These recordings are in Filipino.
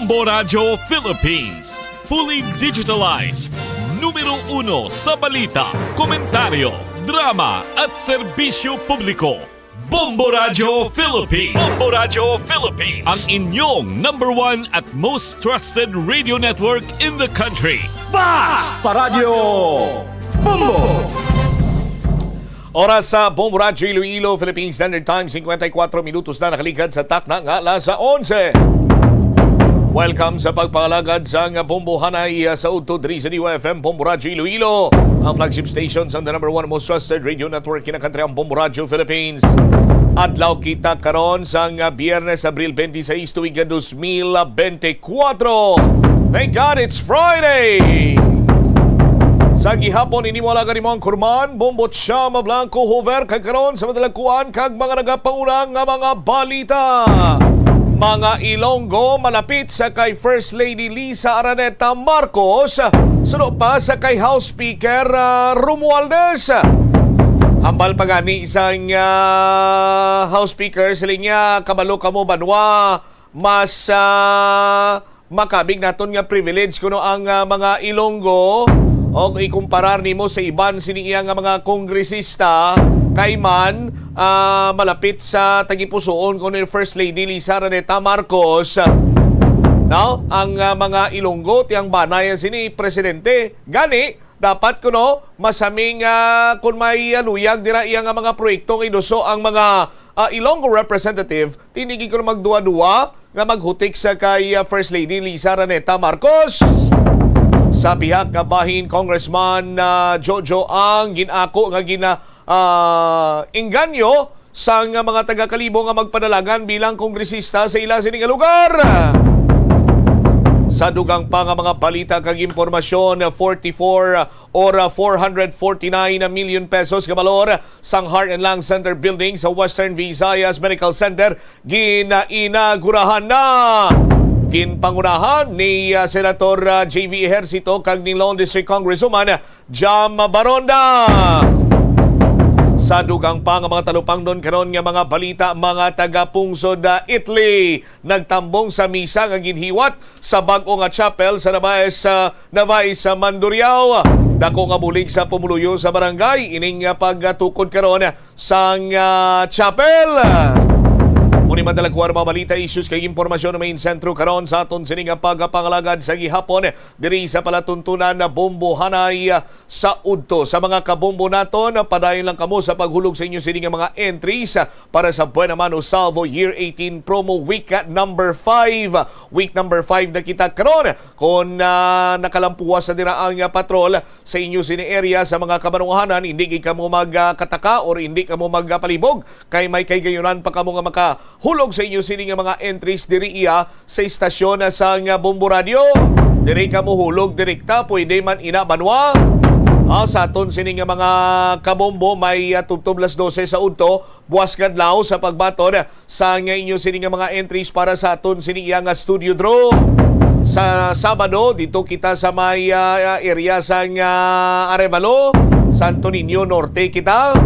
Bombo Radio Philippines. Fully digitalized. Numero 1 sa balita, komentaryo, drama at serbisyo publiko. Bombo Radio Philippines. Bombo Radio Philippines. Ang inyong number 1 at most trusted radio network in the country. Basta Radio Bombo! Oras sa Bombo Radio Iloilo, Philippine Standard Time, 54 minutos na nakaligad sa takna nga alas 11. Welcome sa pagpangalagad sa Bombo Hanay sa Udto Dri sa DWFM Bombo Radio Iloilo, ang flagship stations ang the number 1 most trusted radio network in the country, ang Bombo Radio Philippines. Adlaw kita karon sa Biyernes, Abril 26, tuiga 2024. Thank God it's Friday! Sa gihapon ini mo alaga ni Mang Kurman, Bombot siya Mablanco Hover kagkaroon sa madalagkuan kag mga nagapaunang nga mga balita. Mga Ilonggo malapit sa kay First Lady Lisa Araneta Marcos, sunod pa sa kay House Speaker Romualdez. Hambal pa gani isang House Speaker sa linya, kabalo kamo banwa mas makabig naton nga privilege kuno ang mga Ilonggo o ikumparar nimo sa iban siniya nga mga kongresista kay man malapit sa tagipusoon ko ni First Lady Lisa Araneta Marcos. Now, ang mga Ilonggo tiyang banay sini presidente gani dapat kuno masaming kung may luyag dira iya nga mga proyektong inuso ang mga Ilonggo representative, tinigi ko magduwa-duwa nga maghutik sa kay First Lady Lisa Araneta Marcos. Sa bihag nga bahin, Congressman Jojo ang ginako nga inganyo sa mga taga-Kalibo nga magpadalagan bilang kongresista sa ila sining lugar. Sa dugang pa nga mga balita kag impormasyon, 44 or 449 million pesos nga balor sang Heart and Lung Center building sa Western Visayas Medical Center ginainagurahan na. Ginpangunahan ni Senator J.V. Ejercito kag ni Lone District Congresswoman Jam Baronda. Sa dugang pa nga mga talupang doon karon nga mga balita, mga taga-pungsod Italy nagtambong sa misa nga ginhiwat sa bag-o nga chapel sa Navais sa Mandurriao. Dako nga bulig sa pumuluyo sa barangay ining pagtukod karon sa chapel. Muni madalakwar mga balita, issues kay impormasyon na main sentro karon sa aton sining pagpangalagad sa gihapon diri sa palatuntunan na Bombo Hanay sa Udto. Sa mga kabombo naton, padayon lang kamo sa paghulog sa inyo sining mga entries para sa Buena Mano Salvo Year 18 Promo Week number 5. Week number 5 na kita karon kung nakalampuwas sa dira ang patrol sa inyo sini area sa mga kabanungahanan, hindi ka mo magkataka or hindi ka mo magpalibog kay may kay gayunan pa kamo nga hulog sa inyo sini nga mga entries diri iya sa istasyon sa Bombo Radio. Diri ka mo hulog direkta, pwede man ina banwa. Sa aton sini nga mga kabombo may tubtob las 12 sa Udto, buwas kadlaw sa pagbaton sa inyo sini nga mga entries para sa aton sini iya nga studio draw. Sa Sabado dito kita sa may area sa Arevalo, Santo Niño Norte kita.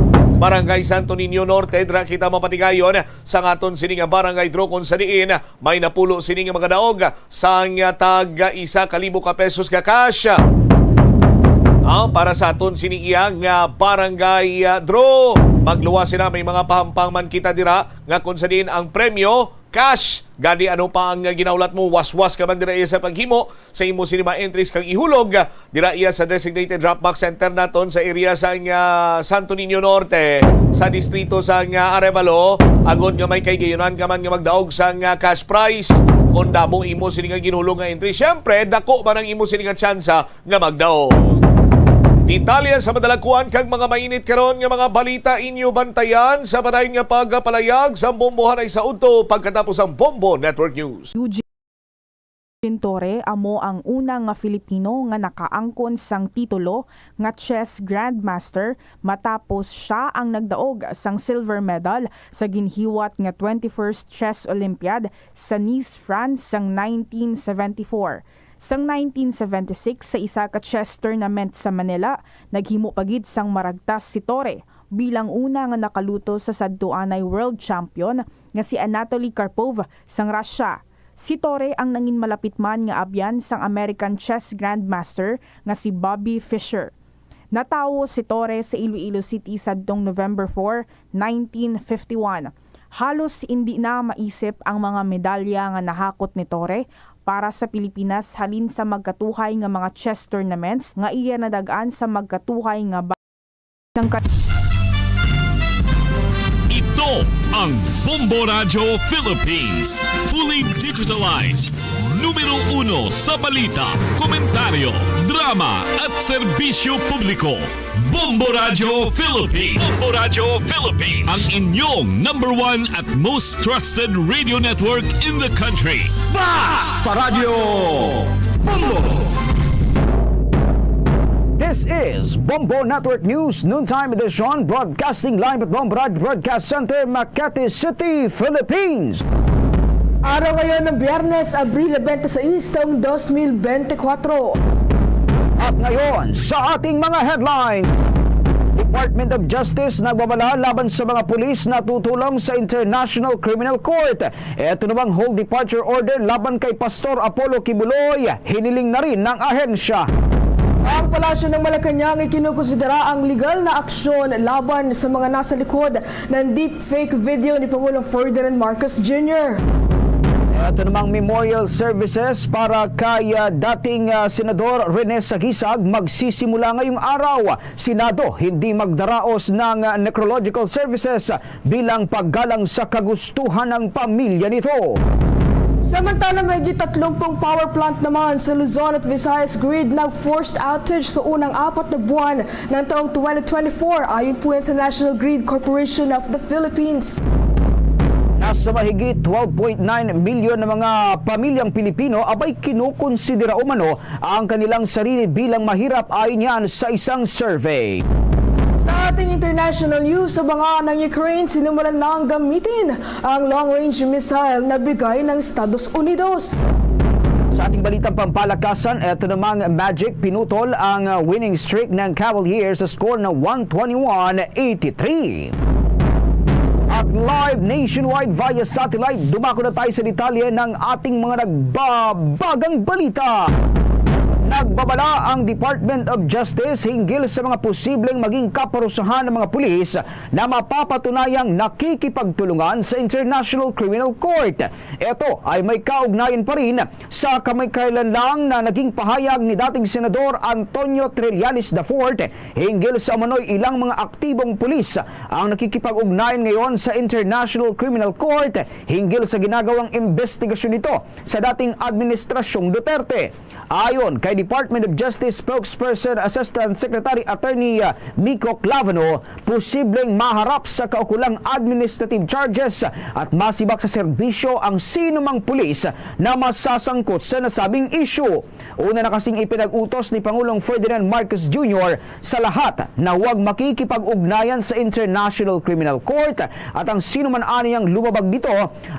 Barangay Santo Niño Norte, dra kita mapatigayon sa aton sining barangay draw kung sa diin may napulo sining mga daog sa tag 1,000 ka pesos ka cash. Para sa aton sining iyang barangay draw, magluwas sila may mga pahampang man kita dira nga kung sa diin ang premyo cash. Gani ano pa ang ginaulat mo, waswas ka man dira iya sa paghimo sa imo sinima entries kang ihulog dira iya sa designated Dropbox Center naton sa area sa Santo Niño Norte sa distrito sa Arevalo. Agod nga may kay gayunan ka man nga magdaog sa cash prize kung damo imo sini nga ginhulog nga entry. Syempre dako man ang imo sini nga tsansa nga magdaog. Detalye sa madalakuan kag mga mainit karon nga mga balita inyo bantayan sa banayon nga pagpalayag sa Bombo Hanay sa Udto pagkatapos ang Bombo Network News. Eugene Torre amo ang unang nga Filipino nga nakaangkon sang titulo nga chess grandmaster matapos siya ang nagdaog sang silver medal sa ginhiwat nga 21st Chess Olympiad sa Nice, France sang 1974. Sang 1976 sa isa ka chess tournament sa Manila, naghimo pagid sang maragtas si Torre bilang una nga nakaluto sa sadtuanay world champion nga si Anatoly Karpov sang Russia. Si Torre ang nangin malapit man nga abyan sang American Chess Grandmaster nga si Bobby Fischer. Natawo si Torre sa Iloilo City sadtong November 4, 1951. Halos hindi na maisip ang mga medalya nga nahakot ni Torre para sa Pilipinas halin sa magkatuhay nga mga chess tournaments nga iya nadagaan sa magkatuhay nga Ito ang Bombo Radio Philippines. Fully digitalized. Numero 1 sa balita, komentaryo, drama at serbisyo publiko. Bombo Radio Philippines. Bombo Radio Philippines. Ang inyong number 1 at most trusted radio network in the country. Fast Paradyo Bombo! This is Bombo Network News Noontime Edition, broadcasting live at Bombo Radio Broadcast Center, Makati City, Philippines. Araw ngayon ng Biyernes, Abril 26, taong 2024. At ngayon, sa ating mga headlines, Department of Justice nagbabala laban sa mga pulis na tutulong sa International Criminal Court. Ito namang hold departure order laban kay Pastor Apollo Kibuloy, hiniling na rin ng ahensya. Ang Palasyo ng Malacanang ay kinukonsidera ang legal na aksyon laban sa mga nasa likod ng deepfake video ni Pangulong Ferdinand Marcos Jr. Ito namang memorial services para kay dating Senador Rene Sagisag magsisimula ngayong araw. Senado hindi magdaraos ng necrological services bilang paggalang sa kagustuhan ng pamilya nito. Samantala, may 30 power plant naman sa Luzon at Visayas grid nag-forced outage sa unang 4 na buwan ng taong 2024 ayon po yan sa National Grid Corporation of the Philippines. Nasa mahigit 12.9 milyon na mga pamilyang Pilipino abay kinukonsidera umano ang kanilang sarili bilang mahirap ayon yan sa isang survey. Sa ating international news, sa banga ng Ukraine, sinimulan na ang gamitin ang long-range missile na bigay ng Estados Unidos. Sa ating balitang pampalakasan, eto namang Magic pinutol ang winning streak ng Cavaliers sa score na 121-83. At live nationwide via satellite, dumako na tayo sa detalye ng ating mga nagbabagang balita. Nagbabala ang Department of Justice hinggil sa mga posibleng maging kaparusahan ng mga pulis na mapapatunayang nakikipagtulungan sa International Criminal Court. Ito ay may kaugnayan pa rin sa kamakailan lang na naging pahayag ni dating Senador Antonio Trillanes IV hinggil sa umano'y ilang mga aktibong pulis ang nakikipag-ugnayan ngayon sa International Criminal Court hinggil sa ginagawang investigasyon nito sa dating Administrasyong Duterte. Ayon kay Department of Justice spokesperson Assistant Secretary Attorney Miko Clavano, posibleng maharap sa kaukulang administrative charges at masibak sa serbisyo ang sinumang pulis na masasangkot sa nasabing issue. Una na kasing ipinag-utos ni Pangulong Ferdinand Marcos Jr. sa lahat na huwag makikipag-ugnayan sa International Criminal Court at ang sinuman aniyang lumabag dito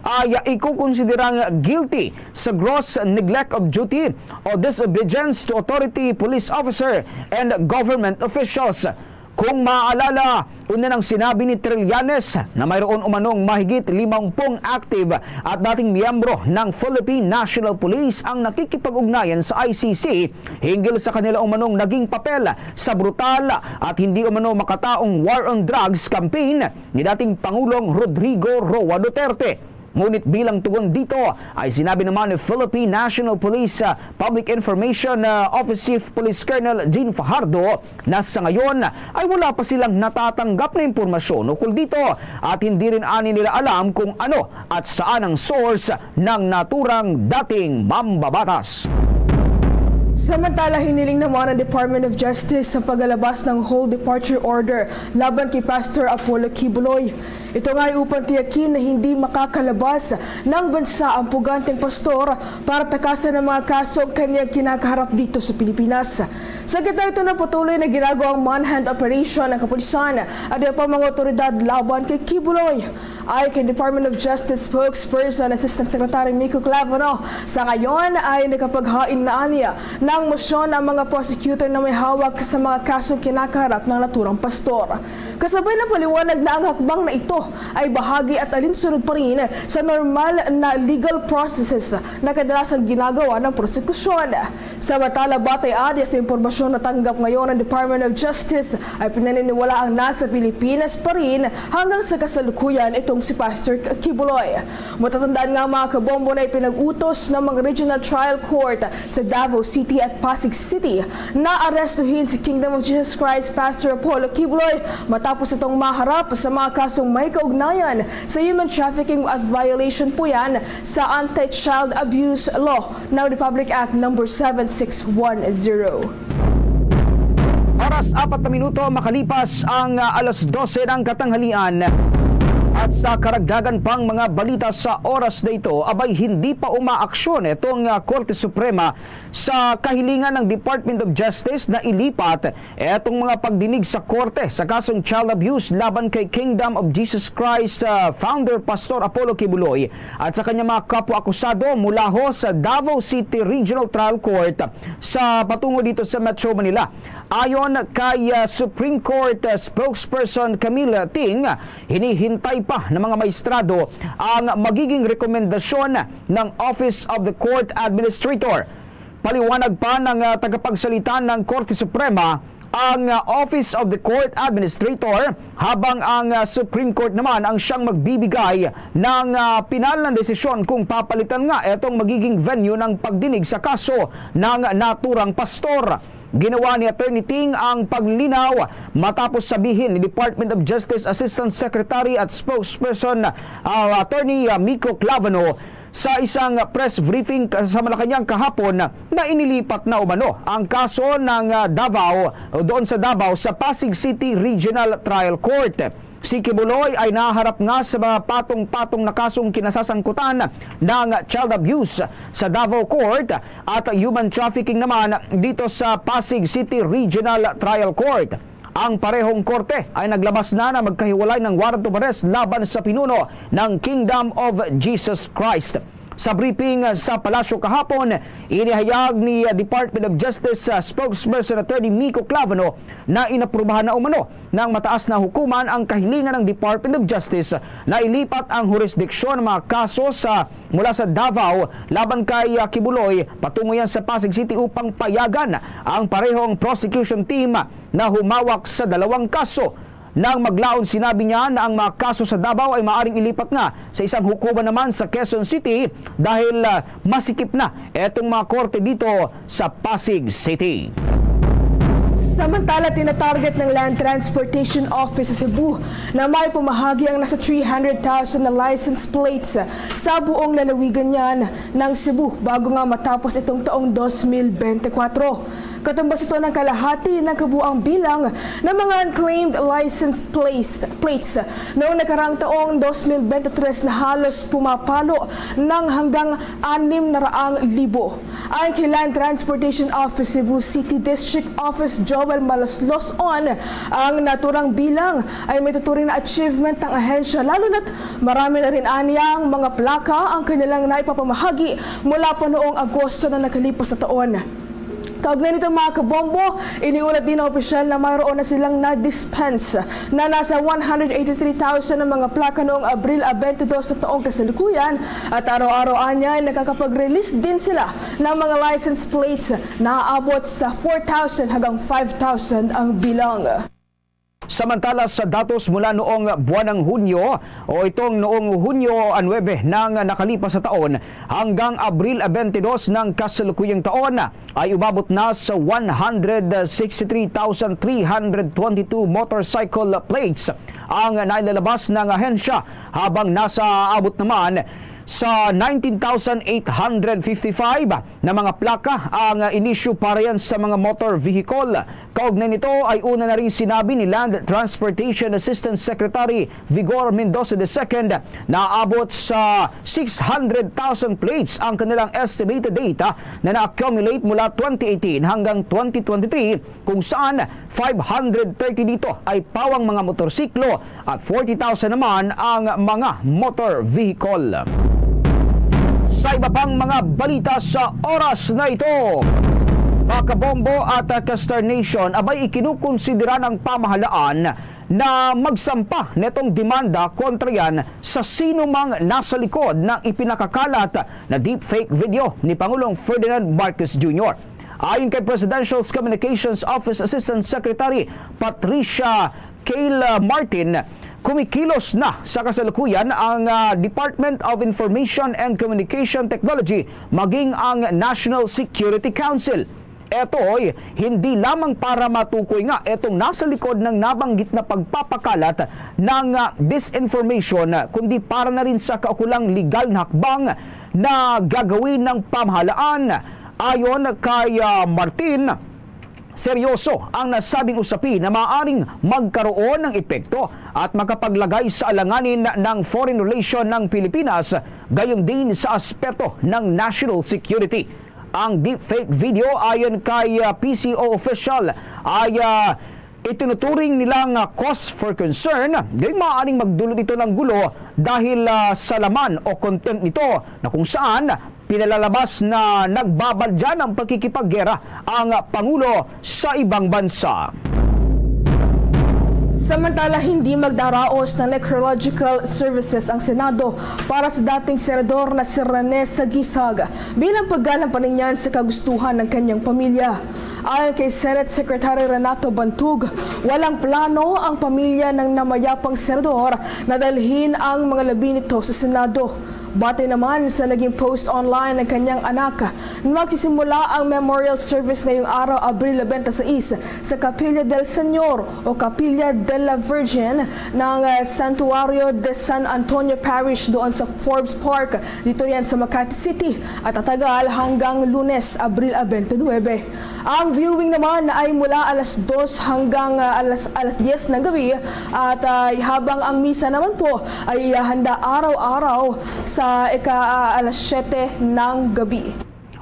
ay ikukonsiderang guilty sa gross neglect of duty o disobedience to authority, police officer, and government officials. Kung maaalala, una nang sinabi ni Trillanes na mayroon umanong mahigit 50 active at dating miyembro ng Philippine National Police ang nakikipag-ugnayan sa ICC hinggil sa kanila umanong naging papel sa brutal at hindi umano makataong war on drugs campaign ni dating Pangulong Rodrigo Roa Duterte. Ngunit bilang tugon dito ay sinabi naman ni Philippine National Police Public Information Office Chief Police Colonel Jean Fajardo na sa ngayon ay wala pa silang natatanggap na impormasyon ukol dito at hindi rin ani nila alam kung ano at saan ang source ng naturang dating mambabatas. Samantala, hiniling naman ng Department of Justice sa paglalabas ng hold departure order laban kay Pastor Apollo Kibuloy. Ito nga ay upang tiyakin na hindi makakalabas ng bansa ang puganteng pastor para takasan ang mga kaso kanyang kinakaharap dito sa Pilipinas. Sa gitna ito na patuloy na ginagawang manhunt operation ng kapulisan at iba pa mga otoridad laban kay Kibuloy. Ay kay Department of Justice spokesperson Assistant Secretary Miko Clavano, sa ngayon ay nakapaghain na niya ng mosyon ang mga prosecutor na may hawak sa mga kasong kinakaharap ng naturang pastor. Kasabay ng paliwanag na ang hakbang na ito ay bahagi at alinsunod pa rin sa normal na legal processes na kadalasan ginagawa ng prosekusyon. Samantala, batay-adi sa impormasyon na tanggap ngayon ng Department of Justice ay pinaniniwala ang nasa Pilipinas pa rin hanggang sa kasalukuyan itong si Pastor Kibuloy. Matatandaan nga mga kabombo na ipinag-utos ng mga Regional Trial Court sa Davao City at Pasig City na arestuhin si Kingdom of Jesus Christ Pastor Apollo Kibuloy matapos itong maharap sa mga kasong may kaugnayan sa human trafficking at violation po yan sa Anti-Child Abuse Law ng Republic Act No. 7610. Oras 4 na minuto makalipas ang alas 12 ng katanghalian. At sa karagdagan pang mga balita sa oras na ito, abay hindi pa umaaksyon itong Korte Suprema sa kahilingan ng Department of Justice na ilipat itong mga pagdinig sa korte sa kasong child abuse laban kay Kingdom of Jesus Christ founder Pastor Apollo Kibuloy at sa kanyang mga kapwa-akusado mula ho sa Davao City Regional Trial Court sa patungo dito sa Metro Manila. Ayon kay Supreme Court spokesperson Camille Ting, hinihintay pa ng mga maestrado ang magiging rekomendasyon ng Office of the Court Administrator. Paliwanag pa ng tagapagsalita ng Korte Suprema, ang Office of the Court Administrator, habang ang Supreme Court naman ang siyang magbibigay ng pinal na desisyon kung papalitan nga itong magiging venue ng pagdinig sa kaso ng naturang pastor. Ginawa ni Attorney Ting ang paglinaw matapos sabihin ni Department of Justice Assistant Secretary at Spokesperson Attorney Miko Clavano sa isang press briefing sa Malacanang kahapon na inilipat na umano ang kaso ng Davao o doon sa Davao sa Pasig City Regional Trial Court. Si Kibuloy ay naharap nga sa mga patong-patong na kasong kinasasangkutan ng child abuse sa Davao Court at human trafficking naman dito sa Pasig City Regional Trial Court. Ang parehong korte ay naglabas na magkahiwalay ng warrant of arrest laban sa pinuno ng Kingdom of Jesus Christ. Sa briefing sa Palasyo kahapon, inihayag ni Department of Justice spokesperson Attorney Miko Clavano na inaprubahan na umano ng mataas na hukuman ang kahilingan ng Department of Justice na ilipat ang jurisdiksyon ng mga kaso mula sa Davao laban kay Kibuloy patungo yan sa Pasig City upang payagan ang parehong prosecution team na humawak sa dalawang kaso. Nang maglaon, sinabi niya na ang mga kaso sa Davao ay maaring ilipat nga sa isang hukuman naman sa Quezon City dahil masikip na etong mga korte dito sa Pasig City. Samantala, tinatarget ng Land Transportation Office sa Cebu na may pumahagi ang nasa 300,000 na license plates sa buong lalawigan niyan ng Cebu bago nga matapos itong taong 2024. Katumbas ito ng kalahati ng kabuang bilang ng mga unclaimed license plates noong nakaraang taong 2023 na halos pumapalo ng hanggang 600,000. Ayon kay Land Transportation Office Cebu City District Office Joel Malasloson, ang naturang bilang ay may tuturing na achievement ng ahensya lalo na't marami na rin aniyang mga plaka ang kanilang naipapamahagi mula pa noong Agosto na nakalipas sa taon. Kaugnay nito mga kabombo, iniulat din ng opisyal na mayroon na silang na-dispense na nasa 183,000 ng mga plaka noong Abril 22 sa taong kasalukuyan at araw-araw niya ay nakakapag-release din sila ng mga license plates na aabot sa 4,000 hanggang 5,000 ang bilang. Samantala sa datos mula noong buwan ng Hunyo o itong noong Hunyo 9 ng nakalipas sa taon hanggang Abril 22 ng kasalukuyang taon ay umabot na sa 163,322 motorcycle plates ang nailalabas ng ahensya habang nasa abot naman sa 19,855 na mga plaka ang inisyu para yan sa mga motor vehicle. Kaugnay nito ay una na rin sinabi ni Land Transportation Assistant Secretary Vigor Mendoza II na abot sa 600,000 plates ang kanilang estimated data na na-accumulate mula 2018 hanggang 2023 kung saan 530 dito ay pawang mga motorsiklo at 40,000 naman ang mga motor vehicle. Sa iba pang mga balita sa oras na ito, mga kabombo at ka-Star Nation, abay ikinukonsidera ng pamahalaan na magsampa netong demanda kontra yan sa sino mang nasa likod ng ipinakakalat na deepfake video ni Pangulong Ferdinand Marcos Jr. Ayon kay Presidential Communications Office Assistant Secretary Patricia Cale Martin, kumikilos na sa kasalukuyan ang Department of Information and Communication Technology maging ang National Security Council. Ito ay hindi lamang para matukoy nga itong nasa likod ng nabanggit na pagpapakalat ng disinformation, kundi para na rin sa kaukulang legal na hakbang na gagawin ng pamahalaan. Ayon kay Martin, seryoso ang nasabing usapin na maaaring magkaroon ng epekto at makapaglagay sa alanganin ng foreign relation ng Pilipinas, gayon din sa aspeto ng national security. Ang deepfake video ayon kay PCO official ay itinuturing nilang cause for concern, gayong maaaring magdulot ito ng gulo dahil sa laman o content nito na kung saan pinalalabas na nagbabadya ng pagkikipaggera ang Pangulo sa ibang bansa. Samantala, hindi magdaraos ng necrological services ang Senado para sa dating senador na si Rene Sagisag bilang paggalang pa niyan sa kagustuhan ng kanyang pamilya. Ayon kay Senate Secretary Renato Bantug, walang plano ang pamilya ng namayapang senador na dalhin ang mga labi nito sa Senado. Batay naman sa naging post online ng kanyang anak, magsisimula ang memorial service ngayong araw, Abril 26, sa Capilla del Señor o Capilla de la Virgin ng Santuario de San Antonio Parish doon sa Forbes Park, dito yan sa Makati City, at tatagal hanggang Lunes, Abril 29. Ang viewing naman ay mula alas 2 hanggang alas 10 ng gabi at habang ang misa naman po ay handa araw-araw sa alas 7 ng gabi.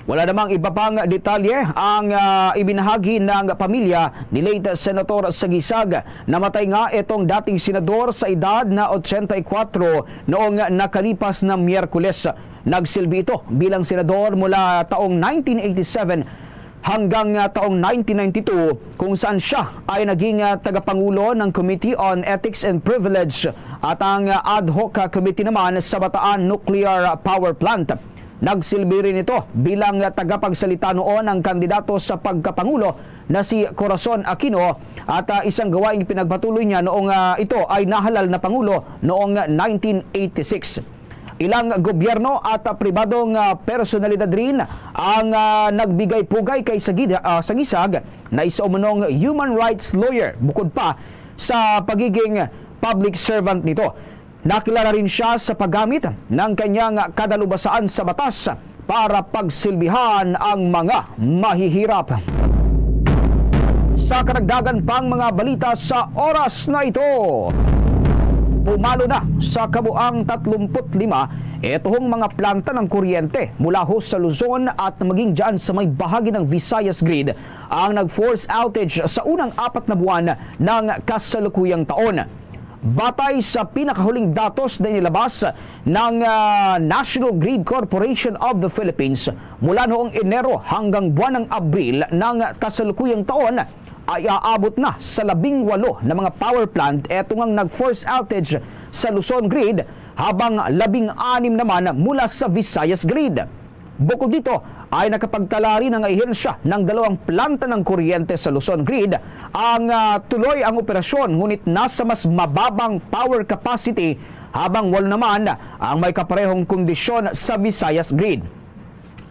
Wala namang iba pang detalye ang ibinahagi ng pamilya ni late Senator Sagisag. Namatay nga itong dating senador sa edad na 84 noong nakalipas na Miyerkules. Nagsilbi ito bilang senador mula taong 1987 hanggang taong 1992, kung saan siya ay naging tagapangulo ng Committee on Ethics and Privilege at ang ad hoc committee naman sa Bataan Nuclear Power Plant. Nagsilbi rin ito bilang tagapagsalita noon ng kandidato sa pagkapangulo na si Corazon Aquino at isang gawaing pinagpatuloy niya noong ito ay nahalal na pangulo noong 1986. Ilang gobyerno at pribadong personalidad rin ang nagbigay pugay kay Sagisag na isa umunong human rights lawyer bukod pa sa pagiging public servant nito. Nakilala rin siya sa paggamit ng kanyang kadalubhasaan sa batas para pagsilbihan ang mga mahihirap. Sa karagdagan pang mga balita sa oras na ito, pumalo na sa kabuang 35 itong mga planta ng kuryente mula ho sa Luzon at maging dyan sa may bahagi ng Visayas Grid ang nag-force outage sa unang 4 na buwan ng kasalukuyang taon. Batay sa pinakahuling datos na nilabas ng National Grid Corporation of the Philippines mula noong Enero hanggang buwan ng Abril ng kasalukuyang taon, ay aabot na sa 18 na mga power plant eto ngang nag-force outage sa Luzon Grid, habang 16 naman mula sa Visayas Grid. Bukod dito ay nakapagtala rin ang ahensya ng 2 planta ng kuryente sa Luzon Grid ang tuloy ang operasyon, ngunit nasa mas mababang power capacity, habang 8 naman ang may kaparehong kondisyon sa Visayas Grid.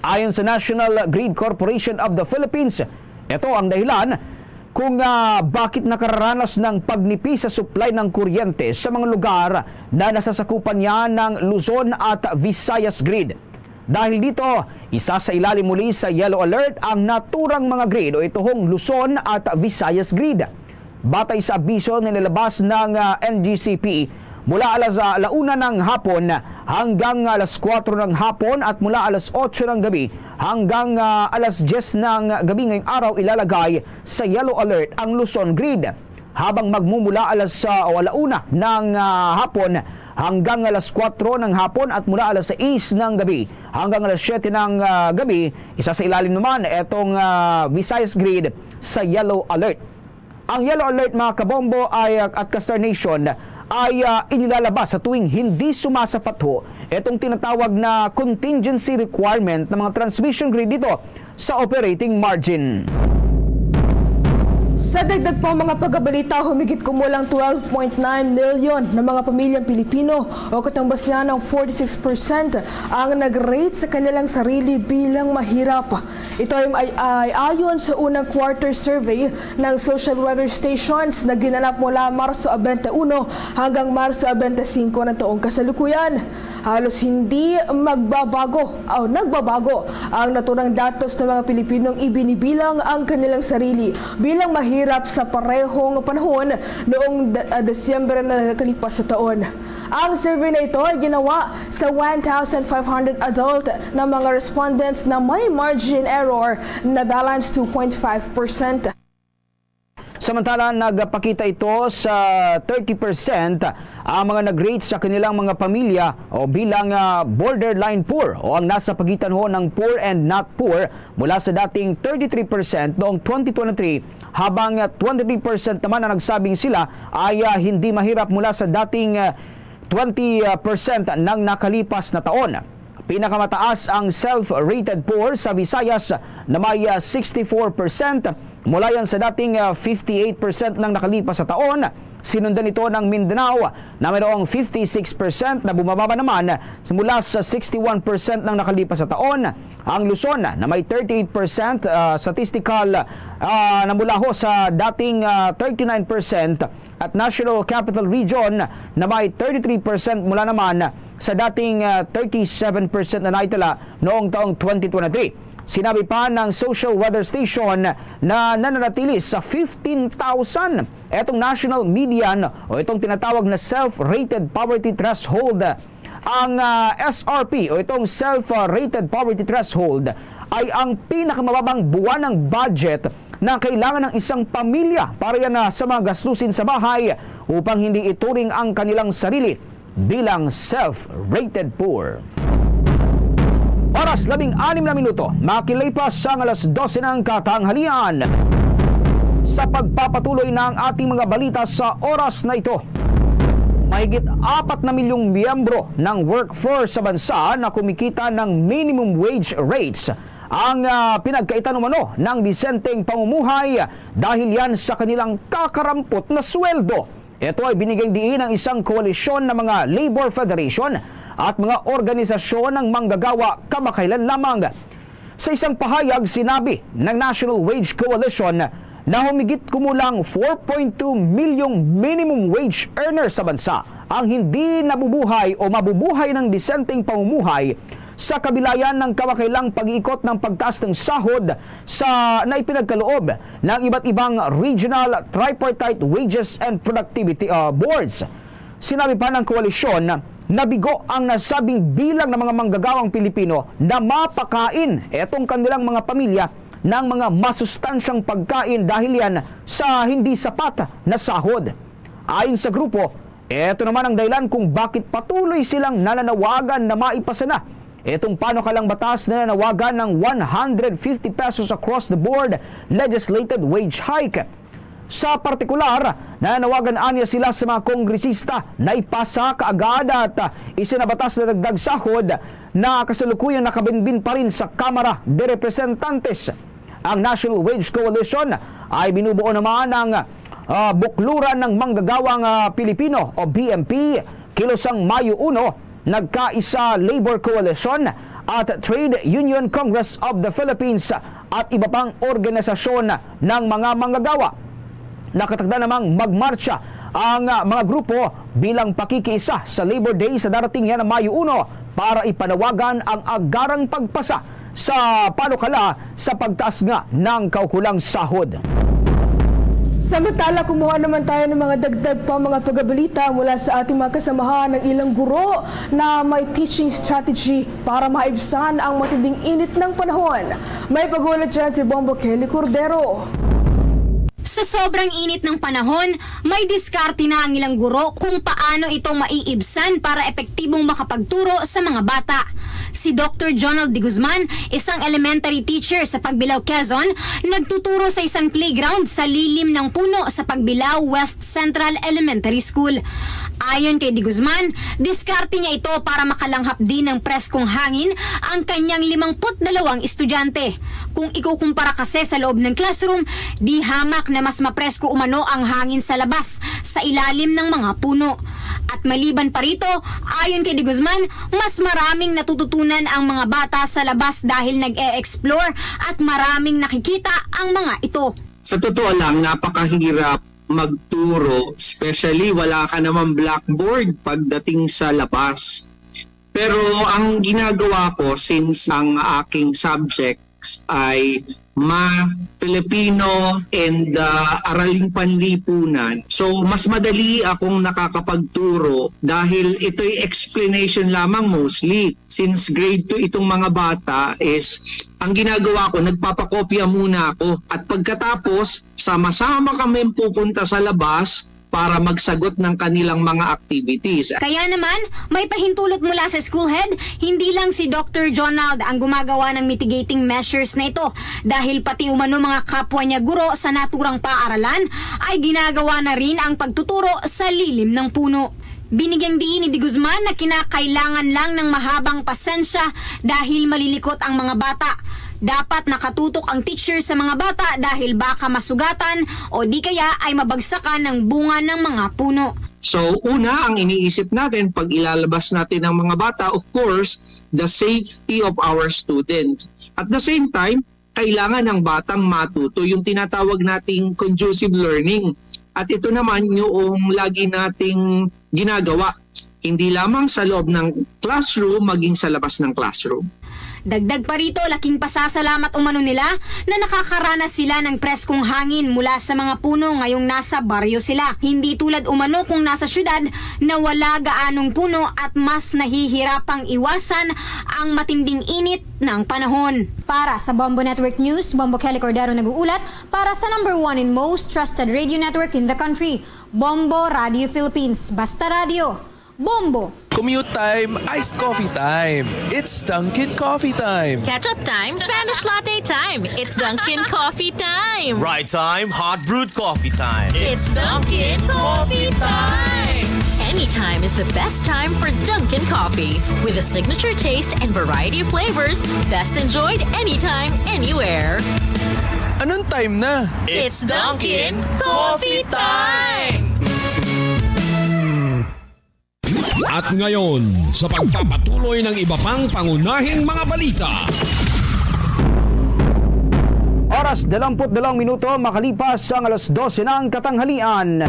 Ayon sa National Grid Corporation of the Philippines, ito ang dahilan kung bakit nakararanas ng pagnipis sa supply ng kuryente sa mga lugar na nasasakupan niya ng Luzon at Visayas Grid. Dahil dito, isa sa ilalim muli sa yellow alert ang naturang mga grid o itong Luzon at Visayas Grid. Batay sa abiso na nilabas ng NGCP, mula alas 1 ng hapon hanggang alas 4 ng hapon at mula alas 8 ng gabi hanggang alas 10 ng gabi ngayong araw ilalagay sa yellow alert ang Luzon Grid, habang magmumula alas 1 ng hapon hanggang alas 4 ng hapon at mula alas 6 ng gabi hanggang alas 7 ng gabi, isa sa ilalim naman itong Visayas Grid sa yellow alert. Ang yellow alert mga kabombo at Kastar Nation ay inilalabas sa tuwing hindi sumasapat ho itong tinatawag na contingency requirement ng mga transmission grid dito sa operating margin. Sa dagdag pang mga pagbabalita, humigit kumulang 12.9 million na mga pamilyang Pilipino o katambasyan ng 46% ang nag-rate sa kanilang sarili bilang mahirap. Ito ay ayon sa unang quarter survey ng social weather stations na ginanap mula Marso 21 hanggang Marso 25 ng taong kasalukuyan. Halos hindi nagbabago ang naturang datos ng mga Pilipinong ibinibilang ang kanilang sarili bilang mahirap sa parehong panahon noong Desyembre na nakalipas sa taon. Ang survey na ito ay ginawa sa 1,500 adult na mga respondents na may margin error na balance 2.5%. Samantala, nagpakita ito sa 30% ang mga nag-rate sa kanilang mga pamilya o bilang borderline poor o ang nasa pagitan ho ng poor and not poor mula sa dating 33% noong 2023 habang 23% naman na nagsabing sila ay hindi mahirap mula sa dating 20% ng nakalipas na taon. Pinakamataas ang self-rated poor sa Visayas na may 64%. Mula yan sa dating 58% ng nakalipas sa taon. Sinundan ito ng Mindanao na mayroong 56% na bumababa naman mula sa 61% ng nakalipas sa taon. Ang Luzon na may 38% statistical na mula ho sa dating 39% at National Capital Region na may 33% mula naman sa dating 37% na naitala noong taong 2023. Sinabi pa ng Social Weather Station na nananatili sa 15,000 etong national median o itong tinatawag na self-rated poverty threshold. Ang SRP o itong self-rated poverty threshold ay ang pinakamababang buwan ng budget na kailangan ng isang pamilya para yan sa mga gastusin sa bahay upang hindi ituring ang kanilang sarili bilang self-rated poor. Oras 16 na minuto, makilipas sa alas 12 ng katanghalian. Sa pagpapatuloy ng ating mga balita sa oras na ito, mahigit 4 na milyong miyembro ng workforce sa bansa na kumikita ng minimum wage rates ang pinagkaitan umano ng disenteng pamumuhay dahil yan sa kanilang kakarampot na sweldo. Ito ay binigay diin ng isang koalisyon ng mga labor federation at mga organisasyon ng manggagawa kamakailan lamang. Sa isang pahayag, sinabi ng National Wage Coalition na humigit kumulang 4.2 milyong minimum wage earners sa bansa ang hindi nabubuhay o mabubuhay ng disenteng pamumuhay sa kabilayan ng kamakailang pag-iikot ng pagtaas ng sahod na ipinagkaloob ng iba't ibang regional tripartite wages and productivity boards. Sinabi pa ng koalisyon na bigo ang nasabing bilang ng mga manggagawang Pilipino na mapakain etong kanilang mga pamilya ng mga masustansyang pagkain dahil yan sa hindi sapat na sahod. Ayon sa grupo, ito naman ang dahilan kung bakit patuloy silang nananawagan na maipasa na itong panukalang batas na nanawagan ng 150 pesos across the board legislated wage hike. Sa partikular, nananawagan anya sila sa mga kongresista na ipasa kaagad at isinabatas na dagdag sahod na kasalukuyang nakabinbin pa rin sa Kamara de Representantes. Ang National Wage Coalition ay binubuo naman ng Bukluran ng Manggagawang Pilipino o BMP, Kilosang Mayo 1, Nagkaisa Labor Coalition at Trade Union Congress of the Philippines at iba pang organisasyon ng mga manggagawa. Nakatakda namang magmarcha ang mga grupo bilang pakikiisa sa Labor Day sa darating yan na Mayo 1 para ipanawagan ang agarang pagpasa sa panukala sa pagtaas nga ng kaukulang sahod. Samantala, kumuha naman tayo ng mga dagdag pa mga pagbabalita mula sa ating mga kasamahan ng ilang guro na may teaching strategy para maibsan ang matinding init ng panahon. May pagulat dyan si Bombo Kelly Cordero. Sa sobrang init ng panahon, may diskarte na ang ilang guro kung paano ito maiibsan para epektibong makapagturo sa mga bata. Si Dr. Jonald de Guzman, isang elementary teacher sa Pagbilao, Quezon, nagtuturo sa isang playground sa lilim ng puno sa Pagbilao West Central Elementary School. Ayon kay de Guzman, diskarte niya ito para makalanghap din ng preskong hangin ang kanyang 52 estudyante. Kung ikukumpara kasi sa loob ng classroom, di hamak na mas mapresko umano ang hangin sa labas sa ilalim ng mga puno. At maliban pa rito, ayon kay de Guzman, mas maraming natututunan ang mga bata sa labas dahil nag-e-explore at maraming nakikita ang mga ito. Sa totoo lang, napakahirap magturo, especially wala ka naman blackboard pagdating sa labas. Pero ang ginagawa ko, since ang aking subjects ay Math, Filipino, and Araling Panlipunan. So, mas madali akong nakakapagturo dahil ito'y explanation lamang mostly. Since grade 2 itong mga bata is, ang ginagawa ko, nagpapakopya muna ako. At pagkatapos, sama-sama kami pupunta sa labas para magsagot ng kanilang mga activities. Kaya naman, may pahintulot mula sa school head, hindi lang si Dr. Jonald ang gumagawa ng mitigating measures na ito dahil pati umano mga kapwa niya guro sa naturang paaralan ay ginagawa na rin ang pagtuturo sa lilim ng puno. Binigyang diin ni de Guzman na kinakailangan lang ng mahabang pasensya dahil malilikot ang mga bata. Dapat nakatutok ang teacher sa mga bata dahil baka masugatan o di kaya ay mabagsakan ng bunga ng mga puno. So, una, ang iniisip natin pag ilalabas natin ang mga bata, of course, the safety of our students. At the same time, kailangan ng batang matuto, yung tinatawag nating conducive learning. At ito naman yung lagi nating ginagawa, hindi lamang sa loob ng classroom, maging sa labas ng classroom. Dagdag pa rito, laking pasasalamat umano nila na nakakaranas sila ng preskong hangin mula sa mga puno ngayong nasa baryo sila. Hindi tulad umano kung nasa syudad na wala gaanong puno at mas nahihirapang iwasan ang matinding init ng panahon. Para sa Bombo Network News, Bombo Kelly Cordero nag-uulat para sa #1 and most trusted radio network in the country, Bombo Radio Philippines. Basta Radio, Bombo! Commute time, iced coffee time. It's Dunkin' Coffee time. Ketchup time, Spanish latte time. It's Dunkin' Coffee time. Right time, hot brewed coffee time. It's Dunkin' Coffee time. Anytime is the best time for Dunkin' Coffee. With a signature taste and variety of flavors, best enjoyed anytime, anywhere. Anong time na? It's Dunkin' Coffee time. At ngayon, sa pagpapatuloy ng iba pang pangunahing mga balita. Oras 22 minuto makalipas ang alas 12 ng katanghalian.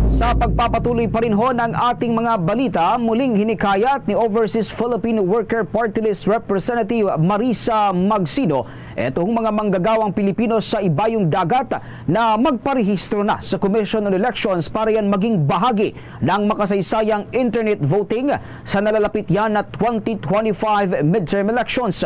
Sa pagpapatuloy pa rin ho ng ating mga balita, muling hinikayat ni Overseas Philippine Worker Party List Representative Marisa Magsino itong mga manggagawang Pilipino sa ibayong dagat na magparehistro na sa Commission on Elections para yan maging bahagi ng makasaysayang internet voting sa nalalapit yan na 2025 midterm elections.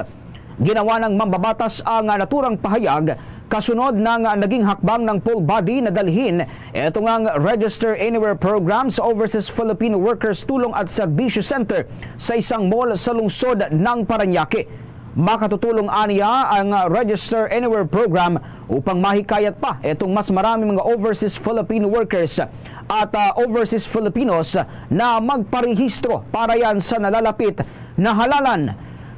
Ginawa ng mambabatas ang naturang pahayag kasunod ng naging hakbang ng poll body na dalhin ito ngang Register Anywhere program sa Overseas Philippine Workers Tulong at Serbisyo Center sa isang mall sa lungsod ng Parañaque. Makatutulong aniya ang Register Anywhere program upang mahikayat pa itong mas maraming mga overseas Filipino workers at overseas Filipinos na magparehistro para yan sa nalalapit na halalan.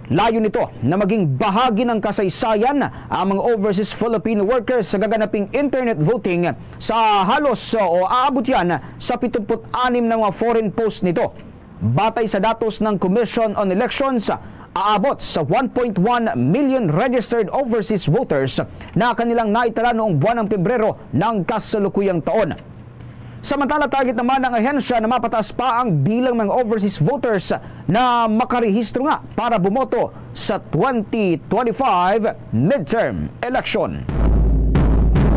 Layo nito na maging bahagi ng kasaysayan ang mga overseas Filipino workers sa gaganaping internet voting sa halos o aabot yan sa 76 ng mga foreign post nito. Batay sa datos ng Commission on Elections, aabot sa 1.1 million registered overseas voters na kanilang naitala noong buwan ng Pebrero ng kasalukuyang taon. Samantala, target naman ng ahensya na mapataas pa ang bilang ng overseas voters na makarehistro nga para bumoto sa 2025 midterm election.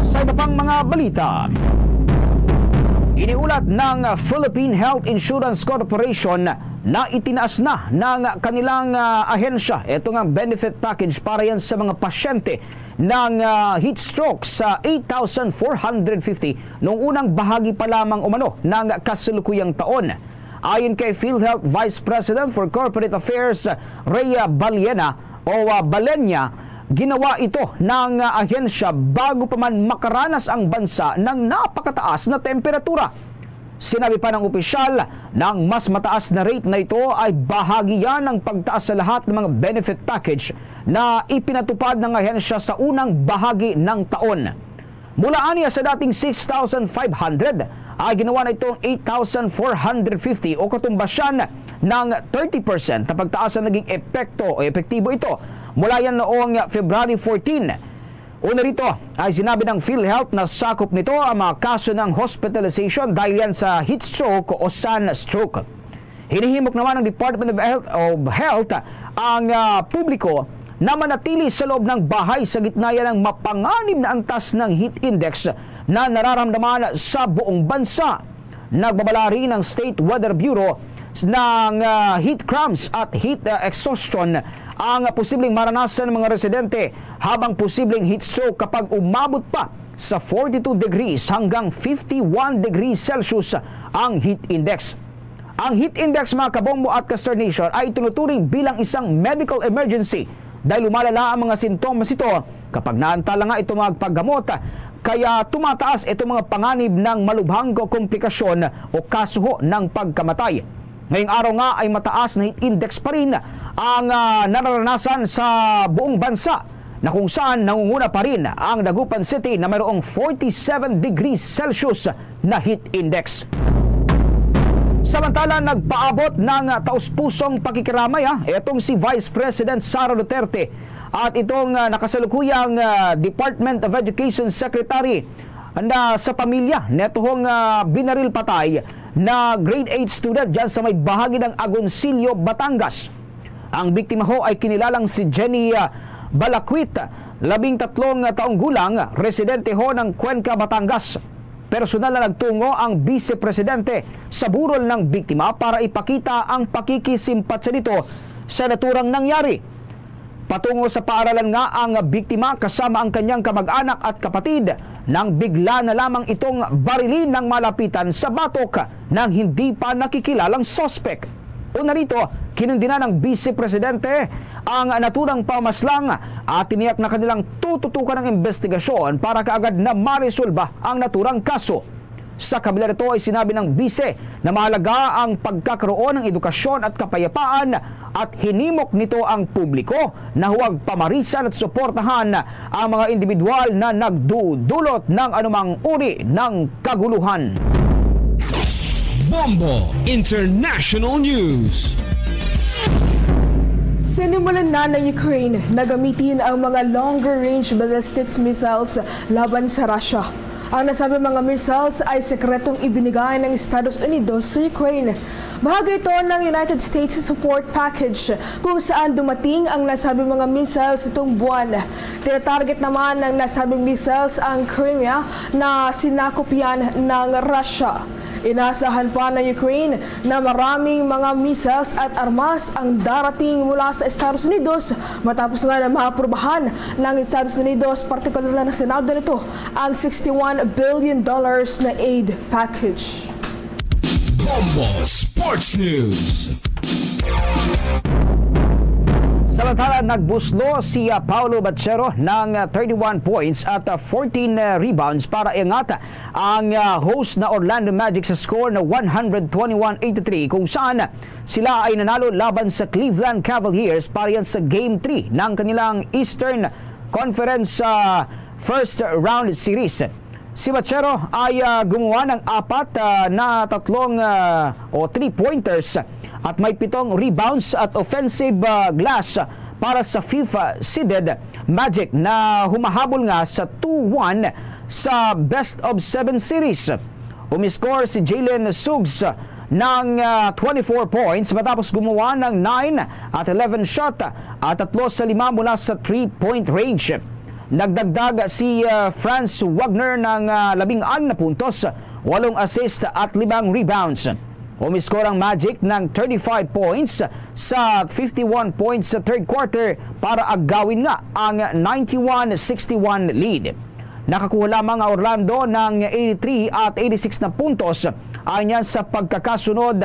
Sa iba pang mga balita, iniulat ng Philippine Health Insurance Corporation na itinaas na ng kanilang ahensya itong ang benefit package para yan sa mga pasyente ng heat stroke sa 8,450 noong unang bahagi pa lamang umano ng kasalukuyang taon. Ayon kay PhilHealth Vice President for Corporate Affairs Rhea Balenya, ginawa ito ng ahensya bago pa man makaranas ang bansa ng napakataas na temperatura. Sinabi pa ng opisyal na ang mas mataas na rate na ito ay bahagi yan ng pagtaas sa lahat ng mga benefit package na ipinatupad ng ahensya sa unang bahagi ng taon. Mula aniya sa dating 6,500 ay ginawa na itong 8,450 o katumbasyan ng 30% na pagtaas na naging epektibo ito mula yan noong February 14. Una rito ay sinabi ng PhilHealth na sakop nito ang mga kaso ng hospitalization dahil yan sa heat stroke o sun stroke. Hinihimok naman ng Department of Health ang publiko na manatili sa loob ng bahay sa gitna yan ng mapanganib na antas ng heat index na nararamdaman sa buong bansa. Nagbabala rin ng State Weather Bureau ng heat cramps at heat exhaustion ang posibleng maranasan ng mga residente habang posibleng heat stroke kapag umabot pa sa 42 degrees hanggang 51 degrees Celsius ang heat index. Ang heat index, mga kabombo at ka-Star ay tinuturing bilang isang medical emergency dahil lumalala ang mga sintomas ito kapag naantala nga ito magpaggamot, kaya tumataas itong mga panganib ng malubhang komplikasyon o kaso ng pagkamatay. Ngayong araw nga ay mataas na heat index pa rin ang nararanasan sa buong bansa na kung saan nangunguna pa rin ang Dagupan City na mayroong 47 degrees Celsius na heat index. Samantala, nagpaabot ng taus-pusong pakikiramay itong si Vice President Sara Duterte at itong nakasalukuyang Department of Education Secretary na sa pamilya netong binaril patay na grade 8 student dyan sa may bahagi ng Agoncillo, Batangas. Ang biktima ho ay kinilalang si Jenny Balaquit, 13 taong gulang, residente ho ng Cuenca, Batangas. Personal na nagtungo ang Vice Presidente sa burol ng biktima para ipakita ang pakikisimpatya nito sa naturang nangyari. Patungo sa paaralan nga ang biktima kasama ang kanyang kamag-anak at kapatid nang bigla na lamang itong barilin ng malapitan sa batok ng hindi pa nakikilalang sospek. Una rito, kinundina ng Vice Presidente ang naturang pamaslang at tiniyak na kanilang tututukan ng investigasyon para kaagad na marisolba ang naturang kaso. Sa kabila nito ay sinabi ng Vice na mahalaga ang pagkakaroon ng edukasyon at kapayapaan at hinimok nito ang publiko na huwag pamarisan at suportahan ang mga individual na nagdudulot ng anumang uri ng kaguluhan. Bombo International News. Sinimulan na ng Ukraine na gamitin ang mga longer-range ballistic missiles laban sa Russia. Ang nasabi mga missiles ay sekretong ibinigay ng Estados Unidos sa Ukraine. Bahagi ito ng United States Support Package kung saan dumating ang nasabing mga missiles itong buwan. Tinatarget naman ng nasabing missiles ang Crimea na sinakop yan ng Russia. Inasahan pa ng Ukraine na maraming mga missiles at armas ang darating mula sa Estados Unidos matapos nga na maaprubahan ng Estados Unidos, partikular na ng Senado nito, ang $61 billion na aid package. Bombo Sports News. Samantala, nagbuslo si Paolo Bachero ng 31 points at 14 rebounds para iangat ang host na Orlando Magic sa score na 121-83 kung saan sila ay nanalo laban sa Cleveland Cavaliers para yan sa Game 3 ng kanilang Eastern Conference first round series. Si Bachero ay gumawa ng apat na tatlong o 3-pointers at may 7 rebounds at offensive glass para sa FIFA seeded Magic na humahabol nga sa 2-1 sa best of 7 series. Umiscore si Jalen Suggs ng 24 points matapos gumawa ng 9 at 11 shot at 3 sa 5 mula sa 3-point range. Nagdagdag si Franz Wagner ng 16 na puntos, 8 assist at 5 rebounds. Umiskor ang Magic ng 35 points sa 51 points sa third quarter para agawin nga ang 91-61 lead. Nakakuha lamang ang Orlando ng 83 at 86 na puntos ayon sa pagkakasunod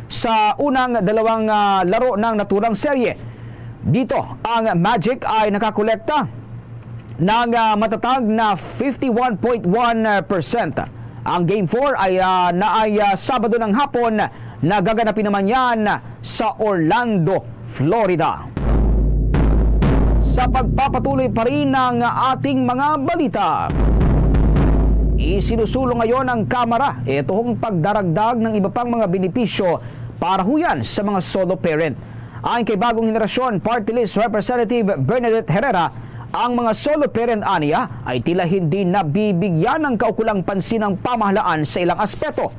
sa unang dalawang laro ng naturang serye. Dito, ang Magic ay nakakolekta ng matatag na 51.1%. Ang Game 4 ay Sabado ng hapon na gaganapin naman yan sa Orlando, Florida. Sa pagpapatuloy pa rin ng ating mga balita, isinusulong ngayon ng Kamara itong pagdaragdag ng iba pang mga benepisyo para huyan sa mga solo parent. Ayon kay Bagong Henerasyon Party List Representative Bernadette Herrera, ang mga solo parent aniya ay tila hindi nabibigyan ng kaukulang pansin ng pamahalaan sa ilang aspeto.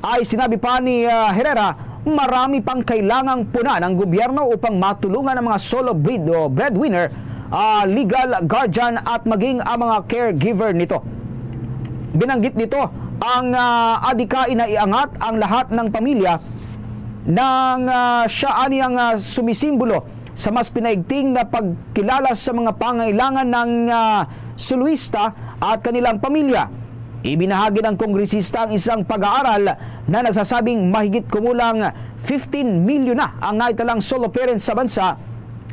Ay sinabi pa ni Herrera, marami pang kailangang puna ng gobyerno upang matulungan ang mga solo breadwinner, legal guardian at maging ang mga caregiver nito. Binanggit nito ang adikain na iangat ang lahat ng pamilya ng siya aniyang sumisimbolo sa mas pinaigting na pagkilala sa mga pangailangan ng soloista at kanilang pamilya. Ibinahagi ng kongresista ang isang pag-aaral na nagsasabing mahigit kumulang 15 milyon na ang naitalang solo parents sa bansa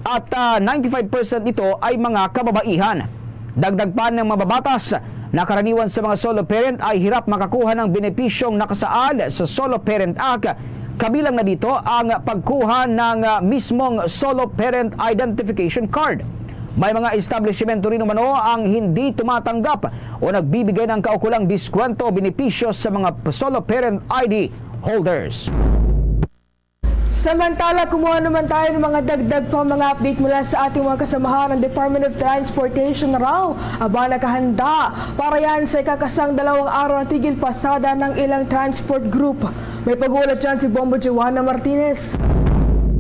at 95% nito ay mga kababaihan. Dagdag pa ng mababatas na karaniwan sa mga solo parent ay hirap makakuha ng benepisyong nakasaad sa Solo Parent Act. Kabilang na dito ang pagkuha ng mismong Solo Parent Identification Card. May mga establishmento rin umano ang hindi tumatanggap o nagbibigay ng kaukulang diskwento o benepisyo sa mga Solo Parent ID holders. Samantala, kumuha naman tayo ng mga dagdag pa mga update mula sa ating mga kasamahan ng Department of Transportation na raw. Aba, nakahanda para yan sa ikakasang 2 araw na tigil pasada ng ilang transport group. May pag-uulat dyan si Bombo Joanna Martinez.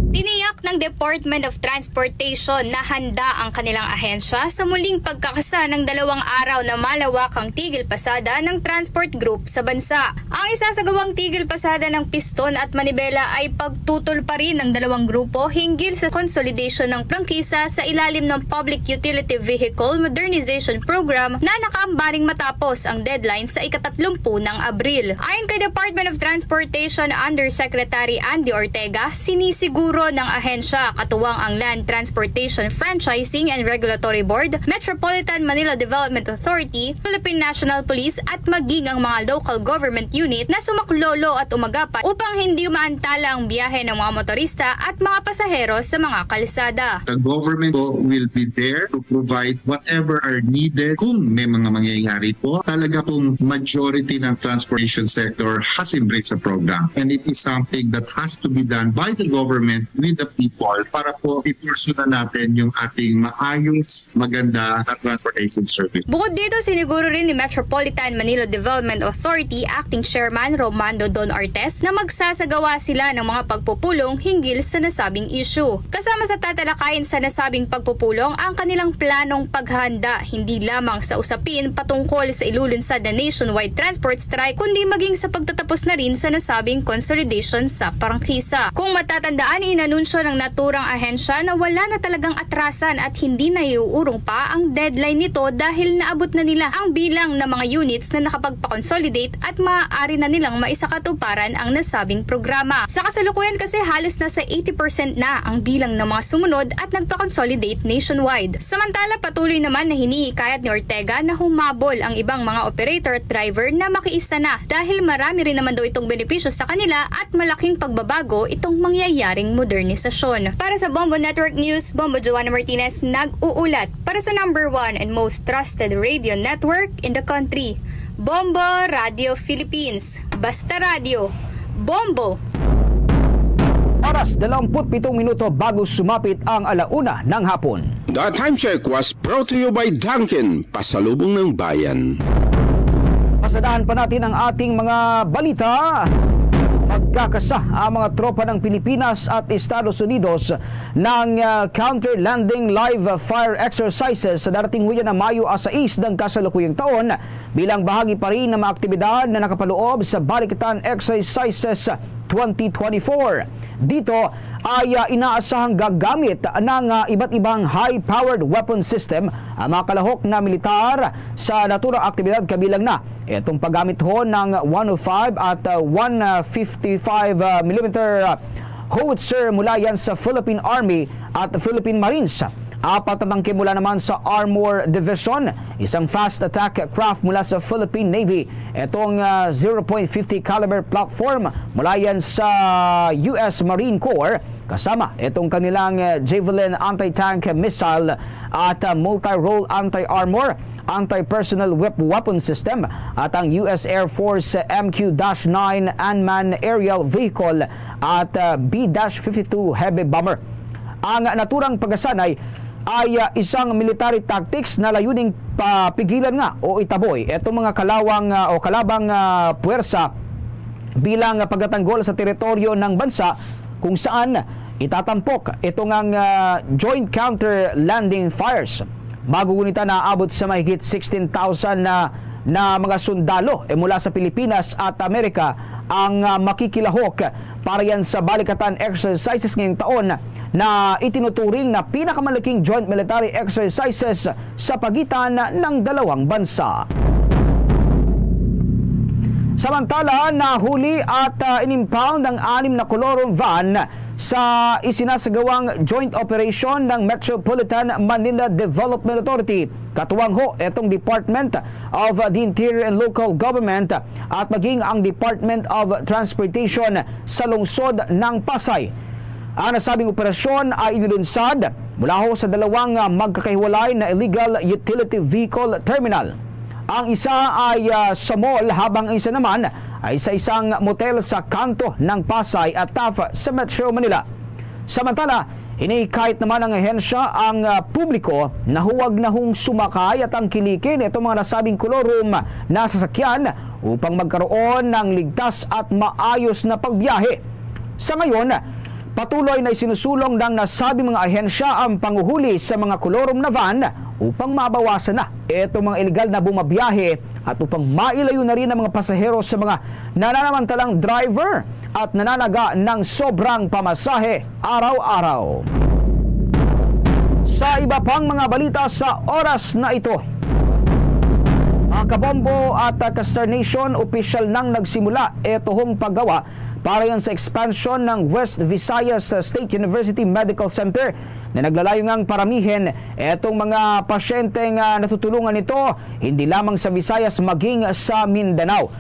Tiniyak ng Department of Transportation na handa ang kanilang ahensya sa muling pagkakasa ng 2 araw na malawakang tigil pasada ng transport group sa bansa. Ang isasagawang tigil pasada ng Piston at Manibela ay pagtutol pa rin ng 2 grupo hinggil sa consolidation ng prangkisa sa ilalim ng Public Utility Vehicle Modernization Program na nakaambaring matapos ang deadline sa ika-30 ng Abril. Ayon kay Department of Transportation Undersecretary Andy Ortega, sinisiguro ng ahensya katuwang ang Land Transportation Franchising and Regulatory Board, Metropolitan Manila Development Authority, Philippine National Police at maging ang mga local government unit na sumaklolo at umagapat upang hindi umaantala ang biyahe ng mga motorista at mga pasahero sa mga kalsada. The government will be there to provide whatever are needed kung may mga mangyayari po. Talaga pong majority ng transportation sector has embraced the program and it is something that has to be done by the government with the people para po i-pursue na natin yung ating maayos, maganda na transportation service. Bukod dito, siniguro rin ni Metropolitan Manila Development Authority Acting Chairman Romando Don Artes na magsasagawa sila ng mga pagpupulong hinggil sa nasabing issue. Kasama sa tatalakayin sa nasabing pagpupulong ang kanilang planong paghahanda hindi lamang sa usapin patungkol sa ilulunsad na nationwide transport strike kundi maging sa pagtatapos na rin sa nasabing consolidation sa prangkisa. Kung matatandaan, inanunsyo ng naturang ahensya na wala na talagang atrasan at hindi na iuurong pa ang deadline nito dahil naabot na nila ang bilang ng mga units na nakapagpa-consolidate at maaari na nilang maisakatuparan ang nasabing programa. Sa kasalukuyan kasi halos nasa 80% na ang bilang ng mga sumunod at nagpa-consolidate nationwide. Samantala, patuloy naman na hinihikayat ni Ortega na humabol ang ibang mga operator at driver na makiisa na dahil marami rin naman daw itong benepisyo sa kanila at malaking pagbabago itong mangyayaring modernisasyon. Para sa Bombo Network News, Bombo Joanna Martinez nag-uulat para sa #1 and most trusted radio network in the country, Bombo Radio Philippines. Basta Radio, Bombo! Oras 27 minuto bago sumapit ang 1:00 ng hapon. The time check was brought to you by Dunkin, pasalubong ng bayan. Pasadahan pa natin ang ating mga balita. Magkakasa ang mga tropa ng Pilipinas at Estados Unidos ng counter-landing live fire exercises sa darating huyan na Mayo 6 ng kasalukuyang taon bilang bahagi pa rin ng mga aktibidad na nakapaloob sa Balikatan Exercises 2024. Dito ay inaasahang gagamit ng iba't ibang high-powered weapon system ang mga kalahok na militar sa naturang aktibidad, kabilang na itong paggamit ho ng 105 at 155 mm howitzer mula yan sa Philippine Army at Philippine Marines. 4 na tangke mula naman sa Armor Division, isang fast attack craft mula sa Philippine Navy, itong 0.50 caliber platform mula yan sa US Marine Corps, kasama itong kanilang Javelin anti-tank missile at multi-role anti-armor, anti-personnel weapon system at ang US Air Force MQ-9 unmanned aerial vehicle at B-52 heavy bomber. Ang naturang pagkasanay ay isang military tactics na layuning papigilan nga o itaboy itong mga kalawang o kalabang puwersa bilang pagtatanggol sa teritoryo ng bansa, kung saan itatampok itong ang joint counter landing fires. Magugunita na abot sa mahigit 16,000 na mga sundalo mula sa Pilipinas at Amerika ang makikilahok para yan sa balikatan exercises ngayong taon na itinuturing na pinakamalaking joint military exercises sa pagitan ng dalawang bansa. Samantala, nahuli at inimpound ang 6 na kolorong van sa isinasagawang joint operation ng Metropolitan Manila Development Authority. Katuwang ho itong Department of the Interior and Local Government at maging ang Department of Transportation sa lungsod ng Pasay. Ang nasabing operasyon ay inilunsad mula ho sa dalawang magkakahiwalay na illegal utility vehicle terminal. Ang isa ay sa mall, habang ang isa naman ay sa isang motel sa kanto ng Pasay at Taft sa Metro Manila. Samantala, inikahit naman ng ahensya ang publiko na huwag na hong sumakay at ang kilikin itong mga nasabing kolorum na sasakyan upang magkaroon ng ligtas at maayos na pagbiyahe. Sa ngayon, patuloy na isinusulong ng nasabing mga ahensya ang panguhuli sa mga kolorum na van upang mabawasan na itong mga illegal na bumabiyahe at upang mailayo na rin ang mga pasahero sa mga nananamantalang driver at nananaga ng sobrang pamasahe araw-araw. Sa iba pang mga balita sa oras na ito, mga kabombo at ka-Star Nation, opisyal nang nagsimula itong paggawa para yan sa expansion ng West Visayas State University Medical Center na naglalayong ngang paramihin itong mga pasyenteng natutulungan nito hindi lamang sa Visayas maging sa Mindanao.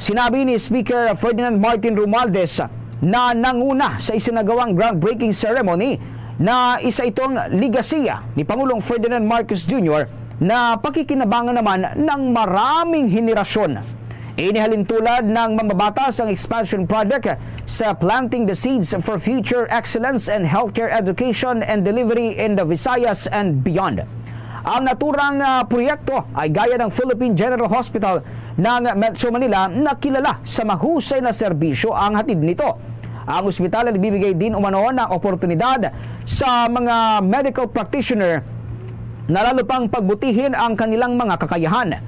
Sinabi ni Speaker Ferdinand Martin Romualdez na nanguna sa isinagawang groundbreaking ceremony na isa itong ligasiya ni Pangulong Ferdinand Marcos Jr. na pakikinabangan naman ng maraming henerasyon. Inihalin tulad ng mambabatas ang expansion project sa Planting the Seeds for Future Excellence and Healthcare Education and Delivery in the Visayas and Beyond. Ang naturang proyekto ay gaya ng Philippine General Hospital ng Metro Manila na kilala sa mahusay na serbisyo ang hatid nito. Ang ospital ay nagbibigay din umano ng oportunidad sa mga medical practitioner na lalo pang pagbutihin ang kanilang mga kakayahan.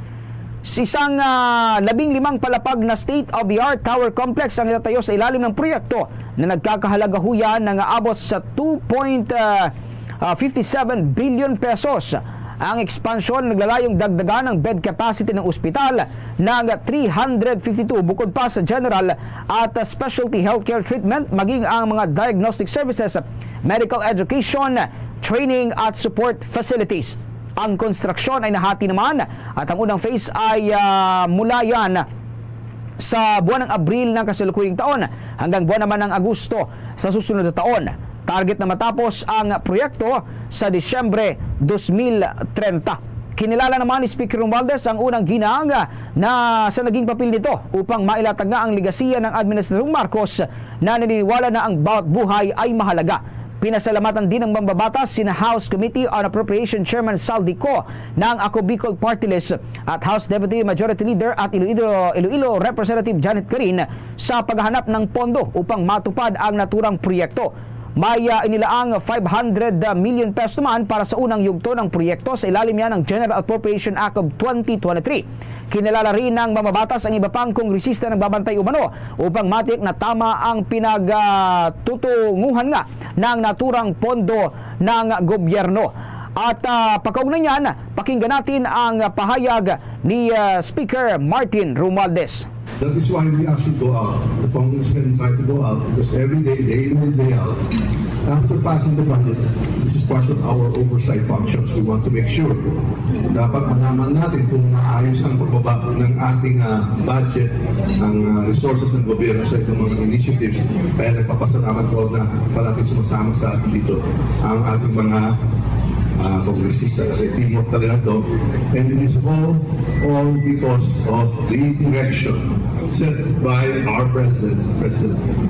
Isang 15 palapag na state-of-the-art tower complex ang itatayo sa ilalim ng proyekto na nagkakahalaga huyan ng aabot sa 2.57 billion pesos. Ang expansion naglalayong dagdagan ng bed capacity ng ospital ng 352 bukod pa sa general at specialty healthcare treatment, maging ang mga diagnostic services, medical education, training at support facilities. Ang konstruksyon ay nahati naman at ang unang phase ay mula yan sa buwan ng Abril ng kasalukuyang taon hanggang buwan naman ng Agosto sa susunod na taon. Target na matapos ang proyekto sa Disyembre 2030. Kinilala naman ni Speaker Romualdez ang unang ginang na sa naging papel nito upang mailatag nga ang legasiya ng Administrasyong Marcos na naniniwala na ang bawat buhay ay mahalaga. Pinasalamatan din ng mambabatas sina House Committee on Appropriation Chairman Sal Dico ng Ako Bicol Party List at House Deputy Majority Leader at Iloilo Representative Janet Carin sa paghahanap ng pondo upang matupad ang naturang proyekto. May inilaang 500 million pesos naman para sa unang yugto ng proyekto sa ilalim yan ng General Appropriation Act of 2023. Kinilala rin ng mamabatas ang iba pang kongresista nagbabantay umano upang matik na tama ang pinagtutunguhan nga ng naturang pondo ng gobyerno. At pagkaugnay niyan, pakinggan natin ang pahayag ni Speaker Martin Romualdez. That is why we actually go out. The congressmen try to go out because every day in and day out, after passing the budget, this is part of our oversight functions. We want to make sure dapat malaman natin kung maayos ang pagbaba ng ating budget, ang resources ng gobyerno sa itong mga initiatives. Kaya nagpapasalamat ko na parating sumasama sa atin dito ang ating mga kongresista kasi teamwork talaga ito. And it is all because of the direction set by our President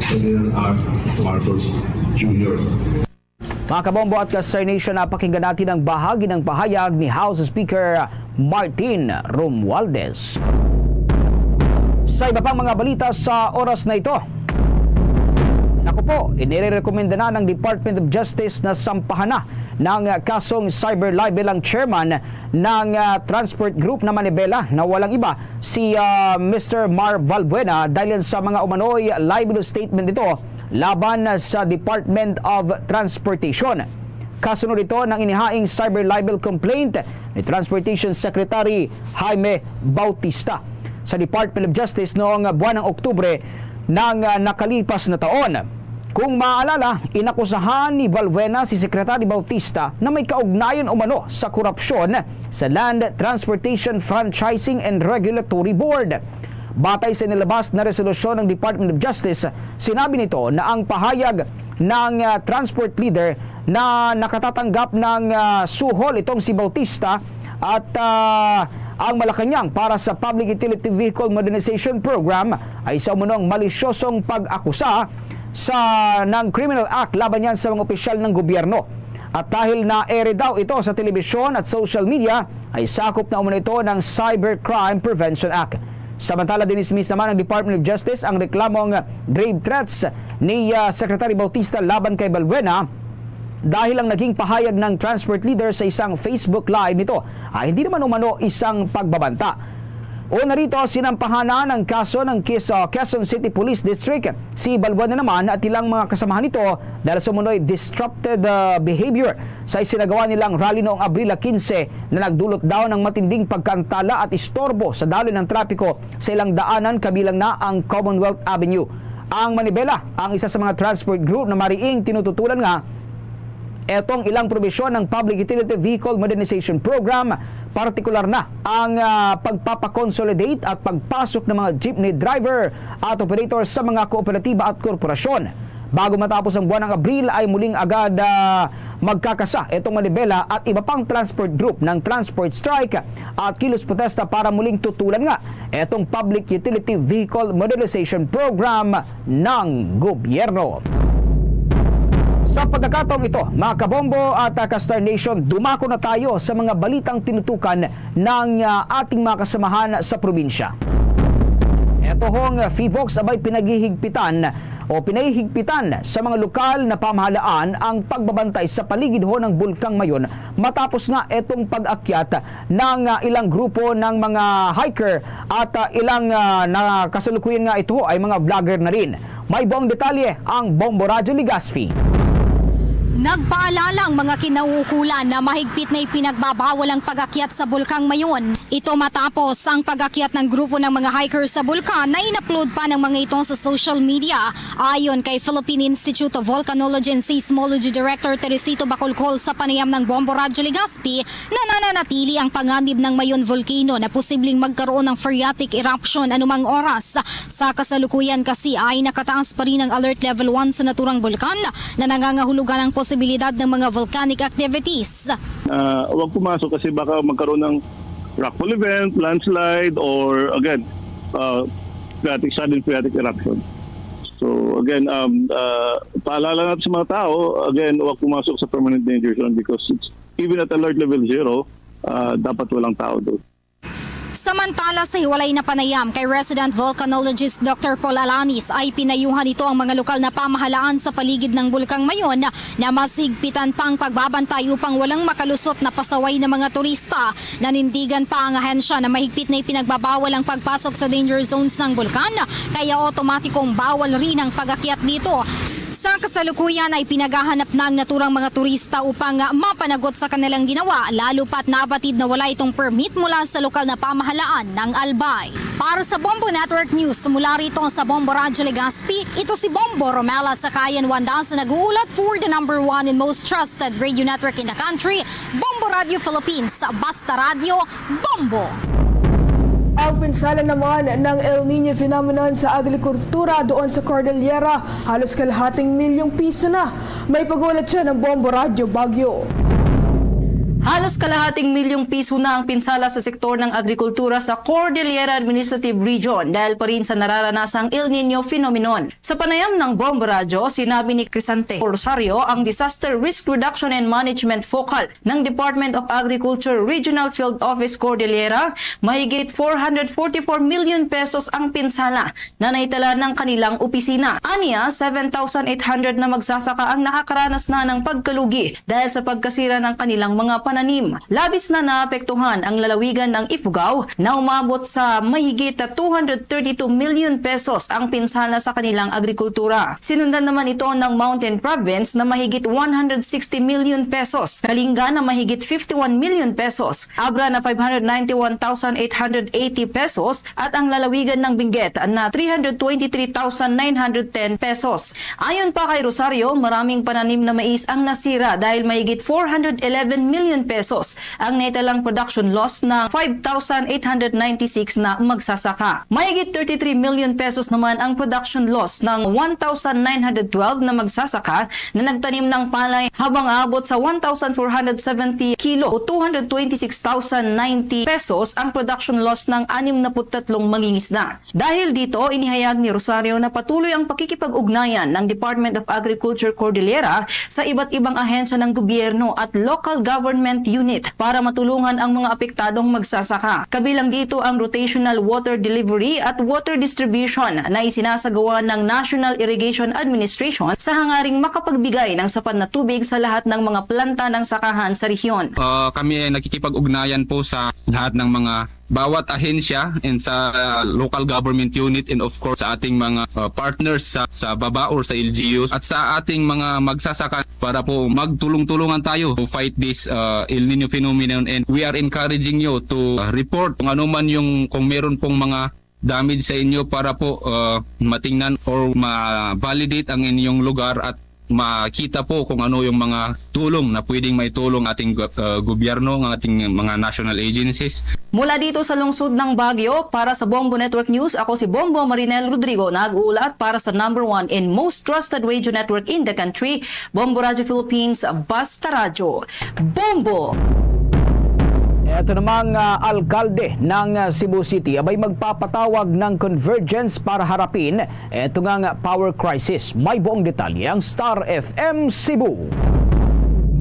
Ferdinand R. Marcos Jr. Mga kabombo at ka-Star Nation, napakinggan natin ang bahagi ng pahayag ni House Speaker Martin Romualdez. Sa iba pang mga balita sa oras na ito, naku po, inirekomenda na ng Department of Justice na sampahan na ng kasong cyber libel ang chairman ng transport group na Manibela na walang iba si Mr. Mar Valbuena dahil sa mga umano'y libelous statement ito laban sa Department of Transportation. Kasunod ito ng inihaing cyber libel complaint ni Transportation Secretary Jaime Bautista sa Department of Justice noong buwan ng Oktubre ng nakalipas na taon. Kung maaalala, inakusahan ni Valbuena si Secretary Bautista na may kaugnayan umano sa korupsyon sa Land Transportation Franchising and Regulatory Board. Batay sa nilabas na resolusyon ng Department of Justice, sinabi nito na ang pahayag ng transport leader na nakatatanggap ng suhol itong si Bautista at ang Malacanang para sa Public Utility Vehicle Modernization Program ay sa umunong malisyosong pag-akusa ng Criminal Act laban yan sa mga opisyal ng gobyerno. At dahil na-ere daw ito sa telebisyon at social media, ay sakop na umano ito ng Cybercrime Prevention Act. Samantala, dinismiss naman ng Department of Justice ang reklamong grave threats ni Secretary Bautista laban kay Valbuena dahil ang naging pahayag ng transport leader sa isang Facebook Live nito ay hindi naman umano isang pagbabanta. O narito, sinampahan na ng kaso ng Quezon City Police District si Valbuena naman at ilang mga kasamahan nito dahil sumunoy disrupted behavior sa isinagawa nilang rally noong Abril 15 na nagdulot daw ng matinding pagkantala at istorbo sa daloy ng trapiko sa ilang daanan kabilang na ang Commonwealth Avenue. Ang Manibela, ang isa sa mga transport group na mariing tinututulan nga etong ilang probisyon ng Public Utility Vehicle Modernization Program, partikular na ang pagpapakonsolidate at pagpasok ng mga jeepney driver at operator sa mga kooperatiba at korporasyon. Bago matapos ang buwan ng Abril ay muling agad magkakasa itong Manibela at iba pang transport group ng transport strike at kilos protesta para muling tutulan nga itong Public Utility Vehicle Modernization Program ng gobyerno. Sa pagkakataong ito, mga kabombo at ka-Star Nation, dumako na tayo sa mga balitang tinutukan ng ating mga kasamahan sa probinsya. Ito hong FIVOX abay pinahihigpitan sa mga lokal na pamahalaan ang pagbabantay sa paligid ho ng Bulkang Mayon matapos nga itong pag-akyat ng ilang grupo ng mga hiker at ilang na kasalukuyan nga ito ay mga vlogger na rin. May buong detalye ang Bombo Radyo Legazpi. Nagpaalala ang mga kinauukulan na mahigpit na ipinagbabawal ang pag-akyat sa Bulkang Mayon. Ito matapos ang pag-akyat ng grupo ng mga hikers sa bulkan na in-upload pa ng mga ito sa social media. Ayon kay Philippine Institute of Volcanology and Seismology Director Teresito Bacolcol sa panayam ng Bombo Radyo Legazpi, nananatili ang panganib ng Mayon Volcano na posibleng magkaroon ng phreatic eruption anumang oras. Sa kasalukuyan kasi ay nakataas pa rin ang alert level 1 sa naturang bulkan na nangangahulugan ng posibilidad ng mga volcanic activities. Huwag pumasok kasi baka magkaroon ng rockfall event, landslide, or again, sudden phreatic eruption. So again, paalala natin sa mga tao, again, huwag pumasok sa permanent danger zone because it's, even at alert level 0, dapat walang tao doon. Samantala sa hiwalay na panayam kay resident volcanologist Dr. Paul Alanis ay pinayuhan ito ang mga lokal na pamahalaan sa paligid ng bulkang Mayon na masigpitan pang pagbabantay upang walang makalusot na pasaway ng mga turista. Nanindigan pa ang ahensya na mahigpit na ipinagbabawal ang pagpasok sa danger zones ng bulkan kaya otomatikong bawal rin ang pag-akyat dito. Sa kasalukuyan ay pinaghahanap na ang naturang mga turista upang mapanagot sa kanilang ginawa lalo pat nabatid na wala itong permit mula sa lokal na pamahalaan ng Albay. Para sa Bombo Network News, mula rito sa Bombo Radyo Legazpi, ito si Bombo Romela Sakayan Wanda sa nag-uulat for the #1 and most trusted radio network in the country, Bombo Radio Philippines. Basta Radio, Bombo! Ang pinsala naman ng El Nino phenomenon sa agrikultura doon sa Cordillera, halos kalahating milyong piso na. May pagulat siya ng Bombo Radio Baguio. Halos kalahating milyong piso na ang pinsala sa sektor ng agrikultura sa Cordillera Administrative Region dahil pa rin sa nararanasang El Nino phenomenon. Sa panayam ng Bombo Radio, sinabi ni Crisante Rosario, ang Disaster Risk Reduction and Management Focal ng Department of Agriculture Regional Field Office Cordillera, mahigit 444 million pesos ang pinsala na naitala ng kanilang opisina. Aniya, 7,800 na magsasaka ang nakakaranas na ng pagkalugi dahil sa pagkasira ng kanilang mga pananim. Labis na naapektuhan ang lalawigan ng Ifugao na umabot sa mahigit 232 million pesos ang pinsala sa kanilang agrikultura. Sinundan naman ito ng Mountain Province na mahigit 160 million pesos, Kalinga na mahigit 51 million pesos, Abra na 591,880 pesos at ang lalawigan ng Benguet na 323,910 pesos. Ayon pa kay Rosario, maraming pananim na mais ang nasira dahil mahigit 411 million pesos ang naitalang production loss ng 5,896 na magsasaka. Mahigit 33 million pesos naman ang production loss ng 1,912 na magsasaka na nagtanim ng palay habang aabot sa 1,470 kilo o 226,090 pesos ang production loss ng 63 mangingisda. Dahil dito, inihayag ni Rosario na patuloy ang pakikipag-ugnayan ng Department of Agriculture Cordillera sa iba't ibang ahensya ng gobyerno at local government unit para matulungan ang mga apektadong magsasaka. Kabilang dito ang rotational water delivery at water distribution na isinasagawa ng National Irrigation Administration sa hangaring makapagbigay ng sapat na tubig sa lahat ng mga planta ng sakahan sa rehiyon. Kami ay nakikipag-ugnayan po sa lahat ng mga bawat ahensya and sa local government unit and of course sa ating mga partners sa baba or sa LGUs at sa ating mga magsasaka para po magtulong-tulungan tayo to fight this El Nino phenomenon, and we are encouraging you to report kung ano man yung kung meron pong mga damage sa inyo para po matingnan or ma-validate ang inyong lugar at makita po kung ano yung mga tulong na pwedeng maitulong ating gobyerno, ng ating mga national agencies. Mula dito sa lungsod ng Baguio, para sa Bombo Network News, ako si Bombo Marinel Rodrigo, nag-uulat para sa #1 and most trusted radio network in the country, Bombo Radio Philippines, Basta Radio. Bombo! Ito namang alkalde ng Cebu City abay magpapatawag ng convergence para harapin ito ngang power crisis. May buong detalye ang Star FM Cebu.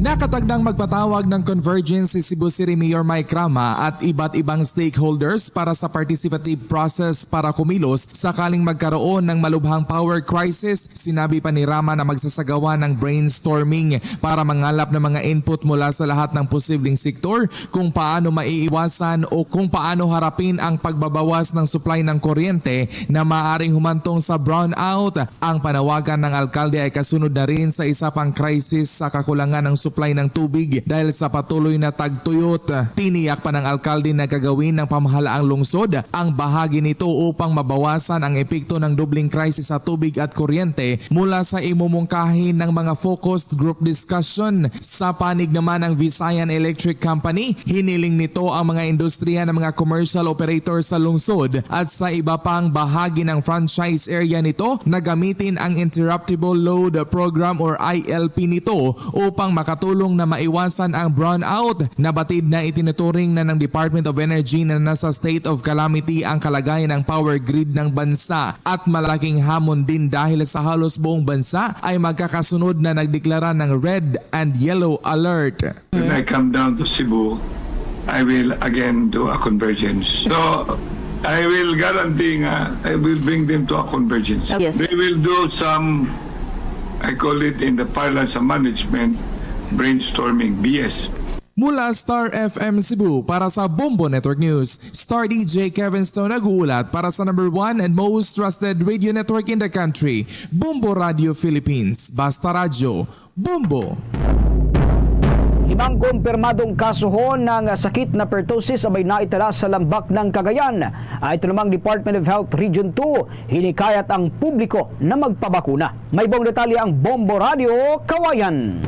Nakatagnang magpatawag ng convergence si Cebu City Mayor Mike Rama at iba't ibang stakeholders para sa participative process para kumilos sakaling magkaroon ng malubhang power crisis. Sinabi pa ni Rama na magsasagawa ng brainstorming para mangalap ng mga input mula sa lahat ng posibleng sektor kung paano maiiwasan o kung paano harapin ang pagbabawas ng supply ng kuryente na maaaring humantong sa brownout. Ang panawagan ng alkalde ay kasunod na rin sa isa pang crisis sa kakulangan ng supply ng tubig dahil sa patuloy na tagtuyot. Tiniyak pa ng alkalde na gagawin ng pamahalaang lungsod ang bahagi nito upang mabawasan ang epekto ng dobling crisis sa tubig at kuryente mula sa imumungkahin ng mga focused group discussion. Sa panig naman ng Visayan Electric Company, hiniling nito ang mga industriya ng mga commercial operators sa lungsod at sa iba pang bahagi ng franchise area nito na gamitin ang Interruptible Load Program or ILP nito upang makatulong na maiwasan ang brownout. Nabatid na itinuturing na ng Department of Energy na nasa state of calamity ang kalagayan ng power grid ng bansa at malaking hamon din dahil sa halos buong bansa ay magkakasunod na nagdeklara ng red and yellow alert. When I come down to Cebu, I will again do a convergence. So, I will guarantee I will bring them to a convergence. Yes. They will do some, I call it in the parlance of management, brainstorming, BS. Mula Star FM Cebu para sa Bombo Network News, Star DJ Kevin Stone nag-uulat para sa number 1 and most trusted radio network in the country, Bombo Radio Philippines. Basta Radyo, Bombo! 5 kumpirmadong kaso ho ng sakit na pertussis abay naitala sa lambak ng Cagayan. Ito namang Department of Health Region 2, hinikayat ang publiko na magpabakuna. May buong detalye ang Bombo Radio Kawayan.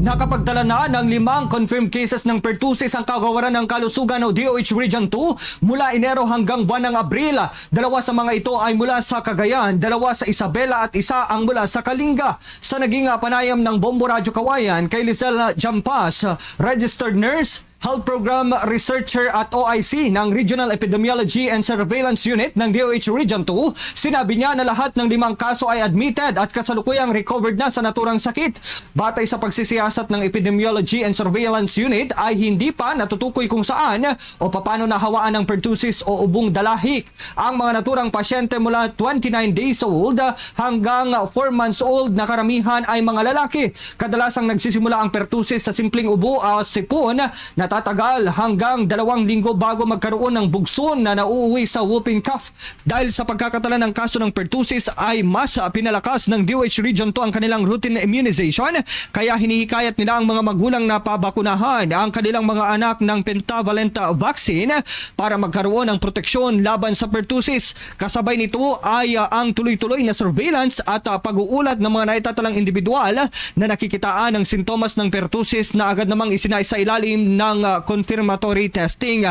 Nakapagdala na ng 5 confirmed cases ng pertussis ang kagawaran ng kalusugan o DOH Region 2 mula Enero hanggang buwan ng Abril. 2 sa mga ito ay mula sa Cagayan, 2 sa Isabela at 1 ang mula sa Kalinga. Sa naging panayam ng Bombo Radyo Kawayan kay Lizelle Jampas, registered nurse, Health Program Researcher at OIC ng Regional Epidemiology and Surveillance Unit ng DOH Region 2, sinabi niya na lahat ng 5 kaso ay admitted at kasalukuyang recovered na sa naturang sakit. Batay sa pagsisiyasat ng Epidemiology and Surveillance Unit ay hindi pa natutukoy kung saan o paano nahawaan ng pertussis o ubong dalahik ang mga naturang pasyente mula 29 days old hanggang 4 months old na karamihan ay mga lalaki. Kadalasang nagsisimula ang pertussis sa simpleng ubo o sipon na tatagal hanggang 2 linggo bago magkaroon ng bugson na nauuwi sa whooping cough. Dahil sa pagkakatala ng kaso ng pertussis ay mas pinalakas ng DOH Region 2 ang kanilang routine immunization, kaya hinihikayat nila ang mga magulang na pabakunahan ang kanilang mga anak ng pentavalent vaccine para magkaroon ng proteksyon laban sa pertussis. Kasabay nito ay ang tuloy-tuloy na surveillance at pag-uulat ng mga naitatalang individual na nakikitaan ng sintomas ng pertussis na agad namang isinailalim ng confirmatory testing.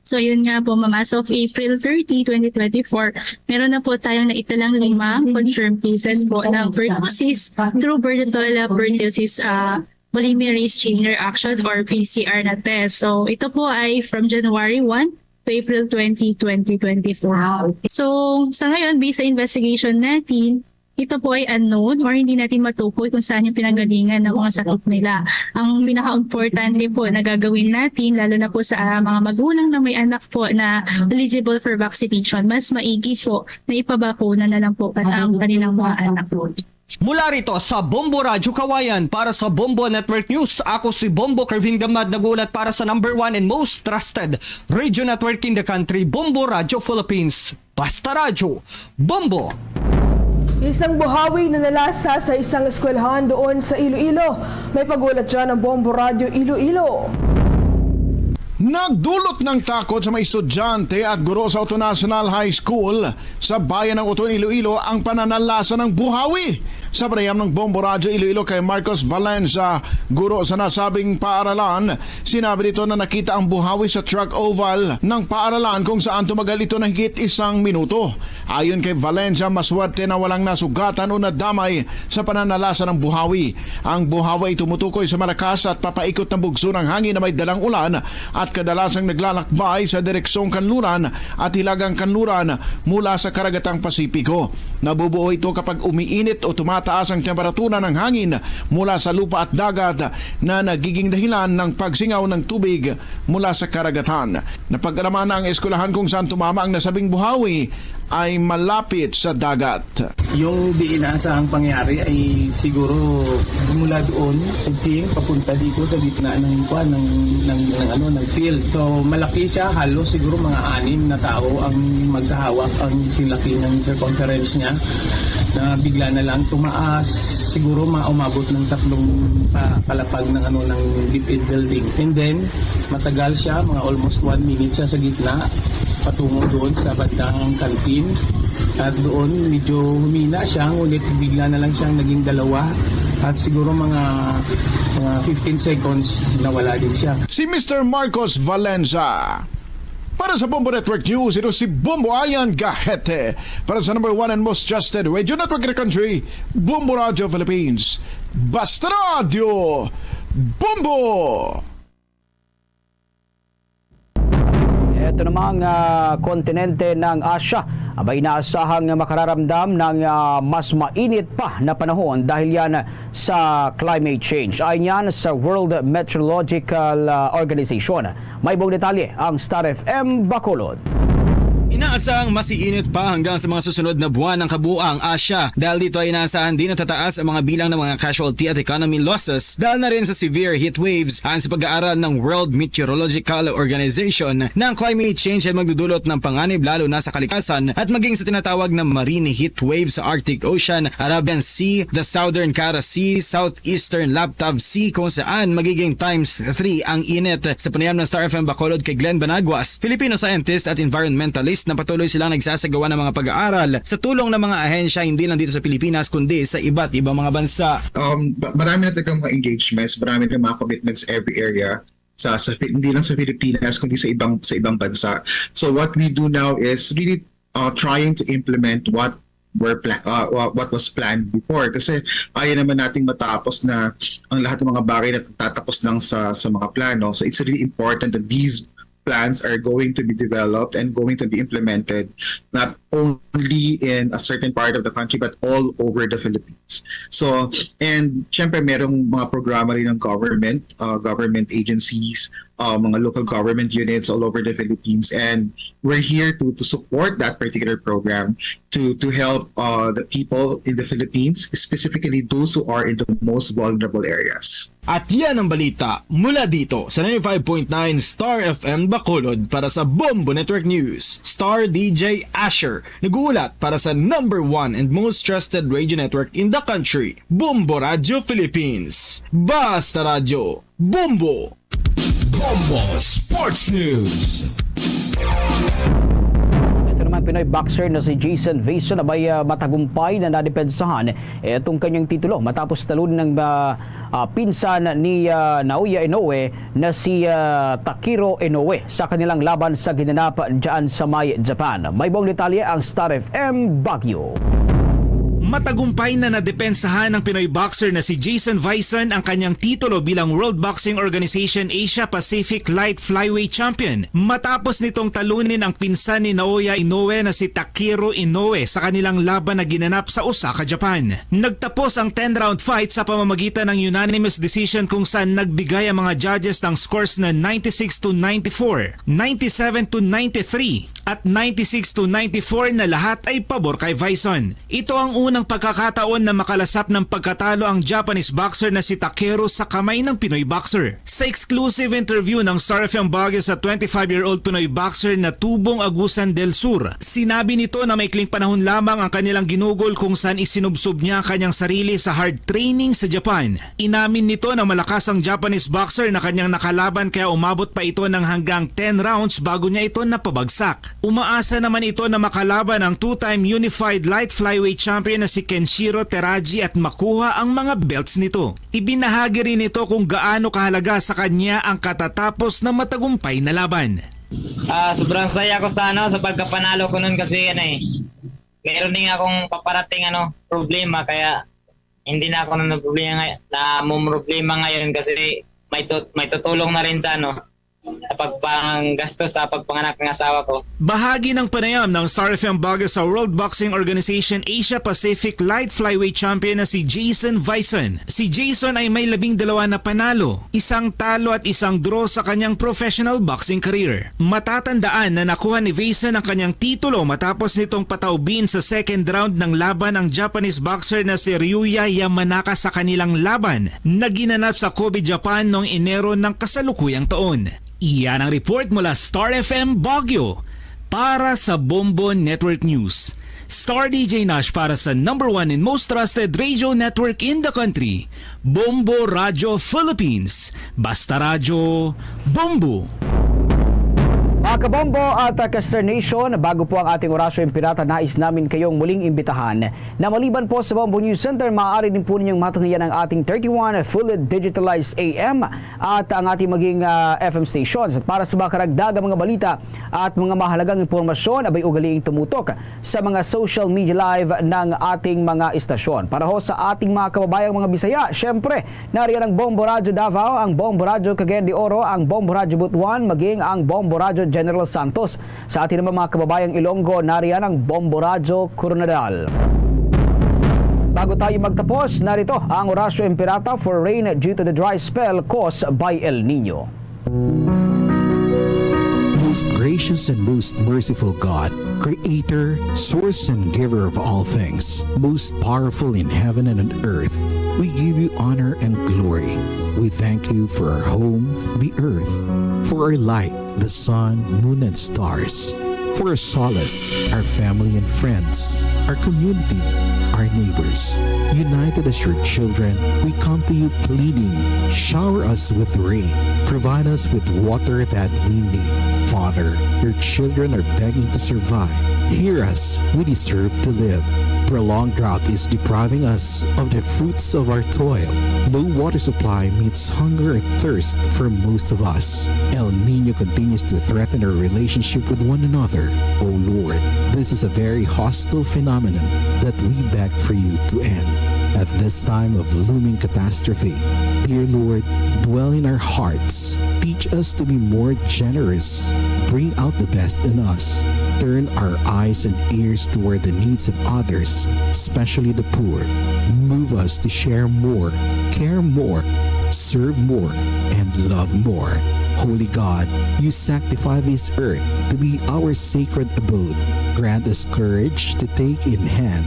So yun nga po, ma'am, as of April 30, 2024, meron na po tayong naitalang 5 confirmed cases po ng pertussis through Berthola pertussis polymerase chain reaction or PCR na test. So ito po ay from January 1 to April 20, 2024. So sa ngayon, based sa investigation natin, ito po ay unknown or hindi natin matukoy kung saan yung pinanggalingan ng mga sakit nila. Ang pinaka-importante po na gagawin natin, lalo na po sa mga magulang na may anak po na eligible for vaccination, mas maigi po na ipabakuna na lang po ang kanilang mga anak po. Mula rito sa Bombo Radyo Kawayan para sa Bombo Network News, ako si Bombo Kervin Gamad, nagulat para sa number 1 and most trusted radio network in the country, Bombo Radyo Philippines. Basta Radyo, Bombo! Isang buhawi na nalasa sa isang eskwelahan doon sa Iloilo. May pagulat dyan ng Bombo Radio Iloilo. Nagdulot ng takot sa mga estudyante at guro sa Auto National High School sa bayan ng Auto Iloilo ang pananalasa ng buhawi. Sa panayam ng Bombo Radyo Iloilo kay Marcos Valencia, guro sa nasabing paaralan, sinabi dito na nakita ang buhawi sa track oval ng paaralan kung saan tumagal ito na higit 1 minuto. Ayon kay Valencia, maswerte na walang nasugatan o nadamay sa pananalasa ng buhawi. Ang buhawi ay tumutukoy sa malakas at papaikot na bugso ng hangin na may dalang ulan at kadalasang naglalakbay sa direksyong kanluran at hilagang kanluran mula sa karagatang Pasipiko. Nabubuo ito kapag umiinit o tumataas ang temperatura ng hangin mula sa lupa at dagat na nagiging dahilan ng pagsingaw ng tubig mula sa karagatan. Napag-alaman na ang eskwelahan kung saan tumama ang nasabing buhawi ay malapit sa dagat. Yung di inaasahang pangyari ay siguro mula doon papunta dito sa gitna ng field. So malaki siya, halos siguro mga 6 na tao ang magkahawak ang silaki ng circumference niya na bigla na lang tumaas, siguro umabot ng 3 palapag ng ng DepEd building. And then matagal siya, mga almost 1 minute siya sa gitna patungo doon sa bandang kantin. At doon medyo humina siya, ngunit bigla na lang siyang naging 2 at siguro mga 15 seconds nawala din siya. Si Mr. Marcos Valencia. Para sa Bombo Network News, ito si Bombo Ayan Gahete. Para sa number 1 and most trusted radio network in the country, Bombo Radio Philippines. Basta Radio, Bombo! Ito namang kontinente ng Asya abay inaasahang makararamdam ng mas mainit pa na panahon dahil yan sa climate change. Ayon yan sa World Meteorological Organization. May buong detalye ang Star FM Bacolod. Inaasahang masiinit pa hanggang sa mga susunod na buwan ng kabuuang Asya dahil dito ay inaasahan din na tataas ang mga bilang ng mga casualty at economy losses dahil na rin sa severe heat waves. Ayon sa pag-aaral ng World Meteorological Organization na ang climate change ay magdudulot ng panganib lalo na sa kalikasan at maging sa tinatawag na marine heat waves sa Arctic Ocean, Arabian Sea, the Southern Kara Sea, Southeastern Laptev Sea kung saan magiging times 3 ang init. Sa panayam ng Star FM Bacolod kay Glenn Banaguas, Filipino scientist at environmentalist na patuloy silang nagsasagawa ng mga pag-aaral sa tulong ng mga ahensya hindi lang dito sa Pilipinas kundi sa iba't ibang mga bansa. Marami na talagang mga engagements, marami na mga commitments every area hindi lang sa Pilipinas kundi sa ibang bansa. So what we do now is really trying to implement what was planned before kasi ayaw naman nating matapos na ang lahat ng mga bagay na tatapos lang sa mga plano. So it's really important that these plans are going to be developed and going to be implemented not only in a certain part of the country but all over the Philippines. So, and syempre merong mga programa rin ng government agencies, mga local government units all over the Philippines, and we're here to support that particular program to help the people in the Philippines, specifically those who are in the most vulnerable areas. At yan ang balita mula dito sa 95.9 Star FM Bacolod para sa Bombo Network News. Star DJ Asher nagulat para sa #1 and most trusted radio network in the country, Bombo Radio Philippines. Basta Radio, Bombo! Bombo Sports News. Pinoy boxer na si Jason Vason abay matagumpay na nadepensahan itong kanyang titulo matapos talunin ng pinsan ni Naoya Inoue na si Takiro Inoue sa kanilang laban sa ginanap dyan sa May, Japan. May buong detalye ang Star FM Baguio. Matagumpay na nadepensahan ng Pinoy boxer na si Jason Vason ang kanyang titulo bilang World Boxing Organization Asia Pacific Light Flyweight Champion matapos nitong talunin ang pinsan ni Naoya Inoue na si Takiro Inoue sa kanilang laban na ginanap sa Osaka, Japan. Nagtapos ang 10-round fight sa pamamagitan ng unanimous decision kung saan nagbigay ang mga judges ng scores na 96-94, 97-93 at 96-94 na lahat ay pabor kay Vason. Ito ang unang pagkakataon na makalasap ng pagkatalo ang Japanese boxer na si Takiro sa kamay ng Pinoy boxer. Sa exclusive interview ng Star FM Baguio sa 25-year-old Pinoy boxer na Tubong Agusan del Sur, sinabi nito na maikling panahon lamang ang kanilang ginugol kung saan isinubsob niya ang kanyang sarili sa hard training sa Japan. Inamin nito na malakas ang Japanese boxer na kanyang nakalaban kaya umabot pa ito ng hanggang 10 rounds bago niya ito napabagsak. Umaasa naman ito na makalaban ang two-time Unified Light Flyweight Champion na si Kenshiro Teraji at makuha ang mga belts nito. Ibinahagi rin ito kung gaano kahalaga sa kanya ang katatapos na matagumpay na laban. Sobrang saya ko sa pagkapanalo ko nun kasi meron din akong paparating problema kaya hindi na ako na problema ngayon kasi may tutulong na rin sa pagpanggastos sa pagpanganak ng asawa ko. Bahagi ng panayam ng Star FM Baguio sa World Boxing Organization Asia Pacific Light Flyweight Champion na si Jason Vason. Si Jason ay may 12 na panalo, 1 talo at 1 draw sa kanyang professional boxing career. Matatandaan na nakuha ni Vason ang kanyang titulo matapos nitong pataubin sa second round ng laban ang Japanese boxer na si Ryuya Yamanaka sa kanilang laban na ginanap sa Kobe, Japan noong Enero ng kasalukuyang taon. Iyan ang report mula Star FM Baguio para sa Bombo Network News. Star DJ Nash para sa #1 and most trusted radio network in the country, Bombo Radio Philippines. Basta Radio, Bombo! Mga kabombo at Caster Nation, bago po ang ating orasyon pirata, nais namin kayong muling imbitahan na maliban po sa Bombo News Center, maaari din po ninyong matunghayan ang ating 31 fully digitalized AM at ang ating maging FM stations. At para sa mga karagdagang mga balita at mga mahalagang impormasyon, abay ugaliing tumutok sa mga social media live ng ating mga istasyon. Para ho sa ating mga kababayang mga Bisaya, syempre, nariyan ang Bombo Radio Davao, ang Bombo Radio Cagayan de Oro, ang Bombo Radio Butuan, maging ang Bombo Radio General Santos. Sa atin naman mga kababayang Ilonggo, nariyan ang Bombo Radyo Coronadal. Bago tayo magtapos, narito ang Orasyo Imperata for rain due to the dry spell caused by El Nino. Most gracious and most merciful God, Creator, source and giver of all things, most powerful in heaven and on earth, we give you honor and glory. We thank you for our home, the earth, for our light, the sun, moon, and stars, for our solace, our family and friends, our community, our neighbors. United as your children, we come to you pleading, shower us with rain, provide us with water that we need. Father, your children are begging to survive. Hear us, we deserve to live. Prolonged drought is depriving us of the fruits of our toil. Low water supply means hunger and thirst for most of us. El Nino continues to threaten our relationship with one another. O Lord, this is a very hostile phenomenon that we beg for you to end. At this time of looming catastrophe, dear Lord, dwell in our hearts. Teach us to be more generous. Bring out the best in us. Turn our eyes and ears toward the needs of others, especially the poor. Move us to share more, care more, serve more, and love more. Holy God, you sanctify this earth to be our sacred abode. Grant us courage to take in hand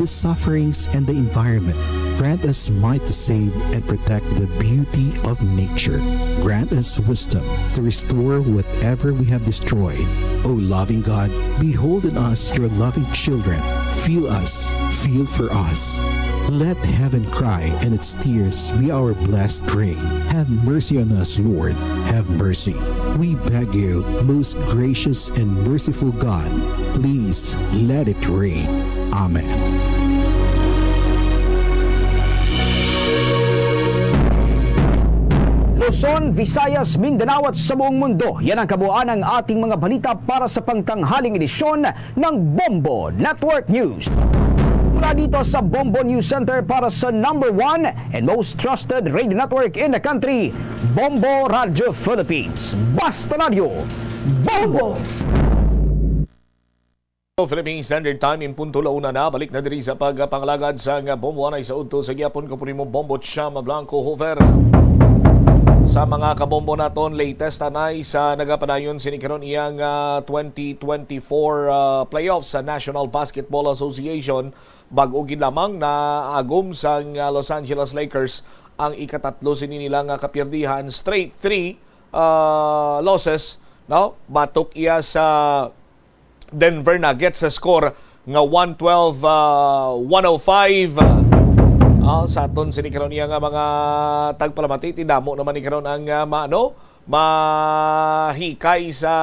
the sufferings and the environment. Grant us might to save and protect the beauty of nature. Grant us wisdom to restore whatever we have destroyed. O loving God, behold in us your loving children. Feel us, feel for us. Let heaven cry and its tears be our blessed rain. Have mercy on us, Lord. Have mercy. We beg you, most gracious and merciful God, please let it rain. Amen. Luzon, Visayas, Mindanao at sa buong mundo. Yan ang kabuuan ng ating mga balita para sa pangtanghaling edisyon ng Bombo Network News. Mula dito sa Bombo News Center para sa #1 and most trusted radio network in the country, Bombo Radio Philippines. Basta Radio, Bombo! Philippine Standard Time in punto launa na balik na diri sa pagpanglagad sa Bombo anay sa udto sa gyapon ko mo Bombo Chama Blanco Hover. Sa mga kabombo naton latest anay sa nagapanayon sinikaron iyang 2024 playoffs sa National Basketball Association bag-o gid lamang na agum sa Los Angeles Lakers ang ikatatlo sini nilang kapierdihan straight 3 losses no batok iya sa Denver Nuggets sa score nga 112-105 sa aton sinikaron niya nga mga tagpalamati tidamo naman ni karon ang mahikay sa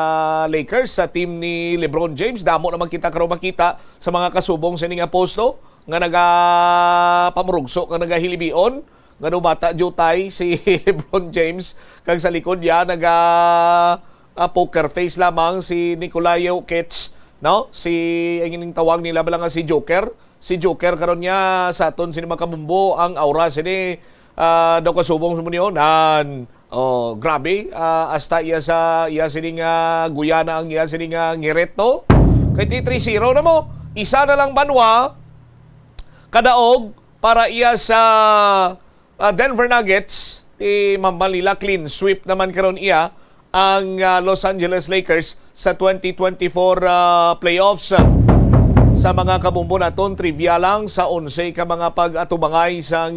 Lakers sa team ni LeBron James. Damo naman kita karon makita sa mga kasubong sa nga posto nga nagapamurugso nga nagahilibion nga bata jutay si LeBron James kag sa likod niya poker face lamang si Nikola Jokic no si ang ining tawag nila ba lang si Joker. Si Joker karon niya sa aton sini makabumbo ang aura sini daw kasubong sa munionan. Oh, grabe. Hasta iya sini nga Guyana ang iya sini nga ngireto. Kay 3-0 na mo. Isa na lang banwa kadaog para iya sa Denver Nuggets. Mambalila clean sweep naman karon iya ang Los Angeles Lakers sa 2024 playoffs. Sa mga kabumbo naton, trivia lang sa 11 ka mga pag-atubangay sa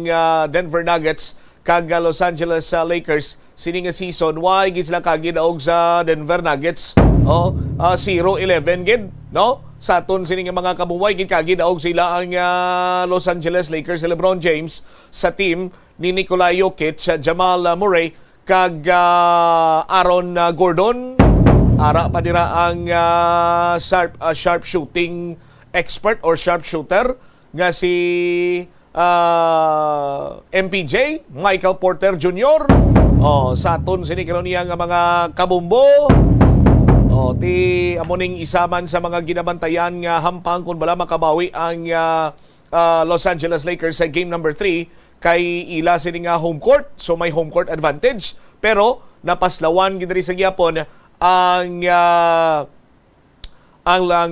Denver Nuggets kag Los Angeles Lakers sini nga season. Why gid sila kagidaog sa Denver Nuggets? 0-11 gid, no? Sa aton sini nga mga kabuway gid kagidaog sila ang Los Angeles Lakers si LeBron James sa team ni Nikola Jokic, Jamal Murray kag Aaron Gordon. Ara pa dira ang sharp shooting expert or sharpshooter nga si MPJ, Michael Porter Jr. Sa aton sinikaron niya nga mga kabumbo. Ti amoning isaman sa mga ginabantayan nga hampang kung bala makabawi ang Los Angeles Lakers sa game number 3 kay ila sini nga home court. So may home court advantage. Pero napaslawan gid sa gyapon ang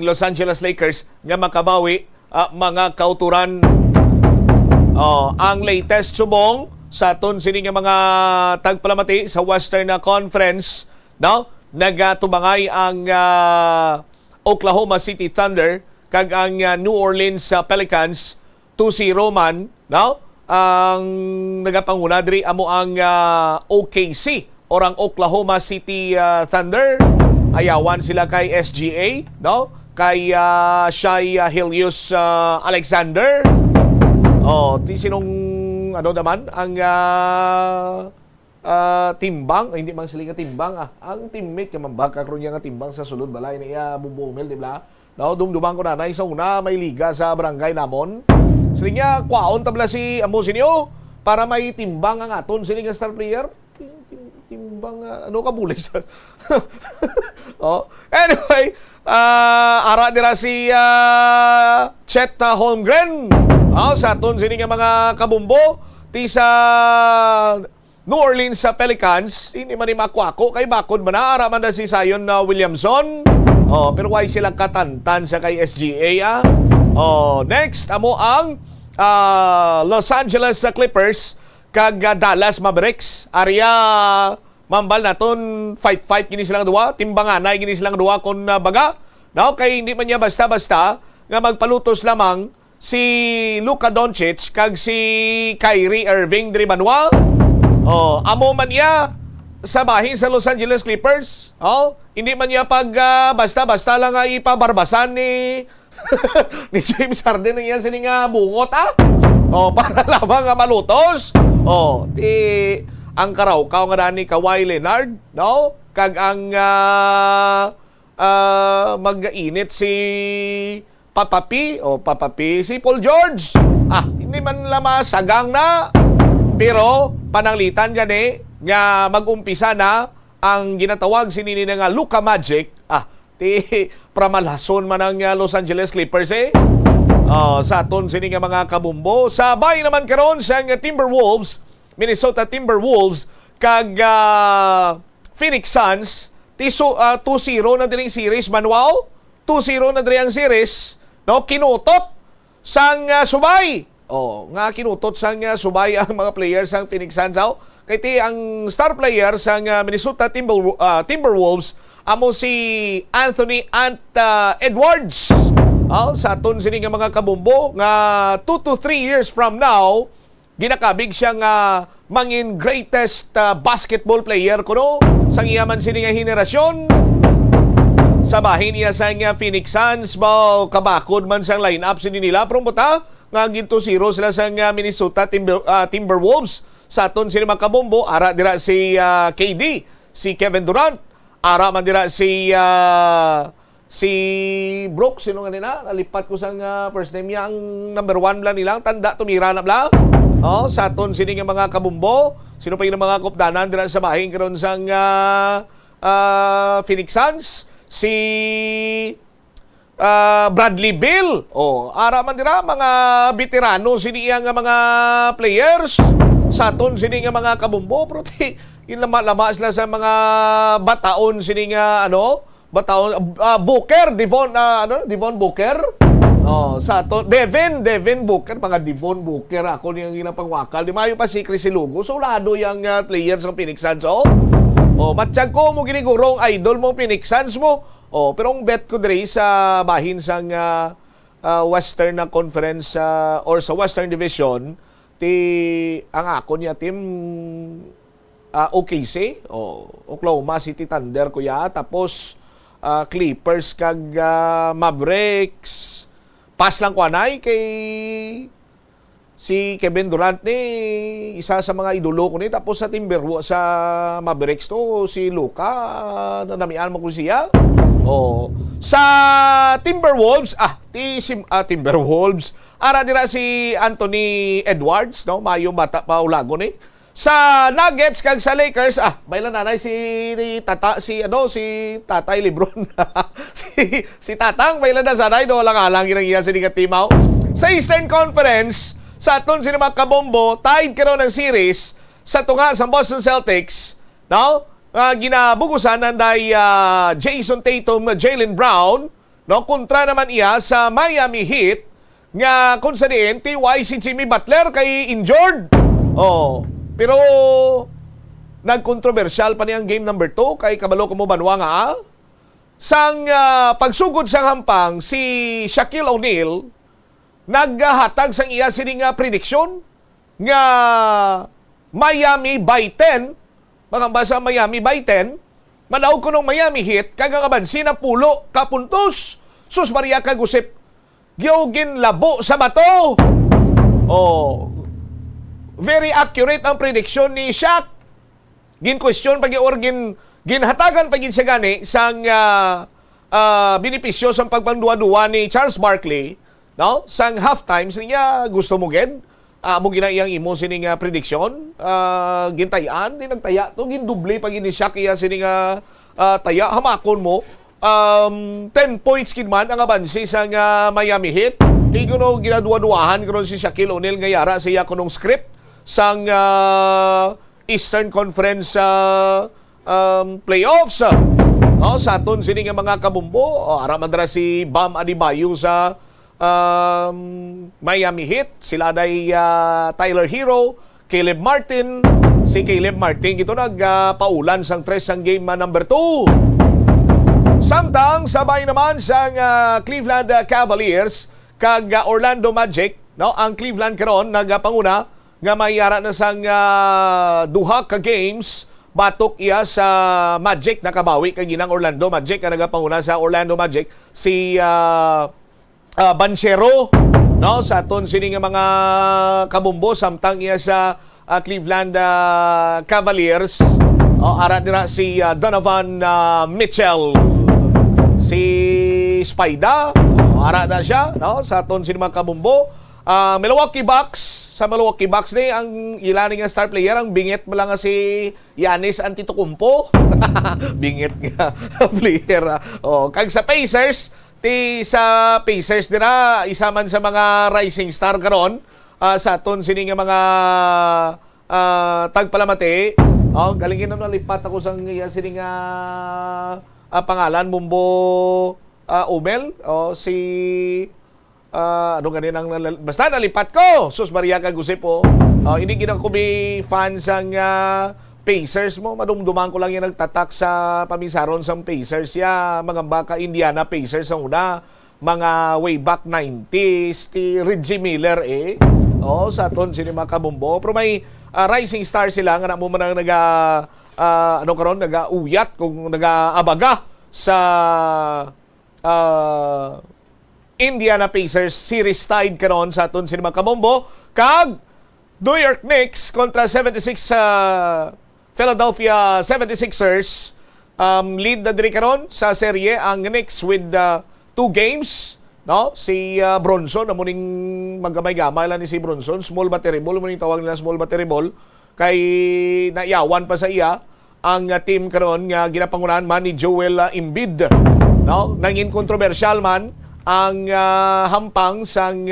Los Angeles Lakers nga makabawi mga kauturan. Ang latest subong sa aton sini nga mga tagpalamati sa Western Conference, no? Nagatubangay ang Oklahoma City Thunder kag ang New Orleans Pelicans 2-0 man, no? Ang nagapanguna diri amo ang OKC or ang Oklahoma City Thunder. Ayawan sila kay SGA, no? Kay Shai Hillius Alexander. Sinong ano naman ang timbang, hindi man sila nga timbang ang teammate nga mambaka karon nga timbang sa sulod balay na iya bubumil, di ba? No, dumduman ko na sa una may liga sa barangay namon. Sila nga kwaon tabla si amo sinyo para may timbang ang aton sila nga star player. Timbang ano ka bulay sa anyway, ara dira si Chet Holmgren sa aton sini nga mga kabumbo ti sa New Orleans sa Pelicans. Hindi man ni makwako kay bakod man ara man si Zion Williamson. Pero why sila katantan sa kay SGA next amo ang Los Angeles Clippers kag Dallas Mavericks. Arya mambal naton fight gini silang duwa, timbanganay gini silang duwa kon baga. No, kay hindi man niya basta-basta nga magpalutos lamang si Luka Doncic kag si Kyrie Irving diri banwa. Amo man niya sa bahin sa Los Angeles Clippers. Hindi man niya pag basta-basta lang ipabarbasan ni ni James Harden nga sini nga bungot para lamang nga malutos. Ang karawkaw nga ni Kawhi Leonard, no? Kag ang mag-init si Papapi si Paul George. Hindi man lama sagang na. Pero pananglitan gani nga mag-umpisa na ang ginatawag sinini nga Luka Magic. Pramalason man ang Los Angeles Clippers sa aton sini nga mga kabumbo. Sa bay naman karon sa Timberwolves, Minnesota Timberwolves kag Phoenix Suns 2-0 na diri ang series manual. 2-0 na diri ang series, no? Kinutot sang subay. Nga kinutot sang subay ang mga players sang Phoenix Suns kay ti ang star player sang Minnesota Timberwolves amo si Anthony Edwards. Sa aton sini nga mga kabumbo nga 2 to 3 years from now ginakabig siya nga mangin greatest basketball player kuno sang iyaman sini nga henerasyon. Sa bahin niya sa nga Phoenix Suns ba kabakod man sang lineup sini nila pero buta nga ginto 0 sila sa nga Minnesota Timberwolves. Sa aton sini mga kabumbo ara dira si KD, si Kevin Durant, ara man dira si Brooks, sino nga nila? Nalipat ko sa first name niya. Ang number 1 lang nilang. Tanda, tumira na bla. Sa aton sini nga mga kabumbo. Sino pa yung mga kupdanan dira sa bahin karon sa Phoenix Suns? Si Bradley Beal. Ara man dira mga veterano sini nga mga players. Sa aton sini nga mga kabumbo. Pero lama sila sa mga bataon sini nga bataon Booker, Devon Booker. Sa to Devin Booker, mga Devon Booker ako niyang ginapangwakal. Di mayo pa si Chris Lugo. So lado yang players ng Phoenix Suns matsyag ko mo ginigurong idol mo Phoenix Suns mo. Pero ang bet ko diri sa bahin sang Western Conference or sa Western Division ang ako niya team OKC Oklahoma City Thunder kuya, tapos Clippers kag Mavericks. Pas lang ko anay kay si Kevin Durant ni isa sa mga idolo ko ni, tapos sa Timberwolves sa Mavericks to si Luka nanamian mo ko siya. Sa Timberwolves Timberwolves ara dira si Anthony Edwards, no, mayo bata pa ulago ni. Sa Nuggets kag sa Lakers, bailan nanay si Tatay Lebron. si Tatang bailan na sanay do lang ginang iya si Timaw. Sa Eastern Conference, sa aton sini mga kabombo, tied karon ng series sa tunga sa Boston Celtics, no? ginabugusan nanday Jason Tatum, Jaylen Brown, no, kontra naman iya sa Miami Heat nga kung sa diin TY si Jimmy Butler kay injured. Pero nagkontrobersyal pa niyang game number 2 kay kabalo ko mo banwa nga sang pagsugod sang hampang si Shaquille O'Neal naghatag sang iya sining prediction nga Miami by 10. Makambasa Miami by 10, manaw ko nung Miami Heat, kagabansi na pulo, kapuntos. Sus Maria kagusip, giyogin labo sa bato. Very accurate ang prediction ni Shaq. Gin-question pag ginhatagan pag siya gani sang binipisyo sa pagpangduwa-duwa ni Charles Barkley, no? Sang halftime, niya gusto mo gen? Mo ginayang imo sining prediction, gintayaan, di nagtaya to, ginduble pag ini Shaq iya sining taya, hamakon mo. 10 points kinman ang abansi sa Miami Heat. Di ko no ginaduwa-duwahan ko si Shaquille O'Neal ngayara sa iya kunong script sang Eastern Conference playoffs. Sa aton sining mga kabumbo, ara madra si Bam Adebayo sa Miami Heat. Sila day Tyler Hero, Caleb Martin. Si Caleb Martin ito nagpaulan sang 3 sang game number 2. Samtang sabay naman sang Cleveland Cavaliers kag Orlando Magic, no? Ang Cleveland karon nagpanguna nga mayara na sang duha ka games batok iya sa Magic, nakabawi kag ginang Orlando Magic. Ang nagpanguna sa Orlando Magic si Banchero, no, sa aton sining mga kabumbo samtang iya sa Cleveland Cavaliers. Ara dira si Donovan Mitchell, si Spida, ara na siya, no, sa aton sining mga kabumbo. Milwaukee Bucks, sa Milwaukee Bucks ni ang ilan nga star player ang bingit mo lang nga si Giannis Antetokounmpo. Bingit nga player. Kag sa Pacers, sa Pacers dira isa man sa mga rising star karon sa aton sini nga mga tagpalamati. Galingin na nalipat ako sang sini nga pangalan Mumbo Umel si ano ganin ang basta nalipat ko. Sus Maria kagusip po. Ini ginang ko bi fans ang Pacers mo, madumduman ko lang yung nagtatak sa pamisaron sa Pacers ya, mga baka Indiana Pacers ang una, mga way back 90s, ti Reggie Miller sa aton sinima kabumbo. Pero may rising star sila, nga na mo man nag-uyat kung nag-abaga sa Indiana Pacers series tied karon sa aton sinima kabumbo. Kag New York Knicks kontra 76 Philadelphia 76ers. Lead na diri karon sa serye ang Knicks with 2 games, no? Si Bronson na muning maggamay-gamay lang ni si Bronson, small but terrible, muning tawag nila small but terrible, kay naiyawan pa sa iya ang team karon nga ginapangunahan man ni Joel Embiid, no? Nangin kontrobersyal man ang hampang sang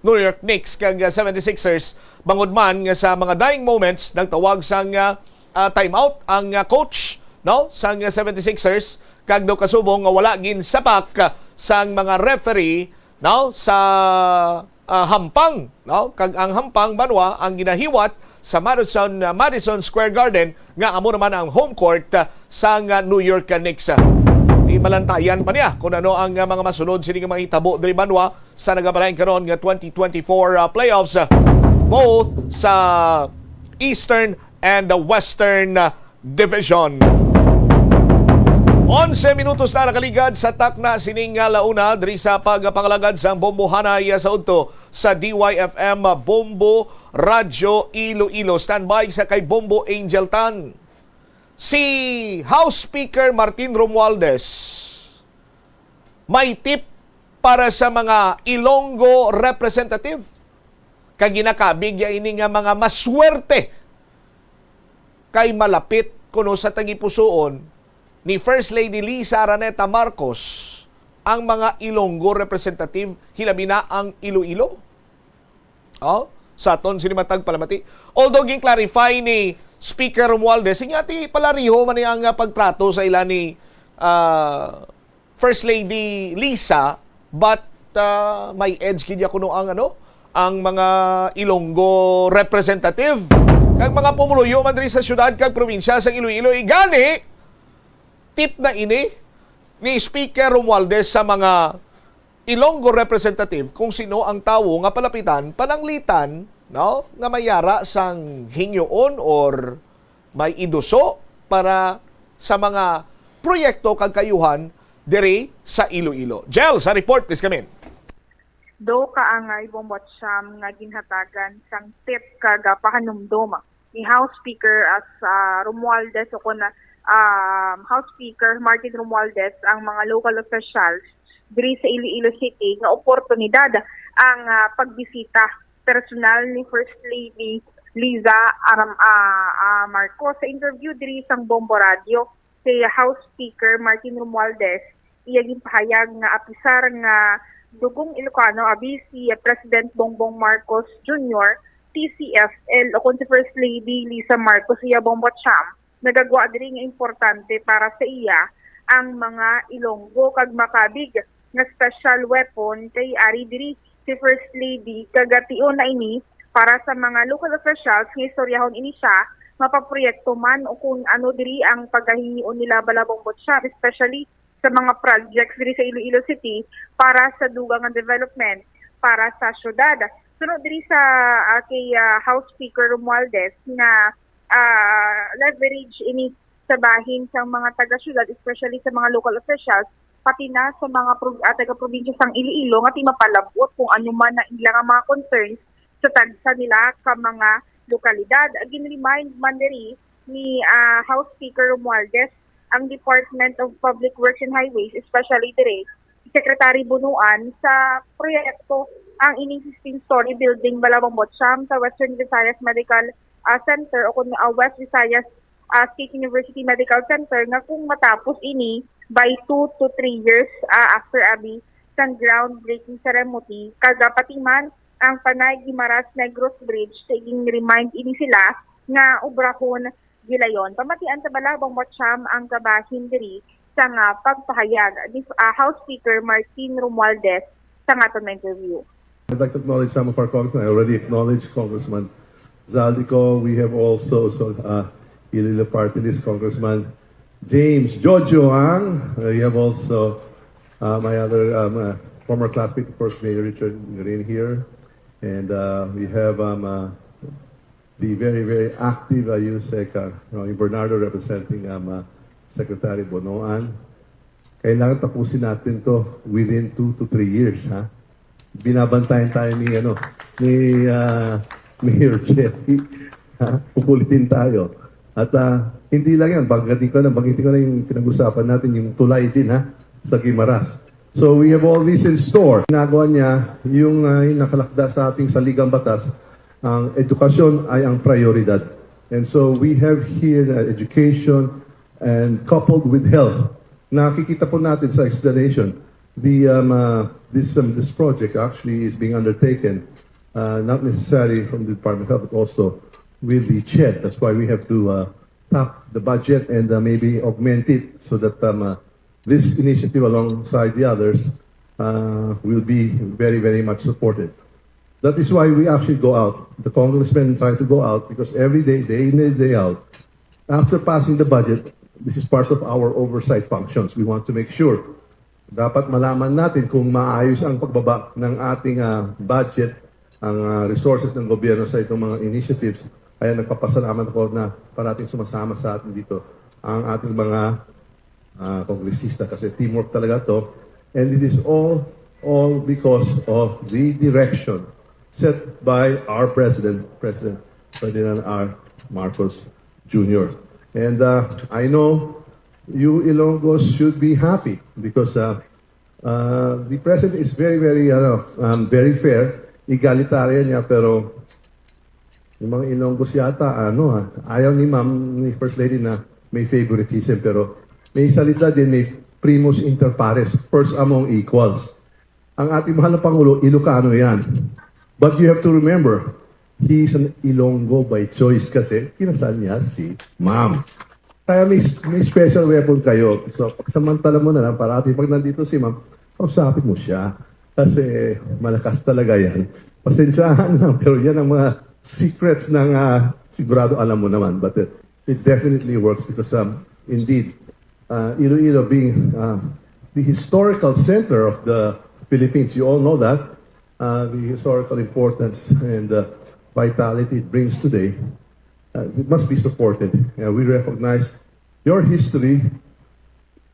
New York Knicks kag 76ers bangod man nga sa mga dying moments nagtawag sang timeout ang coach, no, sang 76ers kag daw kasubong nga wala gin sapak sang mga referee, no, sa hampang, no, kag ang hampang banwa ang ginahiwat sa Madison Square Garden nga amo naman ang home court sang New York Knicks. Di malantayan pa niya kung ano ang mga masunod sini nga mga hitabo diri banwa sa nagabalayan karon nga 2024 playoffs both sa Eastern and the Western Division. 11 minutos na nakaligad sa takna sining launa diri sa pagpangalagad sa bombohanay sa udto sa DYFM Bombo Radyo Iloilo. Standby sa kay Bombo Angel Tan. Si House Speaker Martin Romualdez may tip para sa mga Ilonggo representative. Kag ginakabig ya ini nga mga maswerte kay malapit kuno sa tagipusoon ni First Lady Lisa Araneta Marcos ang mga Ilonggo representative, hilabi na ang Iloilo. Sa aton sinimatag palamati. Although ging clarify ni Speaker Romualdez, inyati palariho man ang pagtrato sa ila ni First Lady Lisa, but may edge kanya kuno ang mga Ilonggo representative kag mga pumuluyo man diri sa syudad kag probinsya sa Iloilo. Igani tip na ini ni Speaker Romualdez sa mga Ilonggo representative kung sino ang tawo nga palapitan pananglitan, no, nga mayara sang hinyoon or may iduso para sa mga proyekto kag kayuhan diri sa Iloilo. Jel, sa report please come in. Do kaangay bombot siyam nga ginhatagan sang tip kaga pakanumdom ni House Speaker as Romualdez o kuna House Speaker Martin Romualdez ang mga local officials diri sa Iloilo City nga oportunidad ang pagbisita personal ni First Lady Liza Marcos. Sa interview diri sang Bombo Radio si House Speaker Martin Romualdez iya ginpahayag nga apisar nga dugong Ilocano abi si President Bongbong Marcos Jr. TCFL o kun si First Lady Liza Marcos iya Bombot Cham nagagawa diri nga importante para sa iya ang mga Ilonggo kag makabig nga special weapon kay ari diri si First Lady kagation na ini para sa mga local officials nga istoryahon ini siya mapaproyekto man o kung ano diri ang paghahingion nila balabong botsyap, especially sa mga projects diri sa Iloilo City para sa dugang development para sa syudad. Sunod diri sa kay House Speaker Romualdez na leverage ini sa bahin sa mga taga-syudad, especially sa mga local officials, pati na sa mga taga-probinsya sang Iloilo nga ti mapalabot kung ano man na ilang mga concerns sa tagsa nila ka mga lokalidad. Again, remind man diri ni House Speaker Romualdez ang Department of Public Works and Highways, especially diri Secretary Bunuan sa proyekto ang ining 16-story building Balabang Botsyam sa Western Visayas Medical Center o kung West Visayas State University Medical Center nga kung matapos ini by 2 to 3 years after abi sang groundbreaking ceremony kagapati man ang Panay Guimaras Negros Bridge saging remind ini sila nga obrahon gilayon pamatian sa Balabang Botsyam ang kabahin diri sa nga pagpahayag ni House Speaker Martin Romualdez sa aton interview. I'd like to acknowledge some of our congressmen. I already acknowledged Congressman Zaldico. We have also Iloilo Party List Congressman James Jojo Ang. We have also my other former classmate, First Mayor Richard Green here. And we have the very, very active Yusek Bernardo representing Secretary Bonoan. Kailangan tapusin natin to within 2 to 3 years. Ha? Binabantayan tayo ni Mayor Jerry. Pukulitin tayo. At hindi lang yan, banggitin ko na yung pinag-usapan natin, yung tulay din sa Guimaras. So we have all this in store. Ginagawa niya yung nakalakda sa ating saligang batas, ang edukasyon ay ang prioridad. And so we have here education and coupled with health. Nakikita po natin sa explanation, this project actually is being undertaken not necessarily from the Department of Health, but also with the CHED. That's why we have to tap the budget and maybe augment it so that this initiative alongside the others will be very, very much supported. That is why we actually go out. The congressmen try to go out because every day in and day out, after passing the budget, this is part of our oversight functions. We want to make sure dapat malaman natin kung maayos ang pagbaba ng ating budget, ang resources ng gobyerno sa itong mga initiatives. Kaya nagpapasalamat ako na parating sumasama sa atin dito ang ating mga kongresista kasi teamwork talaga to. And it is all because of the direction set by our President Ferdinand R. Marcos Jr. And I know you Ilonggos should be happy because the President is very, very, very fair, egalitarian niya, pero yung mga Ilonggos yata, ayaw ni ni First Lady na may favoritism, pero may salita din, may primus inter pares, first among equals. Ang ating mahal na Pangulo, Ilocano yan. But you have to remember, He's an Ilonggo by choice kasi kinasal niya si Ma'am. Kaya may special weapon kayo. So, pagsamantala mo na lang, parati pag nandito si Ma'am, kausapin mo siya. Kasi malakas talaga yan. Pasensyahan lang, pero yan ang mga secrets ng sigurado alam mo naman. But it definitely works because indeed, Iloilo being the historical center of the Philippines, you all know that, the historical importance and vitality it brings today, it must be supported. We recognize your history,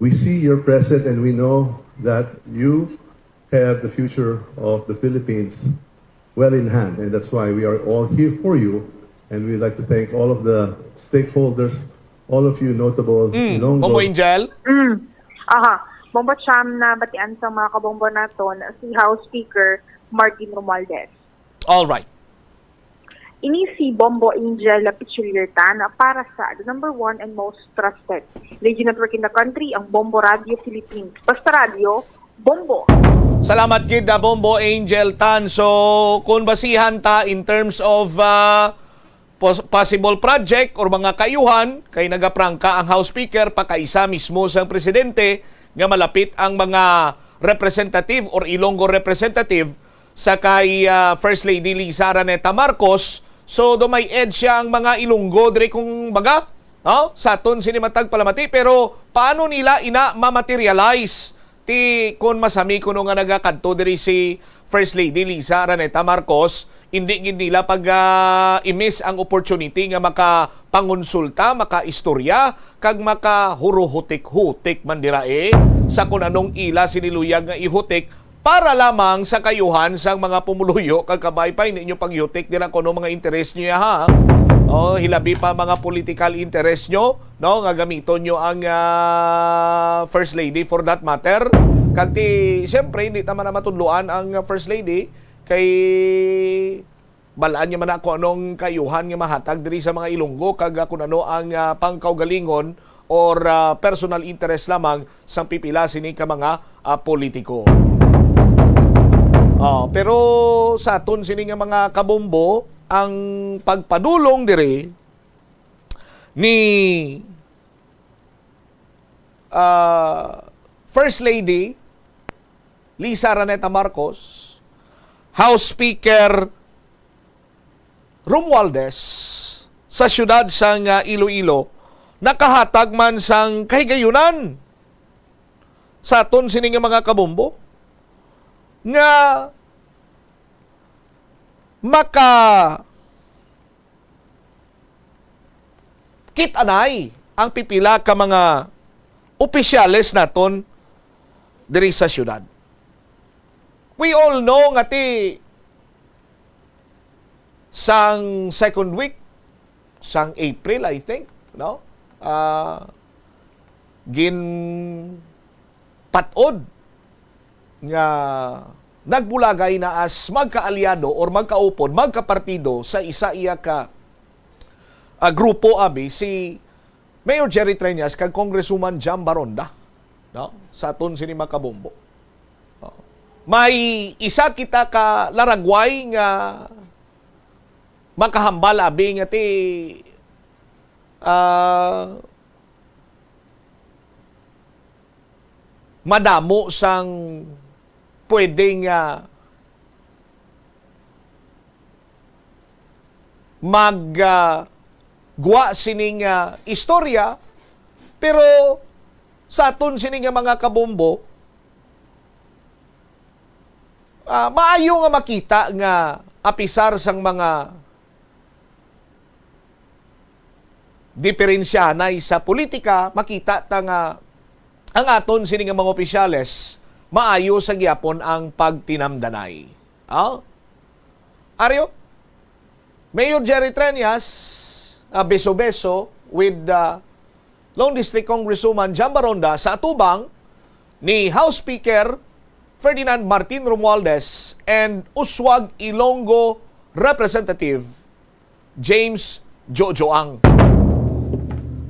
we see your present, and we know that you have the future of the Philippines well in hand, and that's why we are all here for you, and we'd like to thank all of the stakeholders, all of you notable Ilonggos. Bombo Angel? Bombo Cham na batian sa mga kabombo naton si House Speaker Martin Romualdez. All right. Ini si Bombo Angel Pichuliertan para sa the number 1 and most trusted radio network in the country, ang Bombo Radio Philippines. Basta radio, Bombo. Salamat gid na Bombo Angel Tan. So, kung basihan ta in terms of possible project or mga kayuhan, kay nagaprangka ang House Speaker, pakaisa mismo sa presidente nga malapit ang mga representative or Ilonggo representative sa kay First Lady Liza Araneta Marcos. So, do may edge siya ang mga Ilonggo dire kung baga, sa aton sinimatag palamati, pero paano nila ina ma-materialize ti kung masami kuno nga nagakadto diri si First Lady Liza Araneta Marcos, hindi gid nila pag i-miss ang opportunity nga makapangonsulta, makaistorya, kag makahuruhutik-hutik man dira sa kung anong ila siniluyag nga ihutik para lamang sa kayuhan sang mga pumuluyo kag kabaypay ninyo paghutik dira kuno mga interes niyo ha. Hilabi pa mga political interest nyo, no, nga gamiton nyo ang First Lady for that matter. Kag siyempre, hindi naman na matudluan ang First Lady kay balaan niya man ako anong kayuhan nga mahatag diri sa mga Ilonggo kag kung ano ang pangkaugalingon or personal interest lamang sa pipila sini ka mga politiko. Pero sa aton sini nga mga kabombo, ang pagpadulong dire ni First Lady Liza Araneta Marcos, House Speaker Romualdez sa syudad sang Iloilo, nakahatag man sang kahigayunan sa aton sini nga mga kabombo nga kitanay ang pipila ka mga opisyales naton diri sa syudad. We all know nga sang second week, sang April, I think, no? Patod nga nagbulagay na as magkaalyado or magkaupod, magkapartido sa isa iya ka grupo abi si Mayor Jerry Treñas kag Congresswoman Jam Baronda, no? Sa aton sini makabombo. May isa kita ka laragway nga makahambal abi nga madamo sang pwedeng guwa sining istorya, pero sa aton sining mga kabombo, maayo nga makita nga apisar sang mga diferensyanay sa politika, makita ta nga ang aton sining mga opisyales maayo sa gyapon ang pagtinamdanay. Aryo, Mayor Jerry Treñas, beso-beso with Lone District Congresswoman Jam Baronda sa atubang ni House Speaker Ferdinand Martin Romualdez and Uswag Ilonggo Representative James Jojo Ang.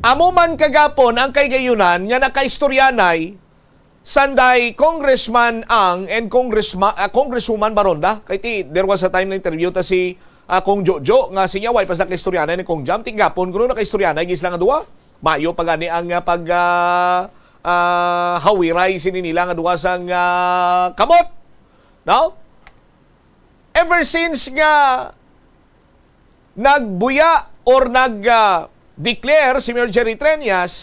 Amo man kagapon ang kaygayunan nga nakaistoryanay sanday Congressman Ang and Congresswoman Baronda. Kaya there was a time na interview ta si Kung Jojo nga sinya way pas nakaistoryanay ni Kong Jam tinggapon kuno nakaistoryanay gis lang nga duwa. Mayo pagani ang pag hawiray sini nila nga duwa sang kamot. No? Ever since nga nagbuya or nag-declare si Mayor Jerry Treñas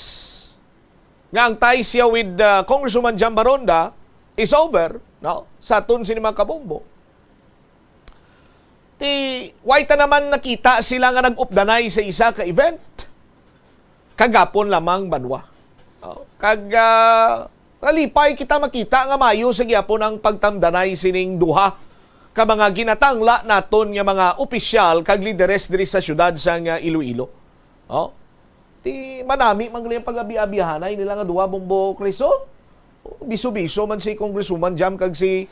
nga ang tie siya with Congresswoman Jam Baronda is over, no? Sa atun sini mga kabombo. Waita naman nakita sila nga nag-updanay sa isa ka event. Kagapon lamang banwa. Kalipay kita makita nga mayo sa gyapon ang pagtamdanay sining duha ka mga ginatangla naton nga mga opisyal kag lideres diri sa syudad sa Iloilo. Manami mangli ang pag-abi-abihanay nila nga duha Bombo Criso. Biso-biso man si Congresswoman Jam kag si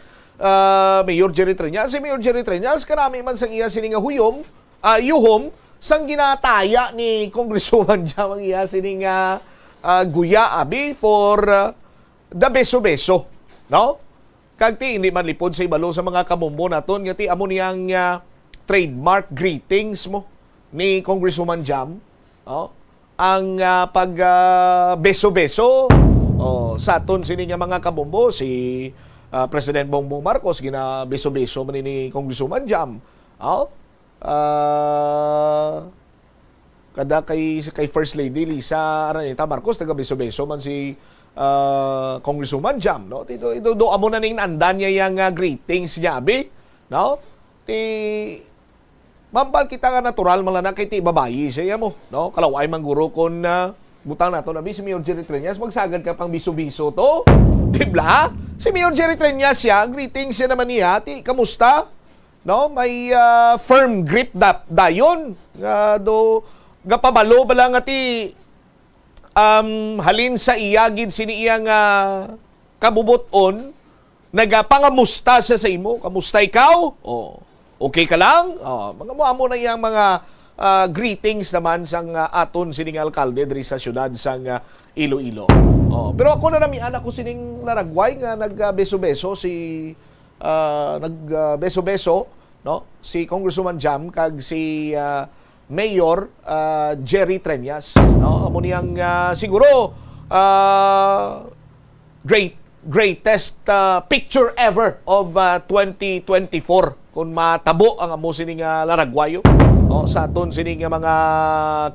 Mayor Jerry Treñas. Si Mayor Jerry Treñas karami man sang iya sining yuhom sang ginataya ni Congresswoman Jam ang iya sining guya abi for the beso-beso, no? Kag ti hindi man lipod sa ibalo sa mga kamumbo naton nga ti amo niyang trademark greetings mo ni Congresswoman Jam, ang pag beso-beso sa aton sini nga mga kabombo si President Bongbong Marcos gina beso-beso man ni Congresswoman Jam. Kada kay First Lady Lisa Araneta Marcos taga beso-beso man si Congresswoman Jam, no? Do amo na ning andan niya yang greetings niya abi, no? Mambal kita nga natural man lang kay ti babayi siya mo, no? Kalaway man guro kon butang nato na si Mayor Jerry Treñas magsagad ka pang biso-biso to. Dibla? Si Mayor Jerry Treñas siya, greetings siya naman niya, ti kamusta? No? May firm grip dayon nga do gapabalo bala nga ti halin sa iyagid sini iyang kabubuton nagapangamusta siya sa imo. Kamusta ikaw? Okay ka lang? Mga mo na iyang mga greetings naman sang aton sining alkalde diri sa syudad sang Iloilo. Pero ako na nami anak ko sining laragway nga nagbeso-beso nagbeso-beso, no? Si Congresswoman Jam kag si Mayor Jerry Treñas, no? Amo niyang siguro greatest picture ever of 2024 kung matabo ang amo sining laragwayo, no? Sa aton sining mga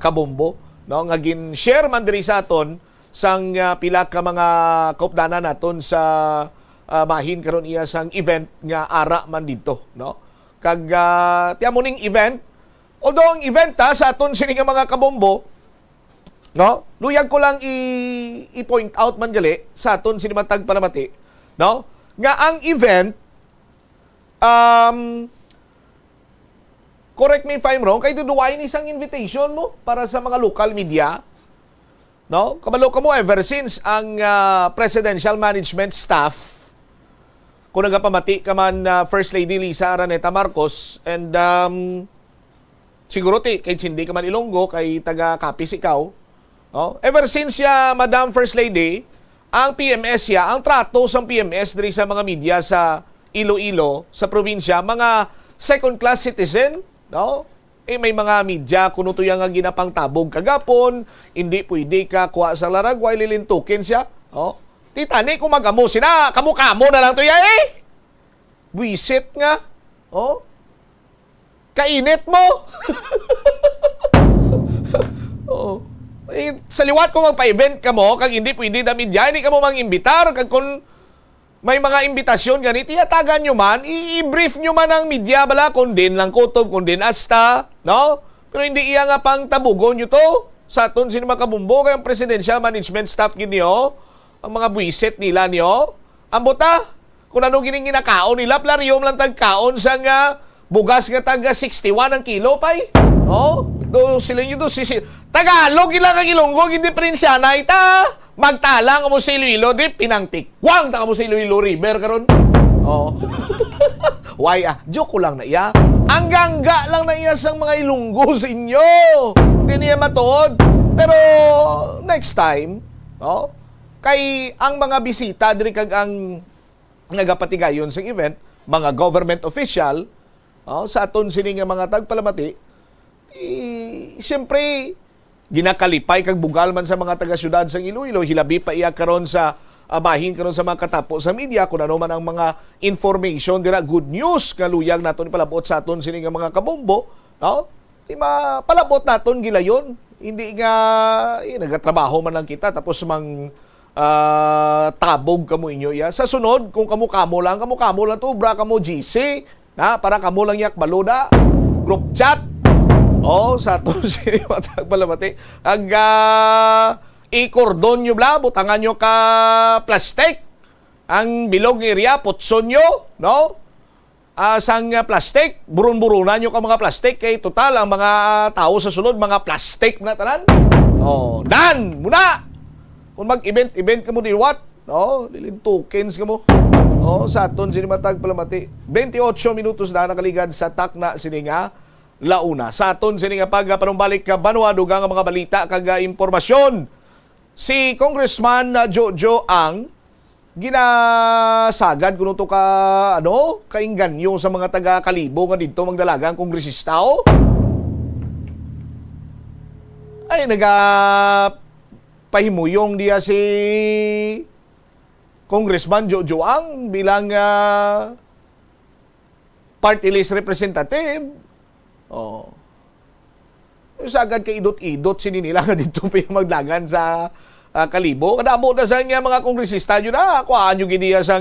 kabombo, no? Nga gin-share man diri sa aton sang pila ka mga kaupdanan naton sa mahin karon iya sang event nga ara man dito, no? Kag tiamo ning event, although ang event sa aton sining mga kabombo, no? Luyag ko lang i-point out man gali sa aton sinimatag palamati, no? Nga ang event correct me if I'm wrong, kay duduwain isang invitation mo para sa mga local media, no? Kabalo ka mo ever since ang presidential management staff, kung nagapamati ka man First Lady Lisa Araneta Marcos, and siguro kay hindi ka man Ilonggo, kay taga Capiz ikaw, no? Ever since Madam First Lady, ang PMS ang trato sa PMS diri sa mga media sa Iloilo, sa probinsya, mga second-class citizen, no? May mga media kuno to yang ginapang tabog kagapon, hindi pwede ka kuha sa laragway lilintukin siya, no? Titani kung magamo sina, kamo-kamo na lang to Buisit nga, kainit mo. Sa liwat kung magpa-event ka mo, kag hindi pwede na media, hindi ka mo mang-imbitar, kag kung may mga imbitasyon ganito, iyatagan nyo man, i-brief nyo man ang media bala, kung din lang kutob, kung din asta, no? Pero hindi iya nga pang tabugon nyo to. Sa aton sino makabumbo, kayong presidential management staff ginyo, ang mga buwisit nila nyo, ang buta, kung ano gining ginakaon nila, plaryom lang tagkaon sa nga, bugas nga taga 61 ang kilo, pay. No? Do sila nyo do, Tagalog, ilang ang Ilonggo, hindi prinsyana, ita. Magtalang mo sa Iloilo, di pinangtikwang ta mo sa Iloilo River karon. Why joke ko lang na iya. Ang gangga lang na iya sang mga Ilonggo sa inyo. Hindi niya matuod. Pero next time, kay ang mga bisita diri kag ang nagapatigayon sa event, mga government official, sa aton sini nga mga tagpalamati, siyempre ginakalipay kag bugal man sa mga taga-syudad sa Iloilo, hilabi pa iya karon sa bahin karon sa mga katapo sa media kung ano man ang mga information dira, good news nga luyag naton ipalabot sa aton sini nga mga kabombo, no? Di palabot naton gilayon, hindi nga nagatrabaho man lang kita tapos mang tabog kamo inyo ya. Sa sunod kung kamo lang to bra kamo GC, na para kamo lang yak baluda group chat sa aton sini matagpalamati ang i-cordon nyo bla, butangan nyo ka plastic. Ang bilog area, putson nyo, no? Sang plastic, burun-burunan nyo ka mga plastic. Kay total, ang mga tao sa sulod, mga plastic na tanan. Dan! Muna! Kung mag-event ka mo di what? Lilin tokens ka mo. Sa aton sinimatag palamati. 28 minutos na nakaligad sa takna sininga launa. Sa aton sininga pagpanumbalik ka banwa, dugang ang mga balita kag impormasyon. Si Congressman Jojo ang ginasagad kuno to ka kaingganyo sa mga taga Kalibo nga didto magdalagang kongresista ay pahimuyong diya si Congressman Jojo ang bilang party list representative. Sagad kay idot-idot sini nila nga dito maglagan sa Kalibo. Kadamo na sa mga kongresista yun kuhaan yung giniya sa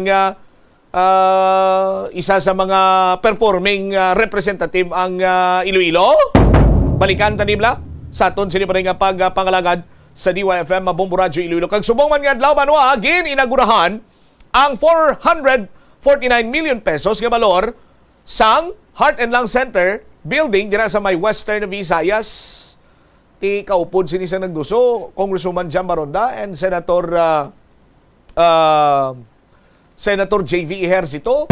isa sa mga performing representative ang Iloilo. Balikan tanibla sa aton sini pa rin nga pagpangalagad sa DYFM Bombo Radio Iloilo. Kag subong man nga adlaw manwa inagurahan ang 449 million pesos nga balor sang Heart and Lung Center building dira sa may Western Visayas. Ti kaupod sini sa nagduso Congresswoman Jam Maronda and Senator JV Ejercito.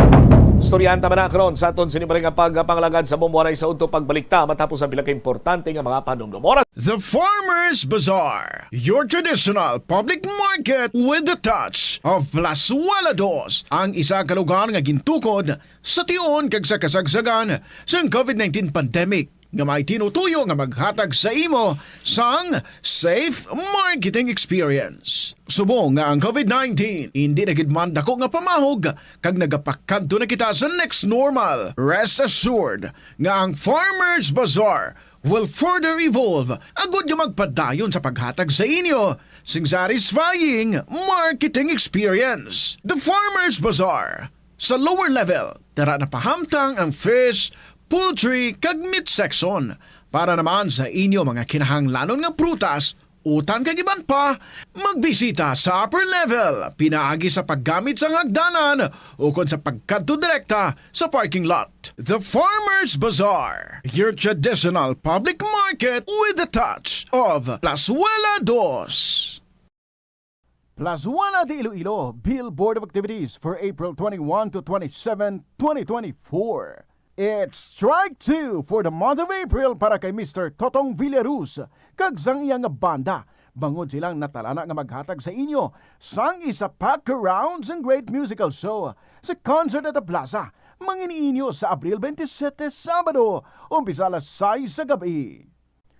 Storyanta man na karon sa aton sini pa rin nga pagpangalagad sa Bomboray sa udto pagbalikta matapos ang bilang importante nga mga panumdum. The Farmers Bazaar, your traditional public market with the touch of Plazuela Dos, ang isa ka lugar nga gintukod sa tion kag sa kasagsagan sa COVID-19 pandemic nga may tinutuyo nga maghatag sa imo sang safe marketing experience. Subong nga ang COVID-19 hindi na gid man dako nga pamahog kag nagapakadto na kita sa next normal. Rest assured nga ang Farmers Bazaar will further evolve agud nga magpadayon sa paghatag sa inyo sing satisfying marketing experience. The Farmers Bazaar sa lower level tara na pahamtang ang fish, poultry kag meat section para naman sa inyo mga kinahanglanon nga prutas, utang kag iban pa, magbisita sa upper level pinaagi sa paggamit sa hagdanan o kon sa pagkadto direkta sa parking lot. The Farmers Bazaar, your traditional public market with the touch of Plazuela Dos. Plazuela de Iloilo Billboard of Activities for April 21 to 27, 2024. It's strike 2 for the month of April para kay Mr. Totong Villaruz kag sang iyang banda. Bangod silang natalana nga maghatag sa inyo sang isa pack rounds and great musical show sa Concert at the Plaza. Manginiinyo sa Abril 27, Sabado, umpisa alas 6 sa gabi.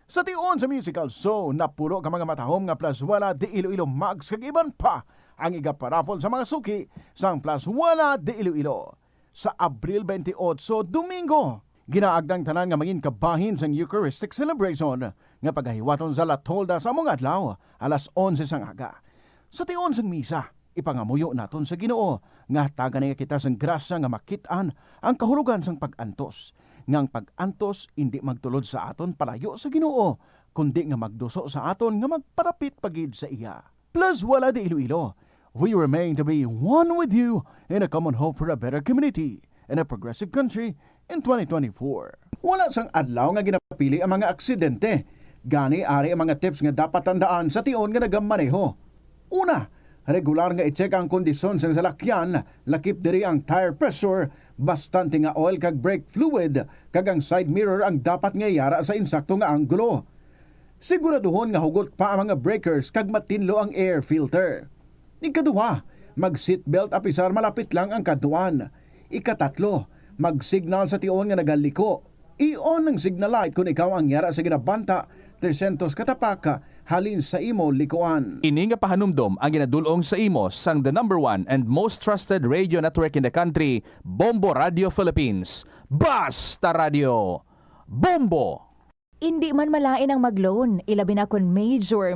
Sa tion sa musical show, napuro ka mga matahom nga Plazuela de Iloilo Mags kag iban pa ang igaparapol sa mga suki sang Plazuela de Iloilo. Sa Abril 28, Domingo, ginaagdang tanan nga mangin kabahin sang Eucharistic celebration nga paghahiwaton sa La Tolda sa mga adlaw alas 11 sang aga. Sa tion sang misa, ipangamuyo naton sa Ginoo nga tagan nga kita sang grasya nga makitaan ang kahulugan sang pag-antos. Ngang pag-antos hindi magtulod sa aton palayo sa Ginoo, kundi nga magduso sa aton nga magparapit pagid sa iya. Plazuela de Iloilo, we remain to be one with you in a common hope for a better community and a progressive country in 2024. Wala sang adlaw nga ginapili ang mga aksidente. Gani ari ang mga tips nga dapat tandaan sa tion nga nagamaneho. Una, regular nga i-check ang kondisyon sa salakyan, lakip diri ang tire pressure, bastante nga oil kag brake fluid, kag ang side mirror ang dapat nga yara sa insakto nga anggulo. Siguraduhon nga hugot pa ang mga breakers kag matinlo ang air filter. Ikaduha, mag-seatbelt apisar malapit lang ang kaduan. Ikatatlo, Mag-signal sa tion nga nagaliko. I-on ang signal light kung ikaw ang yara sa ginabanta 300 katapaka halin sa imo likuan. Ini nga pahanumdom ang ginadulong sa imo sang the number 1 and most trusted radio network in the country, Bombo Radio Philippines. Basta Radio! Bombo! Hindi man malain ang mag-loan, ilabi na kun major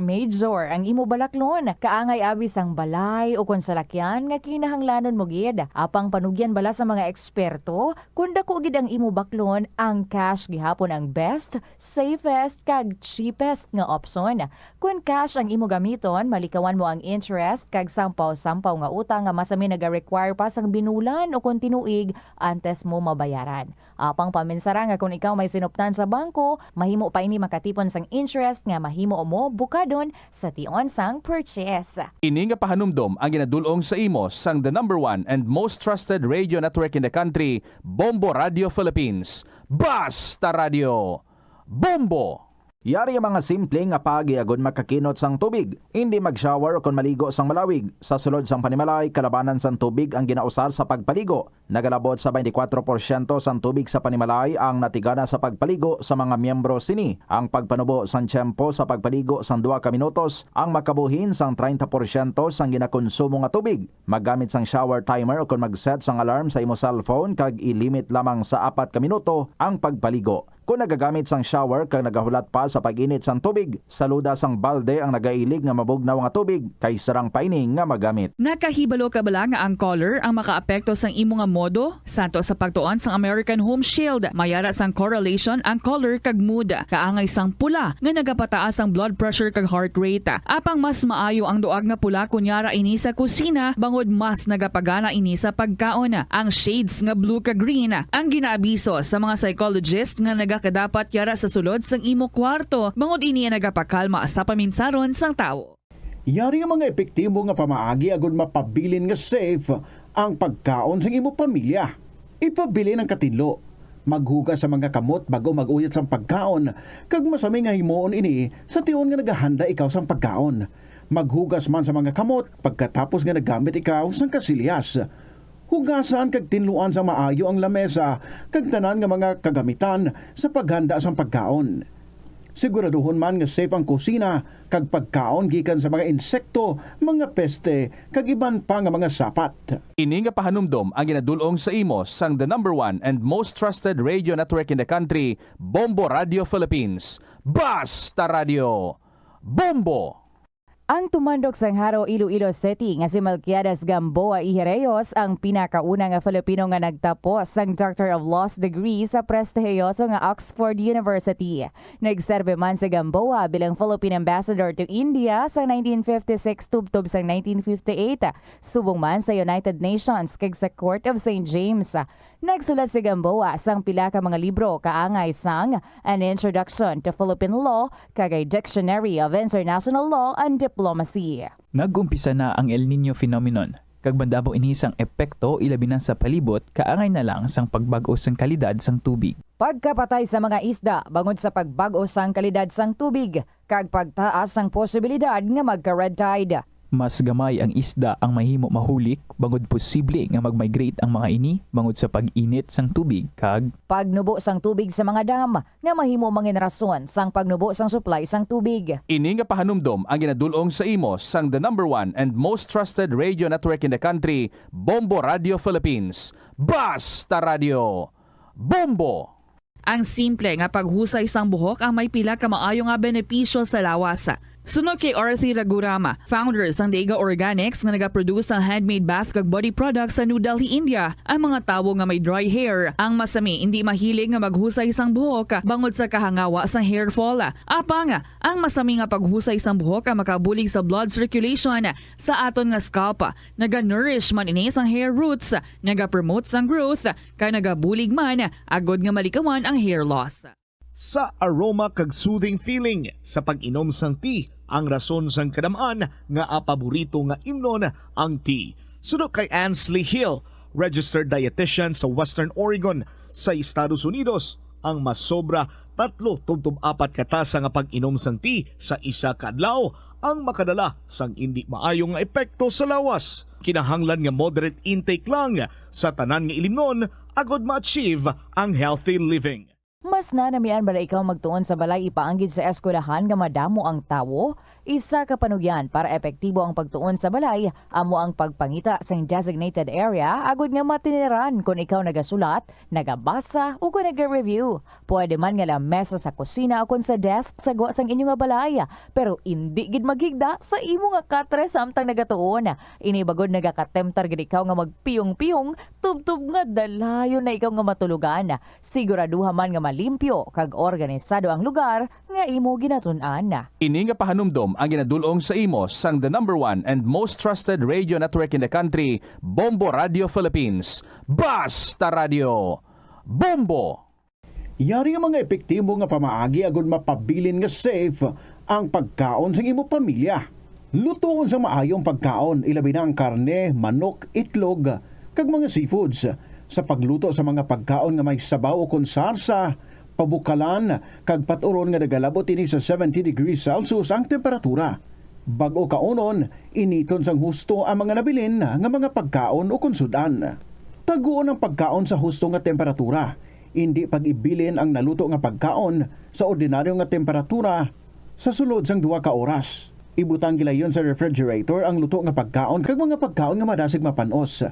ang imo balaklon. Kaangay abis ang balay o kun salakyan nga kinahanglanon mo gid. Apang panugyan bala sa mga eksperto, kun dako gid ang imo baklon, ang cash gihapon ang best, safest kag cheapest nga option. Kun cash ang imo gamiton, malikawan mo ang interest kag sampaw-sampaw nga utang nga masami naga-require pa sang binulan o kun tinuig antes mo mabayaran. Apang paminsara nga kung ikaw may sinuptan sa bangko, mahimo pa ini makatipon sang interest nga mahimo mo bukadon sa tion sang purchase. Ini nga pahanumdom ang ginadulong sa imo sang the number 1 and most trusted radio network in the country, Bombo Radio Philippines. Basta Radio! Bombo! Yari ang mga simple nga pagiagon makakinot sang tubig. Hindi mag-shower o kung maligo sang malawig. Sa sulod sang panimalay, kalabanan sang tubig ang ginausal sa pagpaligo. Nagalabot sa 24% sang tubig sa panimalay ang natigana sa pagpaligo sa mga miyembro sini. Ang pagpanubo sang tiyempo sa pagpaligo sang 2 ka minutos ang makabuhin sang 30% sang ginakonsumo nga tubig. Maggamit sang shower timer o kung mag-set sang alarm sa imo cellphone kag ilimit lamang sa 4 ka minuto ang pagpaligo. Kung nagagamit sang shower kag nagahulat pa sa pag-init sang tubig, saluda sang balde ang nagailig nga mabugnaw nga tubig kay sarang paining nga magamit. Nakahibalo ka bala nga ang color ang makaapekto sang imo nga modo? Santo sa pagtuon sang American Home Shield, mayara sang correlation ang color kag mood. Kaangay sang pula nga nagapataas ang blood pressure kag heart rate. Apang mas maayo ang duag nga pula kunyara ini sa kusina bangod mas nagapagana ini sa pagkaon. Ang shades nga blue kag green ang ginaabiso sa mga psychologist nga kadapat yara sa sulod sang imo kwarto bangod ini nagapakalma sa paminsaron sang tao. Yari ang mga epektibo nga pamaagi agud mapabilin nga safe ang pagkaon sa imo pamilya. Ipabili ng katinlo. Maghugas sa mga kamot bago mag-uyat sang pagkaon kag masami nga himuon ini sa tion nga nagahanda ikaw sang pagkaon. Maghugas man sa mga kamot pagkatapos nga nagamit ikaw sang kasilyas. Hugasan kag tinluan sa maayo ang lamesa kag tanan nga mga kagamitan sa paghanda sang pagkaon. Siguraduhon man nga safe ang kusina kag pagkaon gikan sa mga insekto, mga peste kag iban pa nga mga sapat. Ini nga pahanumdom ang ginadulong sa imo sang the number 1 and most trusted radio network in the country, Bombo Radio Philippines. Basta Radio! Bombo! Ang tumandok sang Haro, Iloilo City nga si Melquiades Gamboa Ihereyos ang pinakauna nga Filipino nga nagtapos sang Doctor of Laws degree sa prestihiyoso nga Oxford University. Nagserve man si Gamboa bilang Philippine Ambassador to India sa 1956 tubtob sang 1958. Subong man sa United Nations kag sa Court of St. James. Nagsulat si Gamboa sang pila ka mga libro kaangay sang An Introduction to Philippine Law kag a Dictionary of International Law and Diplomacy. Nag-umpisa na ang El Nino phenomenon. Kag bandabo inisang epekto ilabi na sa palibot kaangay na lang sang pagbag-o sang kalidad sang tubig. Pagkapatay sa mga isda bangod sa pagbag-o sang kalidad sang tubig kag pagtaas sang posibilidad nga magka-red tide. Mas gamay ang isda ang mahimo mahulik bangod posible nga mag-migrate ang mga ini bangod sa pag-init sang tubig kag pagnubo sang tubig sa mga dam nga mahimo mangin rason sang pagnubo sang supply sang tubig. Ini nga pahanumdom ang ginadulong sa imo sang the number 1 and most trusted radio network in the country, Bombo Radio Philippines. Basta Radio! Bombo! Ang simple nga paghusay sang buhok ang may pila ka maayo nga benepisyo sa lawas. Sunod kay Arthi Ragurama, founder sang Dega Organics nga nagaproduce ng handmade bath kag body products sa New Delhi, India. Ang mga tawo nga may dry hair, ang masami hindi mahilig nga maghusay sang buhok bangod sa kahangawa sang hair fall. Apang, ang masami nga paghusay sang buhok ang makabulig sa blood circulation sa aton nga scalp. Naga-nourish man ini sang hair roots, naga-promote sang growth, kay nagabulig man agod nga malikawan ang hair loss. Sa aroma kag soothing feeling sa pag-inom sang tea, ang rason sang kadamaan nga paborito nga imnon ang tea. Sunod kay Ansley Hill, registered dietitian sa Western Oregon sa Estados Unidos, ang mas sobra 3-4 katasa nga pag-inom sang tea sa isa ka adlaw ang makadala sang hindi maayong epekto sa lawas. Kinahanglan nga moderate intake lang sa tanan nga ilimnon agod ma-achieve ang healthy living. Mas nanamian bala ikaw magtuon sa balay ipaanggid sa eskwelahan nga madamo ang tawo? Isa ka panugyan para epektibo ang pagtuon sa balay, amo ang pagpangita sa designated area agud nga matiniran kung ikaw nagasulat, nagabasa o kung nag-review. Pwede man nga lamesa sa kusina o kung sa desk sa sang inyo nga balay, pero hindi gid maghigda sa imo nga katre samtang nagatuon. Inibagod nagakatemtar gid ikaw nga magpiyong-piyong, tubtub nga dalayon na ikaw nga matulugan. Siguraduha man nga malimpyo kag organisado ang lugar nga imo ginatun-an. Ini nga pahanumdom ang ginadulong sa imo sang the number 1 and most trusted radio network in the country, Bombo Radio Philippines. Basta Radio Bombo! Yari nga mga epektibo nga pamaagi agud mapabilin nga safe ang pagkaon sa imo pamilya. Lutoon sa maayong pagkaon, ilabi na ang karne, manok, itlog, kag mga seafoods. Sa pagluto sa mga pagkaon nga may sabaw o konsarsa, pabukalan, kag paturon nga nagalabot ini sa 70 degrees Celsius ang temperatura. Bag-o kaunon, initon sang husto ang mga nabilin nga mga pagkaon o konsudan. Taguon ang pagkaon sa husto nga temperatura. Hindi pag-ibilin ang naluto nga pagkaon sa ordinaryo nga temperatura sa sulod sang 2 ka oras. Ibutang gilayon sa refrigerator ang luto nga pagkaon kag mga pagkaon nga madasig mapanos.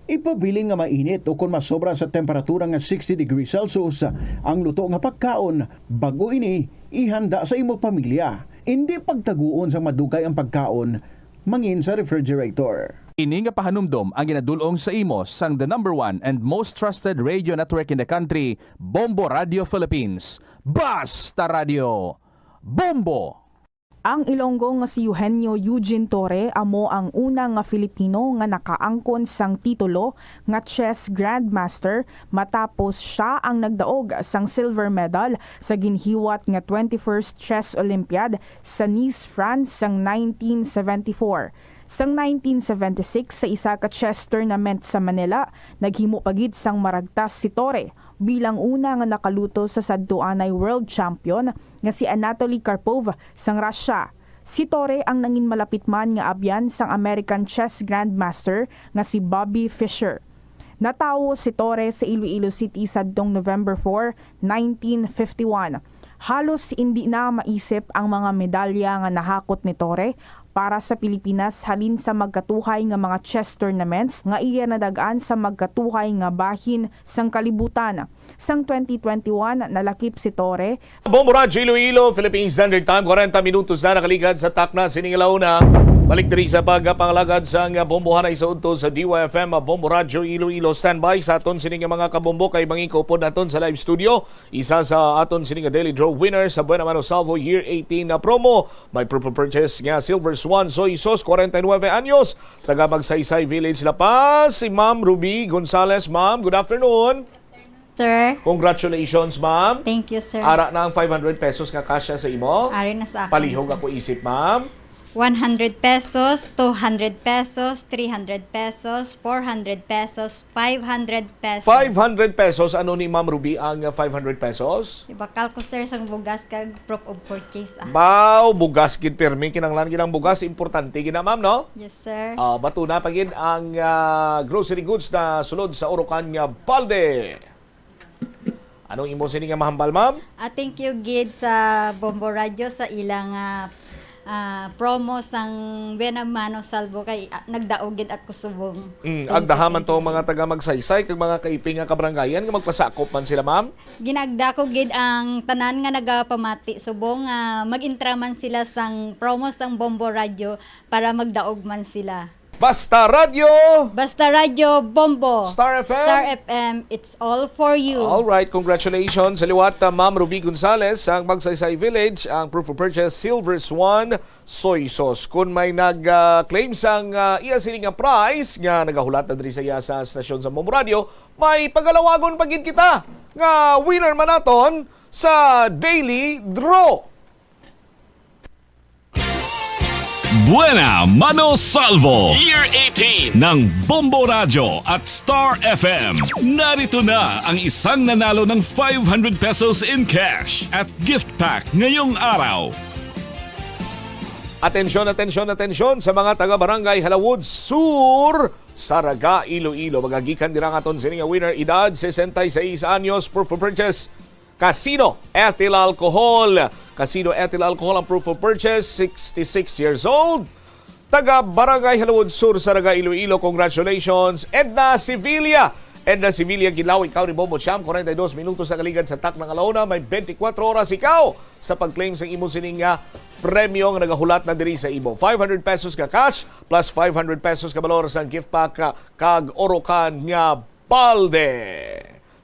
Ipabiling nga mainit o kung masobra sa temperatura nga 60 degrees Celsius ang luto nga pagkaon, bago ini ihanda sa imo pamilya. Hindi pagtaguon sa madugay ang pagkaon, mangin sa refrigerator. Ini nga pahanumdom ang ginadulong sa imo sang the number 1 and most trusted radio network in the country, Bombo Radio Philippines. Basta Radio Bombo! Ang Ilonggo nga si Eugenio Eugene Torre amo ang una nga Filipino nga nakaangkon sang titulo nga chess grandmaster matapos siya ang nagdaog sang silver medal sa ginhiwat nga 21st Chess Olympiad sa Nice, France sang 1974. Sang 1976 sa isa ka chess tournament sa Manila, naghimo pagid sang maragtas si Torre bilang una nga nakaluto sa sadtuanay world champion nga si Anatoly Karpov sang Russia. Si Torre ang nangin malapit man nga abyan sang American chess grandmaster nga si Bobby Fischer. Natawo si Torre sa Iloilo City sadtong November 4, 1951. Halos hindi na maisip ang mga medalya nga nahakot ni Torre para sa Pilipinas halin sa magkatuhay nga mga chess tournaments nga iya nadagaan sa magkatuhay nga bahin sang kalibutan. Sang 2021 nalakip si Torre. Bombo Radio Iloilo, Philippine Standard Time, 40 minutos na nakaligad sa takna sining launa. Balik diri sa pagpangalagad sa bombohan ay saunto sa DYFM Bombo Radio Iloilo. Standby sa aton sining mga kabombo kay mangikupod naton sa live studio. Isa sa aton sining daily draw winner sa Buena Mano Salvo Year 18 na promo. May purchase nga Silver Swan Soy Sauce, 49 anyos. Taga Magsaysay Village, La Paz. Si Ma'am Ruby Gonzales. Ma'am, good afternoon. Sir. Congratulations, ma'am. Thank you, sir. Ara na ang 500 pesos nga kasya sa imo. Ari na sa akin. Palihog sir. ako isip, ma'am. 100 pesos, 200 pesos, 300 pesos, 400 pesos, 500 pesos. 500 pesos. Ano ni Ma'am Ruby ang 500 pesos? Ibakal ko, sir, sang bugas kag proof of purchase. Baw, bugas gid permi. Kinanglan gid ang bugas. Importante gid na, ma'am, no? Yes, sir. Bato na pagid ang grocery goods na sulod sa Orocan nga balde. Anong imo sini nga mahambal, ma'am? Thank you, Gid, sa Bombo Radio sa ilang promo sang Buena Mano Salvo kay nagdaog gid ako subong. Agdahaman to mga taga Magsaysay kag mga kaiping nga kabrangayan nga magpasakop man sila, ma'am. Ginagda ko gid ang tanan nga nagapamati subong mag-intra man sila sang promo sang Bombo Radio para magdaog man sila. Basta Radio! Basta Radio Bombo! Star FM! Star FM, it's all for you. Alright, congratulations sa liwat Ma'am Ruby Gonzales ang Magsaysay Village, ang proof of purchase Silver Swan Soy Sauce. Kung may nag-claim sang iya sining nga prize nga nagahulat na diri sa iya sa stasyon sa Bombo Radio, may pagalawagon pagid kita nga winner man naton sa Daily Draw. Buena Mano Salvo Year 18 ng Bombo Radio at Star FM. Narito na ang isang nanalo ng 500 pesos in cash at gift pack ngayong araw. Atensyon sa mga taga-barangay Halawod Sur Saraga, Iloilo. Magagikan din ang aton sining winner, edad 66 anyos, proof of purchase, Casino Ethyl Alcohol. Casino Ethyl Alcohol ang proof of purchase, 66 years old. Taga Barangay Halawod Sur, Saraga, Iloilo. Congratulations, Edna Sevilla. Edna Sevilla, Gidlaw, ikaw ni Bobo Cham, 42 minutos sa kaligad sa tak ng alauna. May 24 oras ikaw sa pag-claim sa imo sining premyo nga nagahulat na diri sa imo. 500 pesos ka cash plus 500 pesos ka balor sa gift pack kag orokan nga balde.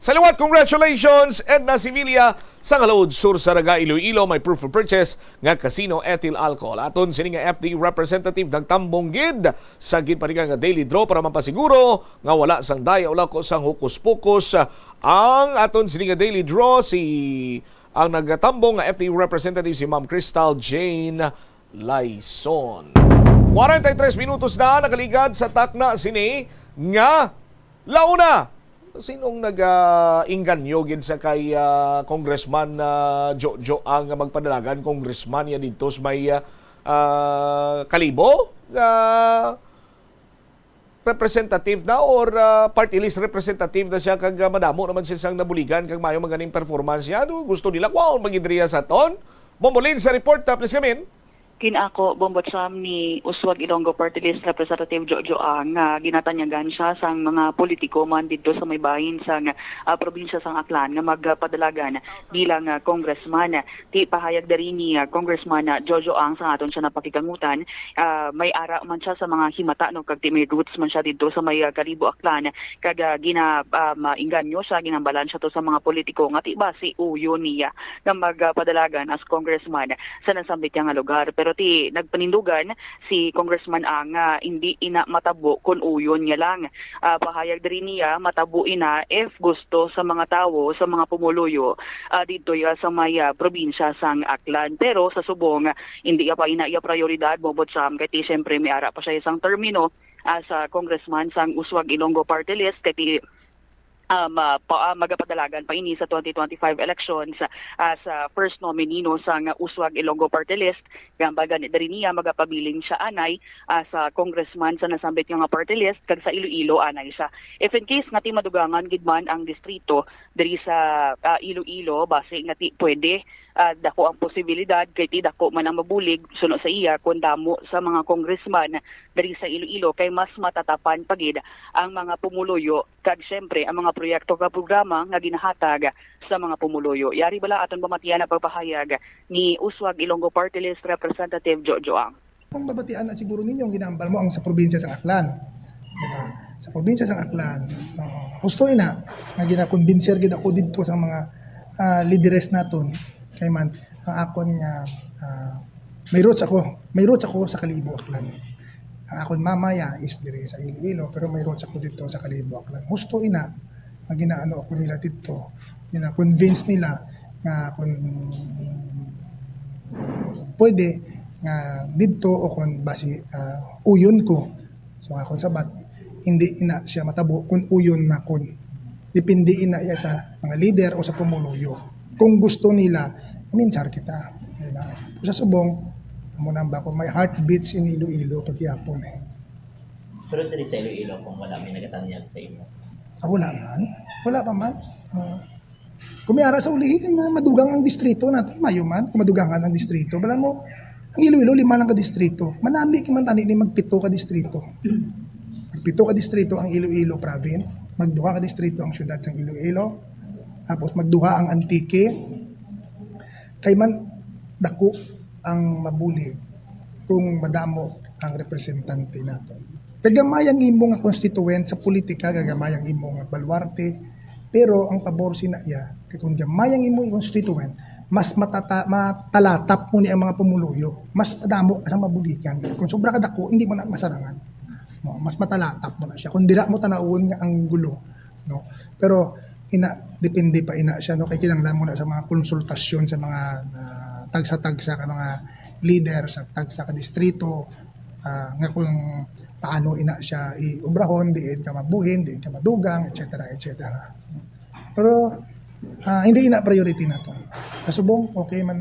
Sa liwat, congratulations Edna Sevilla sa Halawod Sur, Saraga, Iloilo. May proof of purchase nga Casino Ethyl Alcohol. Aton sini nga FD representative nagtambong gid sa ginpanigang nga daily draw para mapasiguro nga wala sang daya wala ko sang hukus-pukus. Ang aton sini nga daily draw ang nagtambong nga FD representative si Ma'am Crystal Jane Laison. 43 minutos na nakaligad sa takna sini nga launa. Sinong nag-inganyo gid sa kay Congressman Jojo ang magpadalagan, Congressman ya dito sa may Kalibo? Representative na or party list representative na siya kag madamo naman siya sang nabuligan kag mayo maganing performance niya. Gusto nila kwaon magidriya sa ton. Momolin sa report, please come in. Kinako bombot sam ni Uswag Ilonggo Party List Representative Jojo Ang ginatanyagan siya sang mga politiko man dito sa may bahin sang probinsya sang Aklan nga magpadalagan bilang congressman. Ti pahayag dari ni Congressman Jojo Ang sa aton siya napakikangutan, may ara man siya sa mga himata no kag ti may roots man siya dito sa may Kalibo Aklan kag mainganyo siya ginambalan siya to sa mga politiko nga ti basi uyo niya nga magpadalagan as congressman sa nasambit nga lugar. Pero ti nagpanindugan si Congressman Ang hindi ina matabo kun uyon niya lang. Pahayag din niya matabo ina if gusto sa mga tao, sa mga pumuluyo dito sa may probinsya sang Aklan. Pero sa subong hindi pa ina iya prioridad bobot sam kay ti syempre may ara pa siya isang termino sa congressman sang Uswag Ilonggo Party List kay magapadalagan pa ini sa 2025 elections sa first nominee no sa Uswag Ilonggo Party List gambaga ni diri niya magapabiling siya anay sa congressman sa nasambit nga party list kag sa Iloilo anay siya. If in case nga ti madugangan gid man ang distrito diri sa Iloilo base nga ti pwede dako ang posibilidad kay ti dako man ang mabulig suno sa iya kun damo sa mga congressman diri sa Iloilo kay mas matatapan pagid ang mga pumuluyo kag syempre ang mga proyekto ka programa nga ginahatag sa mga pumuluyo. Yari bala aton bamatian na pagpahayag ni Uswag Ilonggo Party List Representative Jojo Ang. Kung babatian na siguro ninyo ang ginambal mo ang sa probinsya sang Aklan. Diba? Sa probinsya sang Aklan, gusto ina nga ginakonbinser gid ako didto sa mga lideres naton kay man ang akon nga may roots ako sa Kalibo Aklan. Ang akon mamaya is dire sa Iloilo pero may roots ako dito sa Kalibo Aklan. Gusto ina nga ginaano ako nila dito, gina-convince nila nga kung pwede nga dito o kung basi uyon ko. So akon sabat hindi ina siya matabo kung uyon na kun. Depende ina iya sa mga leader o sa pumuluyo. Kung gusto nila, minsar kita. Diba? Sa subong, amo nang ba ko may heartbeats in Iloilo pagyapon eh. Pero diri sa Iloilo kung wala may nagatanyag sa imo. Wala man. Wala pa man. Kung may ara sa ulihin na madugang ang distrito natin, mayo man, kung madugangan ang distrito. Balan mo, ang Iloilo, 5 lang ka distrito. Manami kiman tani ni magpito ka distrito. Magpito ka distrito ang Iloilo province, magduha ka distrito ang syudad sang Iloilo, tapos magduha ang Antique, kay man dako ang mabulig kung madamo ang representante nato. Kagamayang imo nga constituent sa politika, kagamayang imo nga baluarte, pero ang pabor sina iya, kay kung gamayang imo nga constituent, mas matalatap mo ni ang mga pumuluyo, mas madamo ka sa mabulikan. Kung sobra ka dako, hindi mo na masarangan. No, mas matalatap mo na siya. Kung dira mo tanawon nga ang gulo, no. Pero depende pa ina siya no kay kinahanglan mo na sa mga konsultasyon sa mga tagsa-tagsa ka mga leader sa tagsa ka distrito nga kung paano ina siya iubrahon, diin ka mabuhin, diin ka madugang, etc. Pero hindi ina priority na to. Kasubong okay man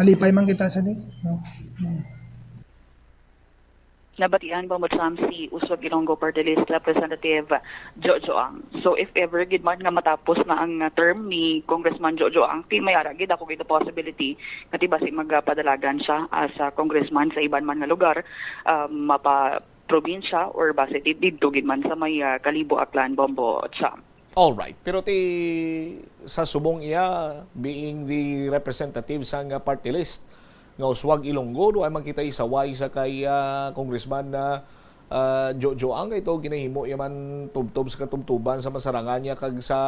malipay man kita sa ni no. nabatian ba mo si Uswag Ilonggo Party List Representative Jojo Ang. So if ever gid man nga matapos na ang term ni Congressman Jojo Ang, mayara gid ako gid possibility nga basi magpadalagan siya as congressman sa iban man nga lugar, mapa probinsya or base dito gid man sa may Kalibo, Aklan, Bombo, Cham. All right. Pero sa subong iya being the representative sa nga party list nga Uswag Ilonggo, ay makita isaway sa kay Congressman na Jojo Ang ito ginahimo yaman tubtob sa katubtuban sa masarangan niya kag sa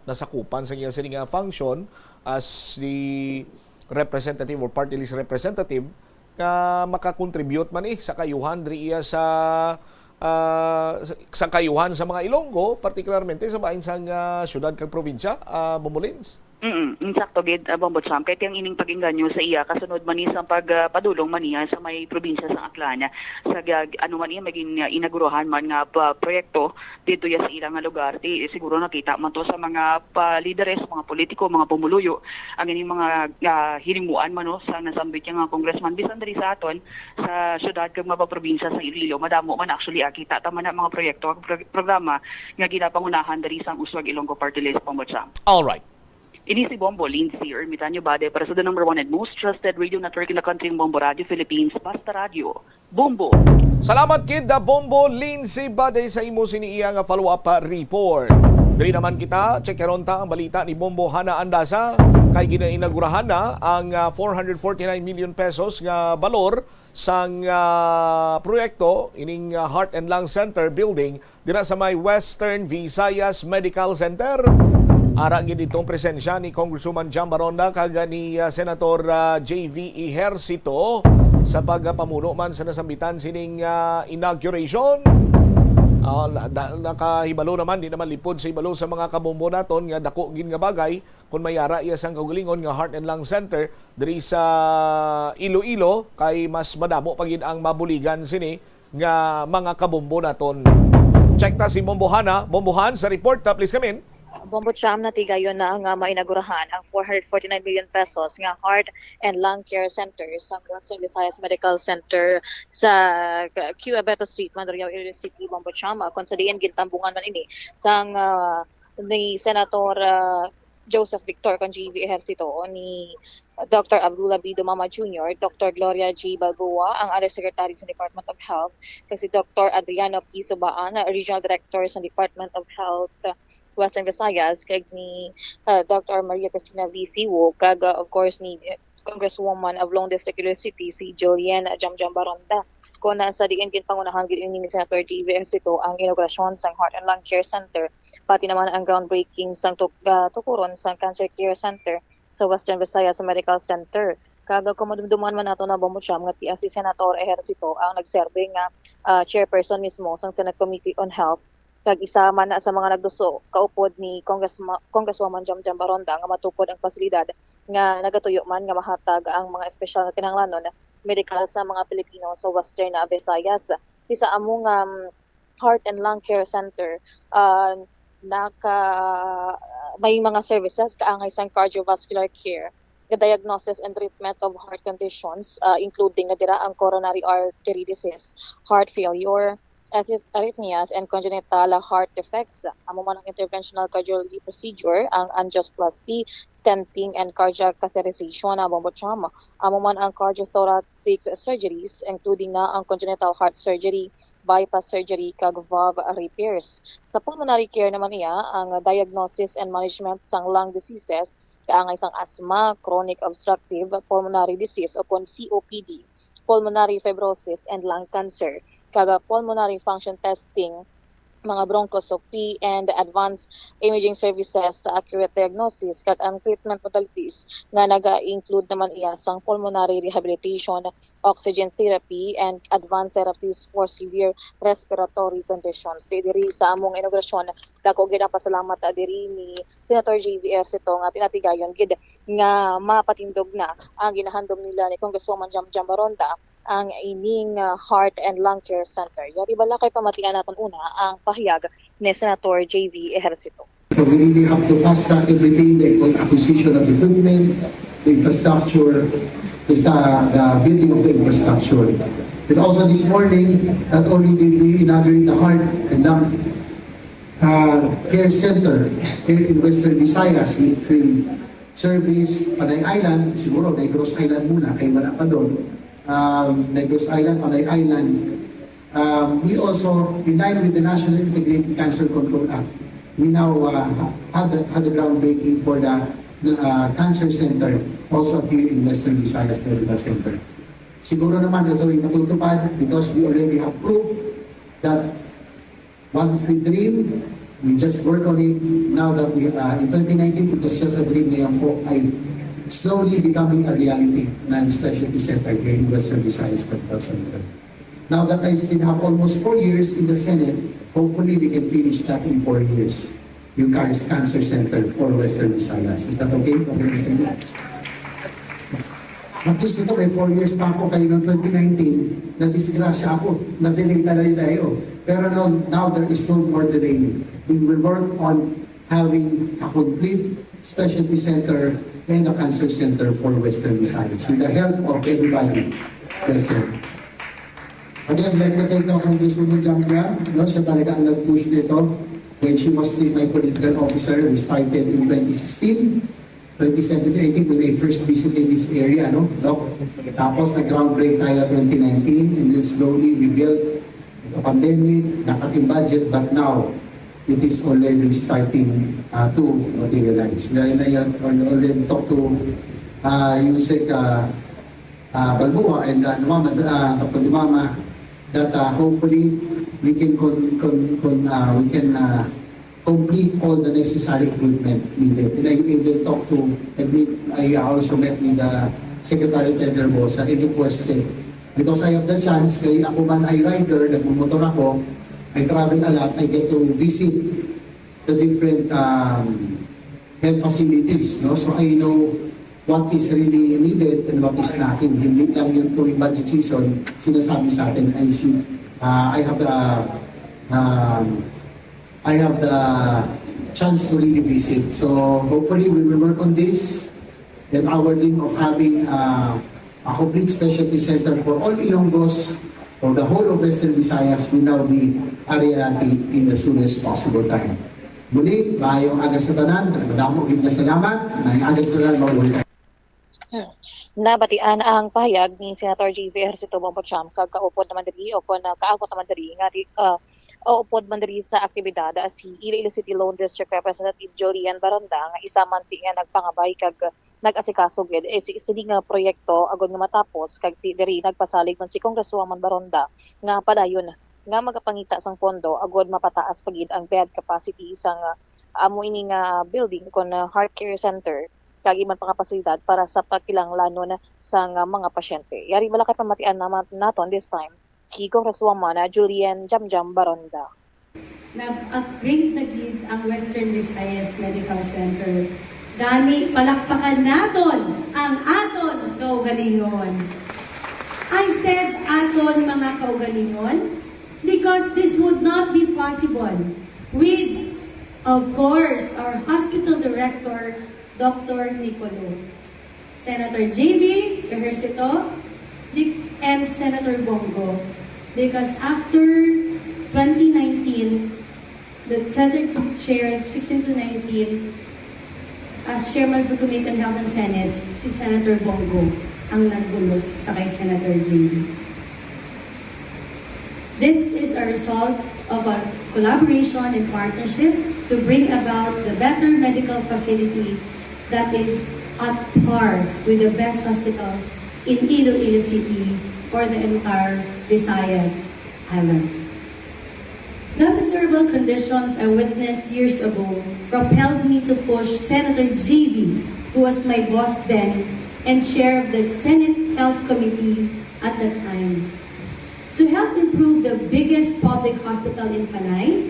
nasakupan sa iya sining function as the representative or party list representative nga makakontribute man sa kayuhan diri iya sa kayuhan sa mga Ilonggo, particularmente sa bahin sang syudad kag probinsya, Bombolins. Insakto gid Bombot Sam, kay tiyang ining pag-inganyo sa iya kasunod man sa pagpadulong man niya sa may probinsya sa Aklan sa ano man iya maging inaguruhan man nga proyekto dito ya sa ilang nga lugar. Siguro nakita man to sa mga lideres, mga politiko, mga pumuluyo ang ining mga hinimuan man sa nasambit nga congressman bisan diri sa aton sa syudad kag mapaprobinsya sa Iloilo. Madamo man actually kita ta man mga proyekto ag programa nga ginapangunahan diri sa Uswag Ilonggo Party List, Bombot Sam. All right. Ini si Bombo Lindsay Ermitanyo Bade para sa the number 1 and most trusted radio network in the country, Bombo Radio Philippines, Basta Radio. Bombo! Salamat kid da Bombo Lindsay Bade sa imo siniiya nga follow-up report. Diri naman kita, checkeron ta ang balita ni Bombo Hana Andasa kay ginainagurahan na ang 449 million pesos nga balor sang proyekto ining Heart and Lung Center building dira sa may Western Visayas Medical Center. Ara gid itong presensya ni Congresswoman Jam Baronda kag ni Senator JV Ejercito sa pagpamuno man sa nasambitan sining inauguration. Nakahibalo naman, di naman lipod sa ibalo sa mga kabombo naton nga dako gin nga bagay kung mayara iya sang kaugalingon nga Heart and Lung Center diri sa Iloilo kay mas madamo pa gid ang mabuligan sini nga mga kabombo naton. Check ta si Bombohana. Bombohan sa report ta, please come in. Bombot Cham na tigayon na nga mainagurahan ang 449 million pesos nga Heart and Lung Care Center sa Western Visayas Medical Center sa Q. Abeto Street, Mandurriao City, Bombot Cham. Kung sa diin gintambungan man ini sang ni Senator Joseph Victor kung GV Ejercito ni Dr. Abdullah B. Dumama Jr., Dr. Gloria G. Balboa, ang other secretary sa Department of Health, kasi Dr. Adriano P. Subaan, Regional Director sa Department of Health Western Visayas, kag ni Dr. Maria Cristina V. Siwo, kag of course ni Congresswoman of Long District City, si Julian Jamjam Baronda. Kung nasa diin pangunahan ni Senator J.V. Ejercito ang inaugurasyon sa Heart and Lung Care Center, pati naman ang groundbreaking sa tukuron sa Cancer Care Center sa Western Visayas Medical Center. Kaga kumadumduman man nato na Bombotsyam nga si Senator Ejercito ang nagserve nga chairperson mismo sa Senate Committee on Health, kag isa man na sa mga nagduso kaupod ni Congresswoman Jamjam Baronda nga matukod ang pasilidad nga nagatuyo man nga mahatag ang mga espesyal na kinahanglanon medical sa mga Pilipino sa Western Visayas. Isa among Heart and Lung Care Center may mga services kaangay sa cardiovascular care, diagnosis and treatment of heart conditions including nga dira ang coronary artery disease, heart failure, arrhythmias and congenital heart defects. Amo man ang interventional cardiology procedure, ang angioplasty, stenting and cardiac catheterization na Bombotsyam. Amo man ang cardiothoracic surgeries including na ang congenital heart surgery, bypass surgery kag valve repairs. Sa pulmonary care naman iya ang diagnosis and management sang lung diseases kaangay sang asthma, chronic obstructive pulmonary disease o kon COPD, pulmonary fibrosis and lung cancer, kaga pulmonary function testing, mga bronchoscopy and advanced imaging services sa accurate diagnosis, kag ang treatment modalities nga naga-include naman iya sang pulmonary rehabilitation, oxygen therapy and advanced therapies for severe respiratory conditions. Diri sa among inaugurasyon, dako gid ang pasalamat diri ni Senator JV Ejercito nga tinatigayon gid nga mapatindog na ang ginahandom nila ni Congresswoman Jamjam Baronda ang ining Heart and Lung Care Center. Yari bala kay pamatian naton una ang pahayag ni Senator JV Ejercito. So we really have to fast track everything, the acquisition of equipment, the infrastructure, the building of the infrastructure. And also this morning, not only did we inaugurate the Heart and Lung Care Center here in Western Visayas, which will service Panay Island, siguro Negros Island muna, kay wala pa doon. Negros Island, Panay Island. We also, in line with the National Integrated Cancer Control Act, we now had the groundbreaking for the Cancer Center also here in Western Visayas Medical Center. Siguro naman ito ay matutupad because we already have proof that once we dream, we just work on it. Now that we, in 2019, it was just a dream ngayon po ay slowly becoming a reality ng specialty center here in Western Visayas Medical Center. Now that I still have almost 4 years in the Senate, hopefully we can finish that in 4 years. Yung Cancer Center for Western Visayas. Is that okay? Okay sa inyo? At least ito, may 4 years pa ako kayo noong 2019, na-disgrasya ako, na-delay tayo. Pero now there is no more delay. We will work on having a complete specialty center and a cancer center for Western Visayas with the help of everybody present. Again, like to take note of Congresswoman Jamia, siya talaga ang nag-push nito. When she was still my political officer, we started in 2016. 2017, I think, when I first visited this area, no? Tapos, nag-groundbreak tayo 2019, and then slowly we built the pandemic, nakating budget, but now, it is already starting to materialize. We already talked to Yusek Balboa and Dr. Lumama that hopefully we can complete all the necessary equipment needed. And I even talked to, I also met with the Secretary Ted Herbosa and requested, because I have the chance, kaya ako man ay rider, nagmumotor ako, I travel a lot, I get to visit the different health facilities. No? So I know what is really needed and what is lacking. Hindi lang yung tuwing budget season, sinasabi sa atin, I have the chance to really visit. So hopefully we will work on this. And our dream of having a complete specialty center for all Ilonggos, for the whole of Western Visayas, will now be a reality in the soonest possible time. Muli, maayong agas sa tanan, madamo gid na salamat, maayong agas sa tanan, mabuhay. Nabatian ang pahayag ni Senator J.V. Ejercito Bombocham kag kaupod naman diri o kon kaangkot naman diri nga upod man diri sa aktibidad si Iloilo City Lone District Representative Julian Baronda nga isa man ti nga nagpangabay kag nag-asikaso gid sini nga proyekto agud nga matapos kag diri nagpasalig man si Congresswoman Baronda nga padayon nga magapangita sang pondo agud mapataas pagid ang bed capacity sang amo ini nga building kon heart care center kag iman pang kapasidad para sa pagkilanglanon sa mga pasyente. Yari malaki pamatian naton this time si Congresswoman Julian Jamjam Baronda. Nag-upgrade na gid ang Western Visayas Medical Center. Gani palakpakan naton ang aton kaugalingon. I said aton mga kaugalingon because this would not be possible with, of course, our hospital director, Dr. Nicolo, Senator J.V. Ejercito, and Senator Bongo. Because after 2019, the Center chaired 16 to 19 as chairman of the Committee on Health and Senate, si Senator Bongo ang nagbulos sa kay Senator J.V. This is a result of our collaboration and partnership to bring about the better medical facility that is at par with the best hospitals in Iloilo City for the entire Visayas Island. The miserable conditions I witnessed years ago propelled me to push Senator J.V., who was my boss then and chair of the Senate Health Committee at that time, to help improve the biggest public hospital in Panay.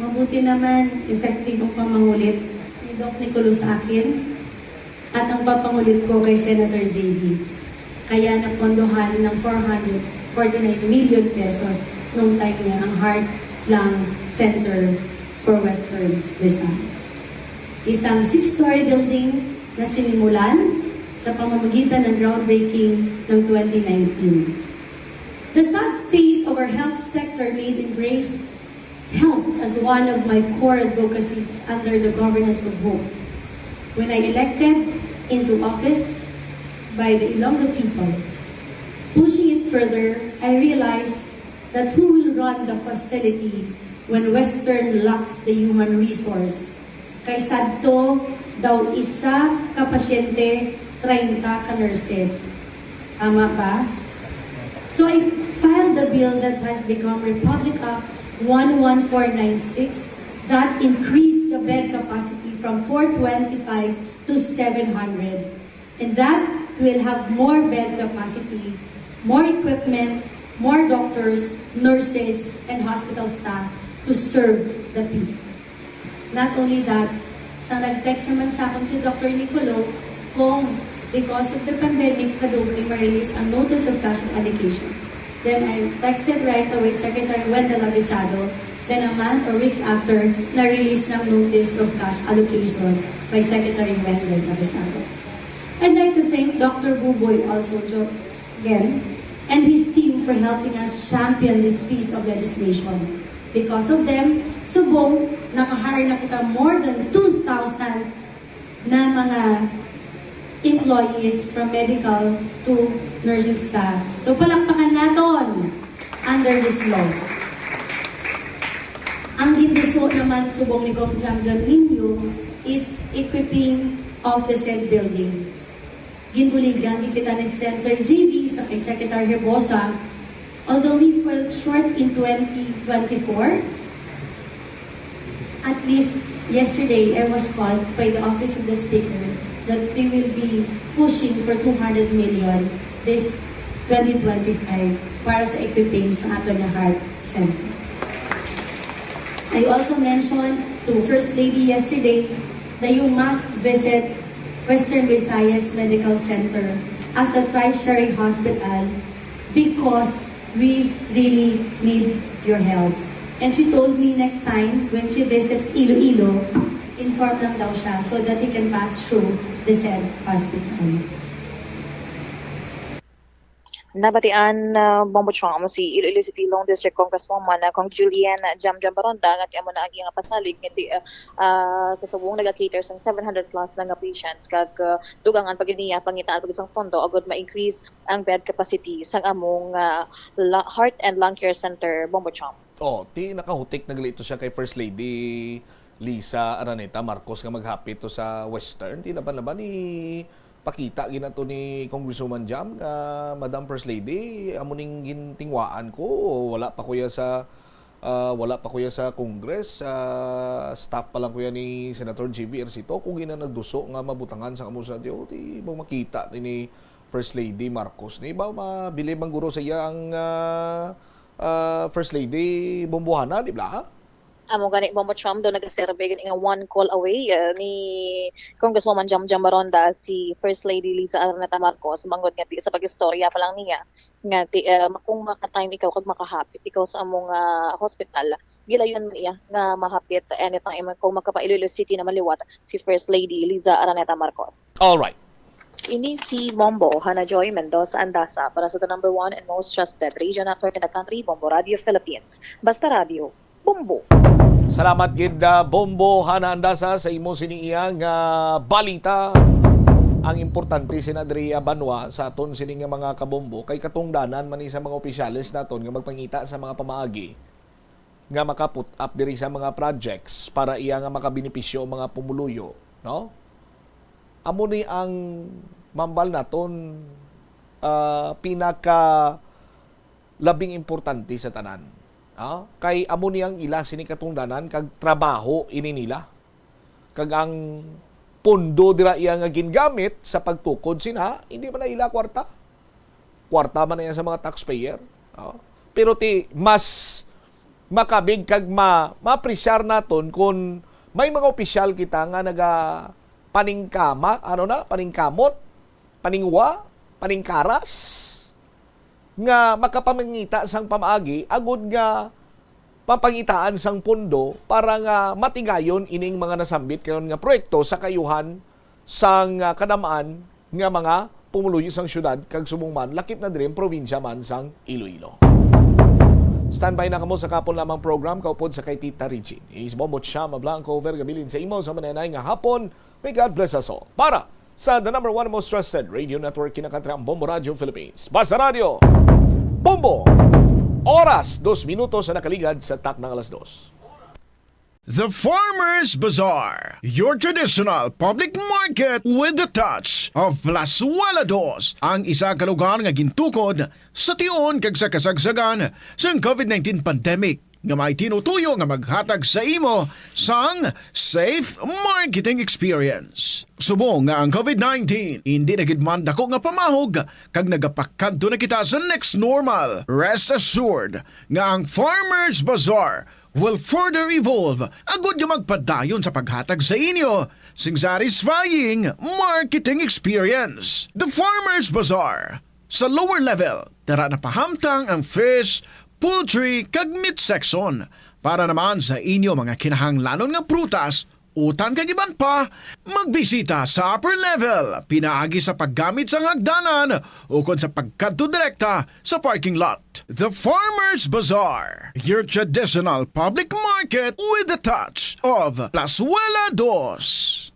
Mabuti naman, effective ang pamangulit ni Doc Nicolo sa akin at ang papangulit ko kay Senator J.V. Kaya napondohan ng 449 million pesos noong time niya ang Heart Lung Center for Western Visayas. Isang 6-story building na sinimulan sa pamamagitan ng groundbreaking ng 2019. The sad state of our health sector made embrace health as one of my core advocacies under the governance of hope. When I elected into office by the Ilonggo people, pushing it further, I realized that who will run the facility when Western lacks the human resource? Kay sadto daw isa ka pasyente, 30 ka nurses. Tama ba? So I filed the bill that has become Republic Act 11496 that increased the bed capacity from 425 to 700. And that will have more bed capacity, more equipment, more doctors, nurses, and hospital staff to serve the people. Not only that, sa nag-text naman sa akin si Dr. Nicolo kung because of the pandemic, kadugay ma-release ang notice of cash allocation. Then I texted right away Secretary Wendell Abisado. Then a month or weeks after, na-release ng notice of cash allocation by Secretary Wendell Abisado. I'd like to thank Dr. Buboy also again and his team for helping us champion this piece of legislation. Because of them, subong, nakahire na kita more than 2,000 na mga employees from medical to nursing staff. So palakpakan natin under this law. Ang ginduso naman subong ni Kong Jamjam ninyo is equipping of the said building. Ginbuligan kita ni Center GB sa kay Secretary Herbosa. Although we fell short in 2024, at least yesterday I was called by the Office of the Speaker that they will be pushing for 200 million this 2025 para sa equipping sa ato nga heart center. I also mentioned to First Lady yesterday that you must visit Western Visayas Medical Center as the tertiary hospital because we really need your help. And she told me next time when she visits Iloilo, inform lang daw siya so that he can pass through the said hospital. Nabatian Bombochong mo si Iloilo City Long District Congresswoman kung Juliana Jamjam Baronda at amo na ang iyang pasalig ngiti sa subong nag-cater sa 700 plus na nga patients kag dugangan pag niya pangitaan pag isang pondo agud ma-increase ang bed capacity sang among Heart and Lung Care Center Bombochong. Ti nakahutik naglito siya kay First Lady Lisa Araneta Marcos nga maghapit to sa Western. Di laban-laban ni pakita ginato ni Congresswoman Jam nga Madam First Lady amuning gintingwaan ko wala pa kuya sa Congress staff pa lang kuya ni Senator G.V. Ercito kung gina nagduso nga mabutangan sa amusa diyo ti mo makita ni First Lady Marcos ni ba mabili bang guro sa iya ang First Lady Bombohana di ba? Amo gani Bombochong do nag-survey gani nga one call away ni Congresswoman Jamjam Baronda si First Lady Liza Araneta Marcos manggod nga sa pagistorya pa lang niya nga kung maka-time ikaw kag makahapit ikaw sa among hospital gilayon man iya nga mahapit anytime kung makapa-Iloilo City na maliwat si First Lady Liza Araneta Marcos. All right. Ini si Bombo Hana Joy Mendoza Andasa para sa the number 1 and most trusted radio network in the country, Bombo Radio Philippines. Basta Radio, Bombo. Salamat gid Bombo Hana Andasa sa imo siniiyang balita. Ang importante sinadriya banwa sa aton sining nga mga kabombo kay katungdanan man sa mga opisyalis naton nga magpangita sa mga pamaagi nga makaput up diri sa mga projects para iya nga makabenepisyo mga pumuluyo, no? Amo ni ang mambal naton pinaka labing importante sa tanan. Kay amo ni ang ila sini katungdanan kag trabaho ini nila. Kag ang pondo dira iya nga gingamit sa pagtukod sina, hindi man na ila kwarta. Kwarta man na yan sa mga taxpayer. Pero mas makabig kag ma-appreciate naton kung may mga opisyal kita nga paningkamot, paningwa, paningkaras, nga makapamangita sang pamaagi, agud nga papangitaan sang pondo para nga matigayon ining mga nasambit kayon nga proyekto sa kayuhan sang kanamaan nga mga pumuluyo sang syudad kag subong man lakip na diri probinsya man sang Iloilo. Standby na kamo sa kapon lamang program kaupod sa kay Tita Richie. Is Bombot Shama Blanco vergabilin sa imo sa mananay nga hapon. May God bless us all. Para sa the number one most trusted radio network kinakatra ang Bombo Radio Philippines. Basta Radio, Bombo! Oras, 2 minutos na nakaligad sa tak ng alas 2. The Farmers Bazaar, your traditional public market with the touch of Plazuela Dos, ang isa ka lugar nga gintukod sa tion kag sa kasagsagan sa COVID-19 pandemic nga may tinutuyo nga maghatag sa imo sang safe marketing experience. Subong nga ang COVID-19 hindi nagidman dako nga pamahog kag nagapakadto na kita sa next normal. Rest assured nga ang Farmers Bazaar will further evolve agud yung magpadayon sa paghatag sa inyo sing satisfying marketing experience. The Farmers Bazaar. Sa lower level, tara na pahamtang ang fish, poultry, kag meat section para naman sa inyo mga kinahanglanon nga prutas, utan kag iban pa, magbisita sa upper level, pinaagi sa paggamit sa hagdanan o kon sa pagkadto direkta sa parking lot. The Farmers Bazaar, your traditional public market with the touch of Plazuela Dos.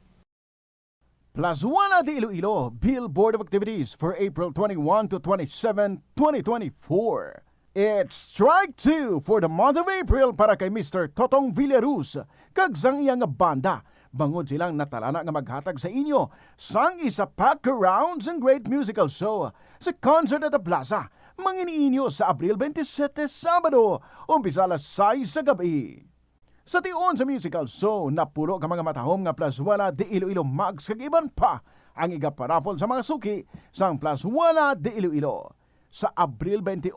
Plazuela de Iloilo Billboard of Activities for April 21 to 27, 2024. It's Strike 2 for the month of April para kay Mr. Totong Villaruz kag sang iyang banda. Bangod silang natalana nga maghatag sa inyo sang isa pack rounds and great musical show sa concert at the plaza. Manginiinyo sa Abril 27, Sabado, umpisa alas 6 sa gabi. Sa tion sa musical show, napulo ka mga matahom nga Plazuela de Iloilo Mags kag iban pa ang igaparapol sa mga suki sang Plazuela de Iloilo. Sa Abril 28,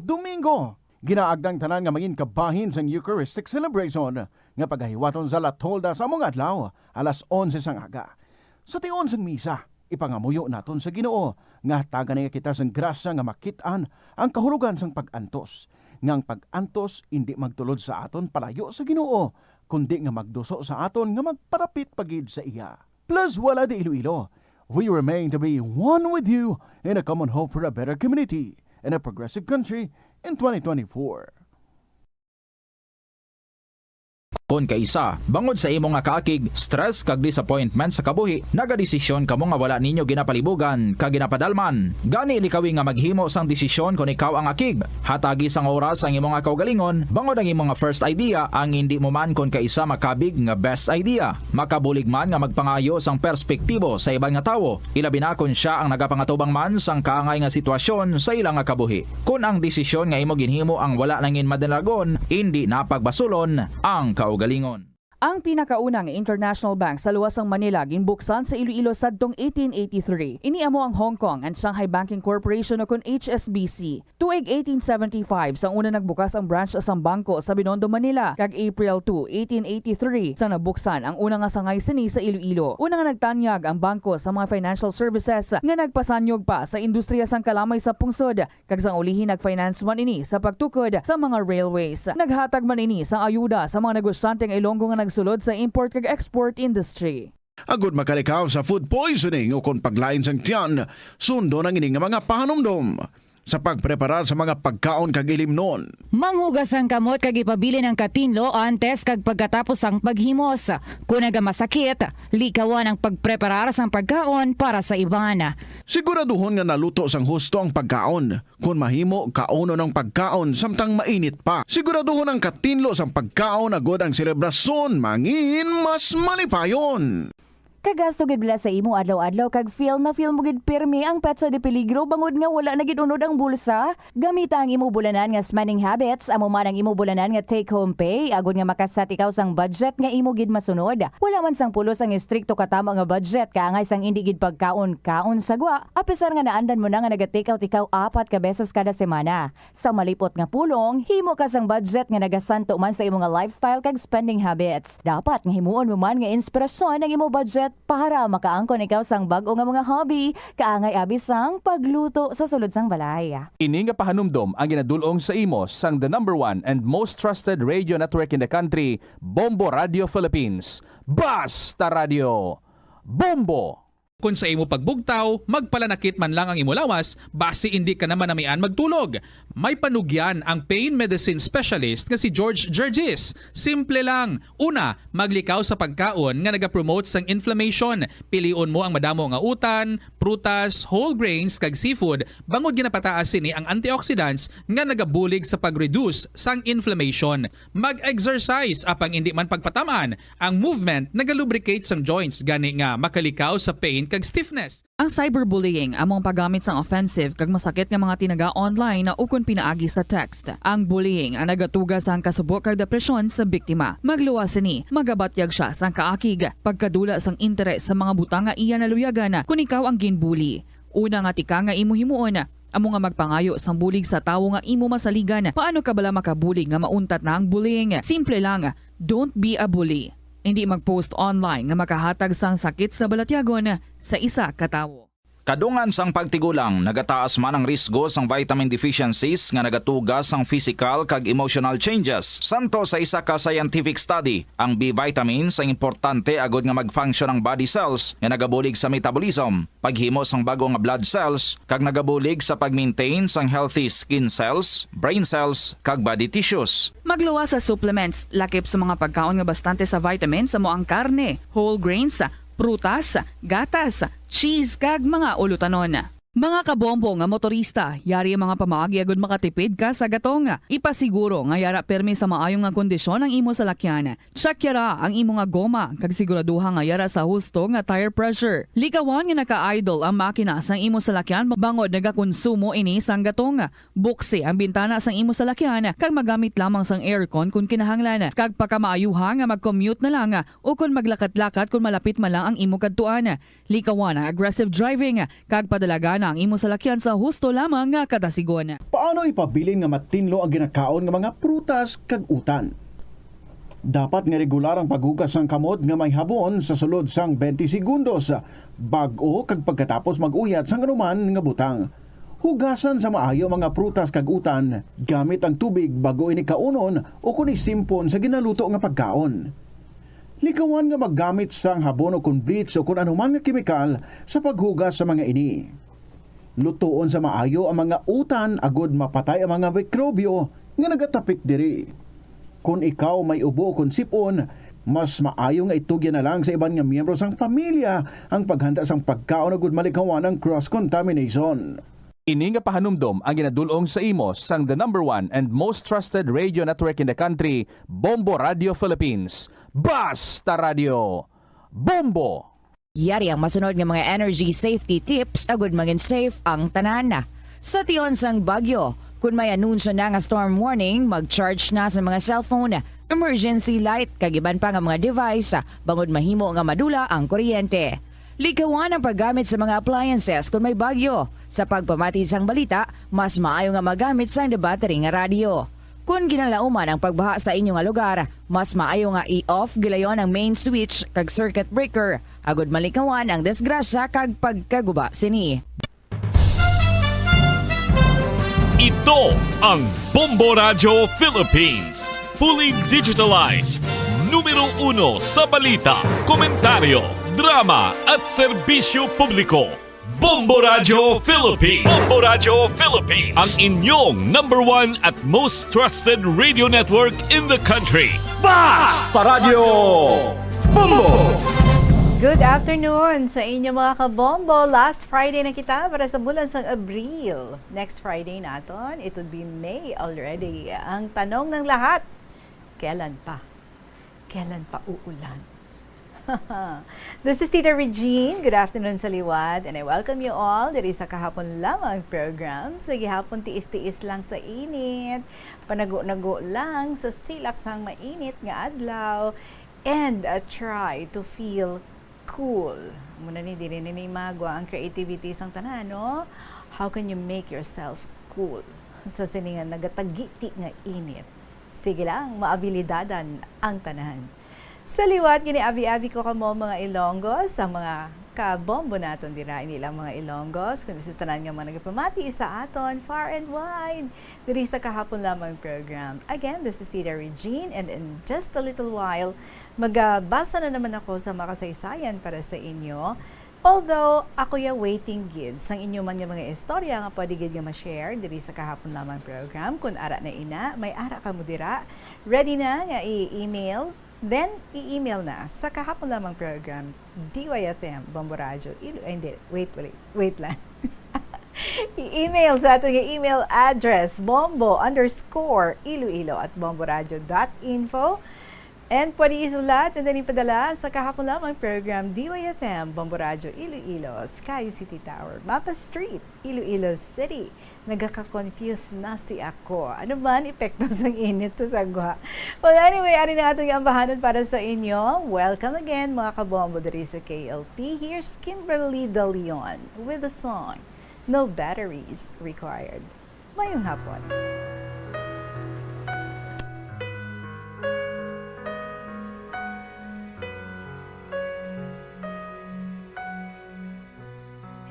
Domingo, ginaagdang tanan nga mangin kabahin sang Eucharistic celebration nga paghahiwaton sa La Tolda sa mga adlaw, alas 11 sang aga. Sa tion sang misa, ipangamuyo naton sa Ginoo nga tagan nga kita sang grasya nga makit-an ang kahulugan sang pag-antos. Ngang pag-antos hindi magtulod sa aton palayo sa Ginoo, kundi nga magduso sa aton nga magparapit pagid sa iya. Plazuela de Iloilo, we remain to be one with you in a common hope for a better community and a progressive country in 2024. Kung kaisa, bangod sa imong nga kaakig, stress kag disappointment sa kabuhi, nagadesisyon kamo nga wala ninyo ginapalibugan kag ginapadalman. Gani likawi nga maghimo sang desisyon kung ikaw ang akig. Hatagi sang oras ang imong nga kaugalingon, bangod ang imong nga first idea ang hindi mo man kung kaisa makabig nga best idea. Makabulig man nga magpangayo sang perspektibo sa ibang nga tawo, ilabi na kung siya ang nagapangatubang man sang kaangay nga sitwasyon sa ilang nga kabuhi. Kung ang desisyon nga imo ginhimo ang wala nangin madalagon, hindi napagbasulon ang kaugalingon. Ang pinakaunang international bank sa luwasang Manila ginbuksan sa Iloilo sadtong 1883. Iniamo ang Hong Kong and Shanghai Banking Corporation o kun HSBC. Tuig 1875 sang una nagbukas ang branch sa bangko sa Binondo, Manila. Kag April 2, 1883 sang nabuksan ang una nga sangay sini sa Iloilo. Una nga nagtanyag ang bangko sa mga financial services nga nagpasanyog pa sa industriya sang kalamay sa pungsod. Kag sang ulihin nagfinance man ini sa pagtukod sa mga railways. Naghatag man ini sang ayuda sa mga negosyante nga Ilonggo nga sulod sa import kag export industry. Agud makalikaw sa food poisoning o kung paglain sang tiyan, sundo ng ining mga pahanumdom sa pagpreparar sa mga pagkaon kag ilimnon. Manghugas ang kamot kag ipabili ng katinlo antes kag pagkatapos ang paghimos. Kung nagamasakit, likawan ang pagpreparar sang pagkaon para sa iban. Siguraduhon nga naluto sang husto ang pagkaon. Kung mahimo, kauno ng pagkaon samtang mainit pa. Siguraduhon ang katinlo sang pagkaon agud ang selebrasyon mangin mas malipayon. Kagasto gid bila sa imo adlaw-adlaw kag feel mo gid pirmi ang petsa de peligro bangod nga wala na gid unod ang bulsa. Gamita ang imo bulanan nga spending habits, amo man ang imo bulanan nga take home pay agud nga makasat ikaw sang budget nga imo gid masunod. Wala man sang pulos ang istrikto katama nga budget kaangay sang indi gid pagkaon-kaon sagwa. Apisar nga naandan mo na nga naga-take out ikaw 4 ka beses kada semana. Sa malipot nga pulong, himo ka sang budget nga nagasanto man sa imo nga lifestyle kag spending habits. Dapat nga himuon mo man nga inspirasyon ang imo budget para makaangkon ikaw sang bag-o nga mga hobby, kaangay abis sang pagluto sa sulod sang balay. Ini nga pahanumdom ang ginadulong sa imo sang the number one and most trusted radio network in the country, Bombo Radio Philippines. Basta Radio, Bombo! Kung sa imo pagbugtaw, magpalanakit man lang ang imo lawas, basi hindi ka naman namian magtulog. May panugyan ang pain medicine specialist nga si George Gergis. Simple lang. Una, maglikaw sa pagkaon nga nagapromote sang inflammation. Pilion mo ang madamo nga utan, prutas, whole grains kag seafood bangod ginapataas sini ang antioxidants nga nagabulig sa pag-reduce sang inflammation. Mag-exercise apang hindi man pagpatamaan. Ang movement nagalubricate sang joints gani nga makalikaw sa pain kag stiffness. Ang cyberbullying among paggamit sang offensive kag masakit nga mga tinaga online na ukon pinaagi sa text. Ang bullying ang nagatuga sa kasubok kag depresyon sa biktima. Magluwas ni, magabatyag siya sang kaakig, pagkadula sang interes sa mga butang nga iya naluyagan kung ikaw ang ginbully. Una nga tika nga imo himuon, amo nga magpangayo sang bulig sa tawo nga imo masaligan. Paano ka bala makabulig nga mauntat na ang bullying? Simple lang, don't be a bully. Hindi mag-post online nga makahatag sang sakit sa balatyagon sa isa ka tawo. Kadungan sang pagtigulang, nagataas man ang risgo sang vitamin deficiencies nga nagatugas sang physical kag emotional changes. Santo sa isa ka scientific study, ang B vitamins ang importante agod nga mag-function ang body cells nga nagabulig sa metabolism, paghimo sang bago nga blood cells kag nagabulig sa pag-maintain sang healthy skin cells, brain cells kag body tissues. Magluwas sa supplements, lakip sa mga pagkaon nga bastante sa vitamins amo ang karne, whole grains, prutas, gatas, cheese kag mga ulutanon. Mga kabombo nga motorista, yari ang mga pamaagi agud makatipid ka sa gatong. Ipasiguro nga yara permi sa maayong nga kondisyon ang imo salakyan. Check yara ang imo nga goma kag siguraduha nga yara sa husto nga tire pressure. Likawan nga naka-idle ang makina sang imo salakyan bangod nagakonsumo ini sang gatong. Buksi ang bintana sang imo salakyan kag magamit lamang sang aircon kung kinahanglan. Kag pagkamaayuha nga mag-commute na lang o kung maglakat-lakat kung malapit man lang ang imo kadtuan. Likawan ang aggressive driving kag padalagan ang imo salakyan sa husto lamang nga kadasigon. Paano ipabilin nga matinlo ang ginakaon nga mga prutas kag utan? Dapat nga regular ang paghugas ng kamot nga may habon sa sulod sang 20 segundos bag-o kag pagkatapos mag-uyat sang anuman nga butang. Hugasan sa maayo mga prutas kag utan gamit ang tubig bago ini kaunon o kun isimpon sa ginaluto nga pagkaon. Likawan nga maggamit sang habon o kun bleach o kun anuman nga kemikal sa paghugas sa mga ini. Lutuon sa maayo ang mga utan agod mapatay ang mga mikrobyo nga nagatapik diri. Kung ikaw may ubo o kung sipon, mas maayo nga itugyan na lang sa iban nga miyembro sang pamilya ang paghanda sang pagkaon agod malikawan ng cross-contamination. Ini nga pahanumdom ang ginadulong sa imo sang the #1 and most trusted radio network in the country, Bombo Radio Philippines. Basta Radio! Bombo! Yari ang masunod nga mga energy safety tips agud maging safe ang tanan. Sa tion sang bagyo, kung may anunsyo na nga storm warning, mag-charge na sa mga cellphone, emergency light, kagiban pa nga mga device, bangod mahimo nga madula ang kuryente. Likawan ang paggamit sa mga appliances kung may bagyo. Sa pagpamati sang balita, mas maayo nga magamit sang battery nga radio. Kung ginalauman ang pagbaha sa inyong lugar, mas maayo nga i-off gilayon ang main switch kag circuit breaker. Agud malikawan ang disgrasya kag pagkaguba sini. Ito ang Bombo Radio Philippines. Fully digitalized. Numero 1 sa balita, komentaryo, drama at serbisyo publiko. Bombo Radio Philippines. Bombo Radio Philippines. Ang inyong #1 at most trusted radio network in the country. Basta Radio Bombo! Good afternoon sa inyo mga kabombo. Last Friday na kita para sa bulan sa Abril. Next Friday naton, it would be May already. Ang tanong ng lahat, kailan pa? Kailan pa uulan? This is Tita Regine. Good afternoon sa liwat. And I welcome you all diri sa kahapon lamang program. Sa gihapon tiis-tiis lang sa init. Panago-nago lang sa silak sang mainit nga adlaw. And try to feel cool. Muna ni diri ni magwa ang creativity sang tanan, no? How can you make yourself cool? Sa siningan nagatagiti nga init. Sige lang, maabilidadan ang tanan. Sa liwat, gini-abi-abi ko kamo mga Ilonggos, ang mga kabombo naton dira, hindi lang mga Ilonggos, kundi sa tanan nga mga nagpamati sa aton, far and wide, diri sa kahapon lamang program. Again, this is Tita Regine, and in just a little while, magbasa na naman ako sa makasaysayan para sa inyo. Although, ako yung waiting gid sang inyo man yung mga istorya nga pwede gid nga ma-share diri sa kahapon lamang program. Kung ara na ina, may ara ka mo dira. Ready na nga i-email. Then, i-email na sa kahapon lamang program, DYFM, Bombo Radio. Hindi, wait lang. I-email sa ating email address, bombo_iloilo@bomboradio.info. And pwede isulat and then ipadala sa kahapon lamang program DYFM, Bombo Radio, Iloilo, Sky City Tower, Mapa Street, Iloilo City. Nagkaka-confuse na si ako. Ano man epekto sa init to sa gwa? Well, anyway, ari na atong ambahanan para sa inyo. Welcome again mga kabombo diri sa KLP. Here's Kimberly De Leon with the song No Batteries Required. Mayong hapon.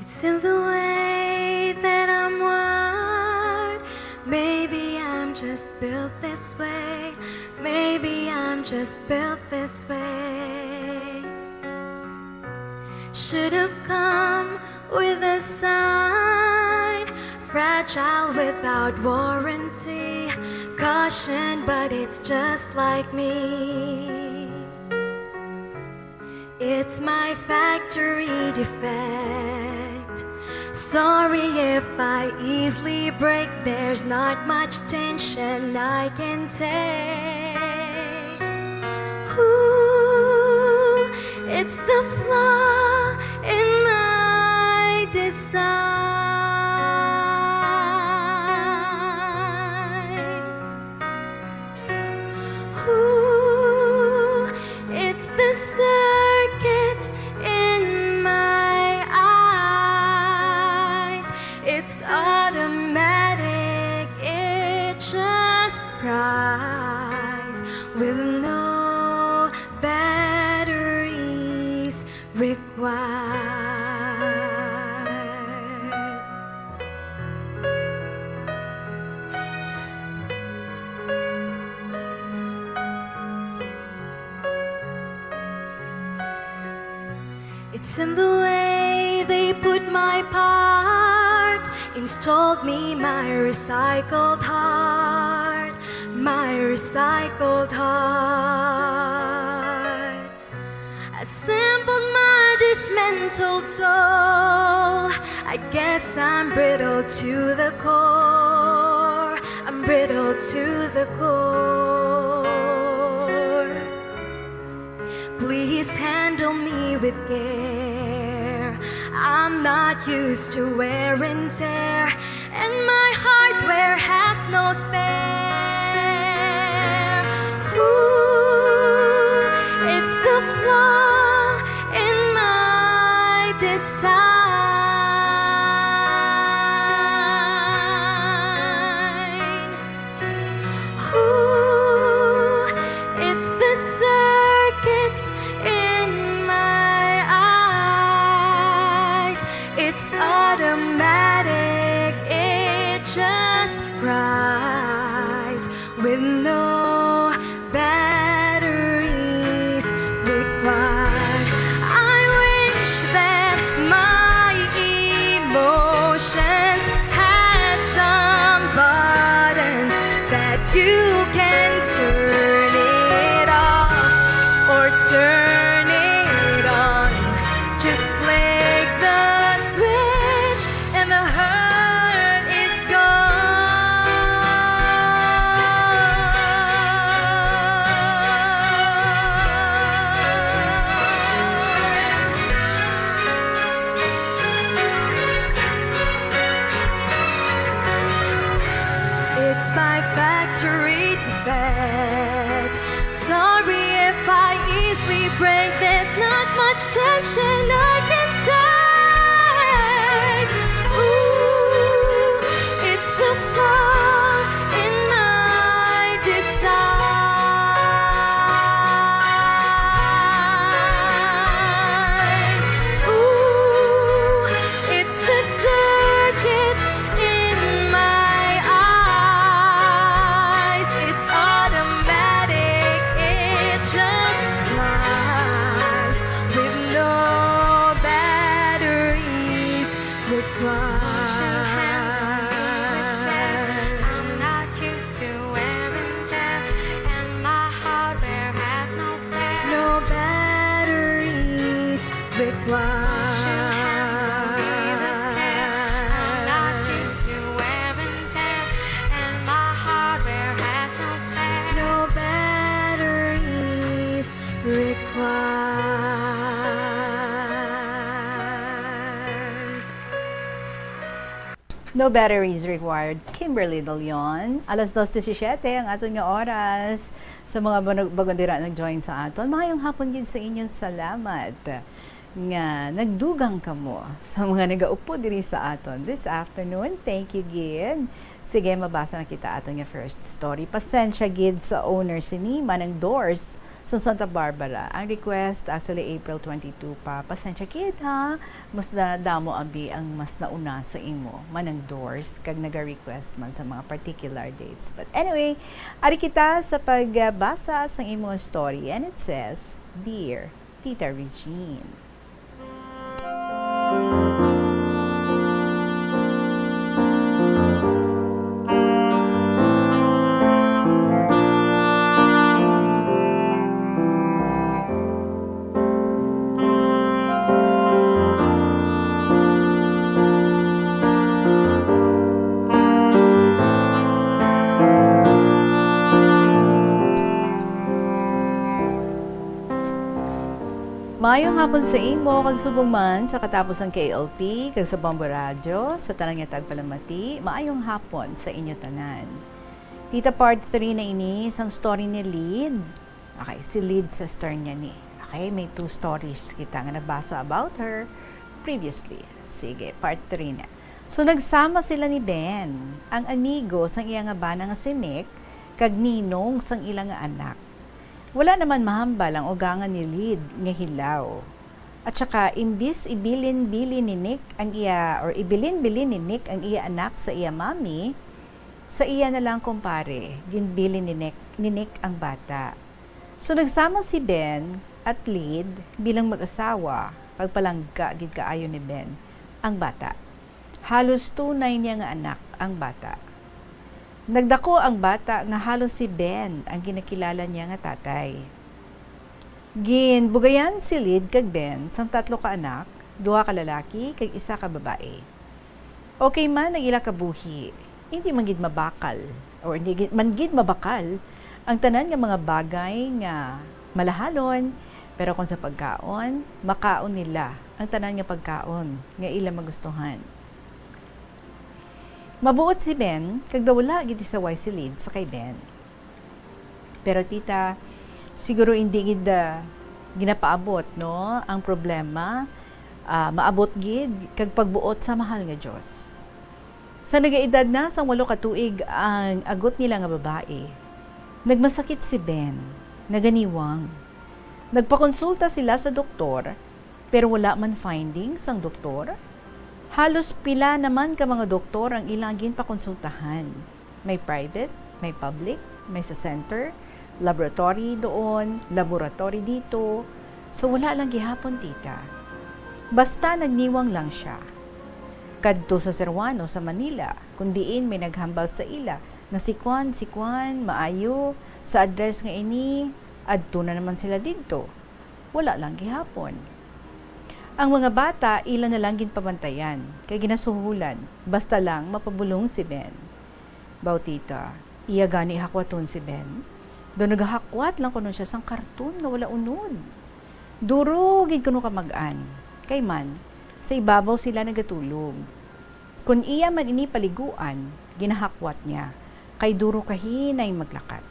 It's in the way that I'm wired. Maybe I'm just built this way. Maybe I'm just built this way. Should have come with a sign. Fragile without warranty. Caution, but it's just like me. It's my factory defect. Sorry if I easily break. There's not much tension I can take. Ooh, it's the flaw in my design. Ooh, it's the circuits in my eyes. It's automatic, it just cries with no batteries required. It's in the way they put my parts, installed me my recycled heart, my recycled heart. Assembled my dismantled soul. I guess I'm brittle to the core. I'm brittle to the core. Please handle me with care. I'm not used to wear and tear, and my hardware has no spare. Ooh, it's the flaw in my design. Ooh, it's the circuits in my eyes. It's automatic, it just cries with no batteries required. I wish that my emotions had some buttons that you can turn it off or turn it on. Just flick the switch and the hurt is gone. It's my factory defect. Sorry if I easily break. There's not much tension I can take. Ooh, it's the flaw in my design. Ooh, it's the circuits in my eyes. It's automatic, it just flies with no batteries Won't you handle me with care? I'm not used to wear and tear, and my hardware has no spare. No batteries required. No batteries required. Kimberly De Leon. Alas 2:17 ang aton nga oras. Sa mga bagondira nag-join sa aton. Mayong hapon gid sa inyong salamat nga nagdugang kamo sa mga nagaupo diri sa aton this afternoon. Thank you gid. Sige, mabasa na kita aton nga first story. Pasensya gid sa owner sini Manang Doors sa Santa Barbara. Ang request actually April 22 pa. Pasensya gid ha. Mas damo abi ang mas nauna sa imo Manang Doors kag naga-request man sa mga particular dates. But anyway, ari kita sa pagbasa sa imong story, and it says, Dear Tita Regine. Mayong hapon sa imo, kag subong man sa katapos ng KLP, kag sa Bombo Radio, sa tanang nga tagpalamati, maayong hapon sa inyo tanan. Tita part 3 na ini, isang story ni Lid. Okay, si Lid sister niya ni. Okay, may 2 stories kita nga nabasa about her previously. Sige, part 3 na. So, nagsama sila ni Ben, ang amigo sang iya nga bana nga si Mick, kag ninong sang ilang nga anak. Wala naman mahambal ang ugangan ni Lid nga hilaw. At saka imbis ibilin-bilin ni Nick ang iya or ibilin-bilin ni Nick ang iya anak sa iya mami, sa iya na lang kumpare, ginbilin ni Nick ang bata. So nagsama si Ben at Lid bilang mag-asawa, pagpalangga gid kaayo ni Ben ang bata. Halos tunay niya nga anak ang bata. Nagdako ang bata nga halos si Ben ang ginakilala niya nga tatay. Ginbugayan si Lid kag Ben sang 3 ka anak, 2 ka lalaki kag 1 ka babae. Okay man ang ila ka buhi, hindi man gid mabakal or hindi man gid mabakal ang tanan nga mga bagay nga malahalon, pero kung sa pagkaon, makaon nila ang tanan nga pagkaon nga ila magustuhan. Mabuot si Ben, kag wala gid sa way si Lid sa kay Ben. Pero tita, siguro hindi gid ginapaabot no ang problema, maabot gid kag pagbuot sa mahal nga Dios. Sa nagaedad na sang 8 ka tuig ang agot nila nga babae, nagmasakit si Ben, naganiwang. Nagpakonsulta sila sa doktor, pero wala man findings ang doktor. Halos pila naman ka mga doktor ang ilang ginpakonsultahan. May private, may public, may sa center, laboratory doon, laboratory dito. So wala lang gihapon tita. Basta nagniwang lang siya. Kadto sa Serwano sa Manila, kundiin may naghambal sa ila nga si Kwan, maayo, sa address nga ini, adto na naman sila dito. Wala lang gihapon. Ang mga bata, ilan na lang ginpabantayan, kay ginasuhulan, basta lang mapabulong si Ben. Bautita, iya gani hakwaton si Ben. Doon nagahakwat lang kuno siya sang karton nga wala unod. Duro gid kuno ka mag-an. Kay man, sa ibabaw sila nagatulog. Kung iya man ini paliguan, ginahakwat niya, kay duro kahinay maglakat.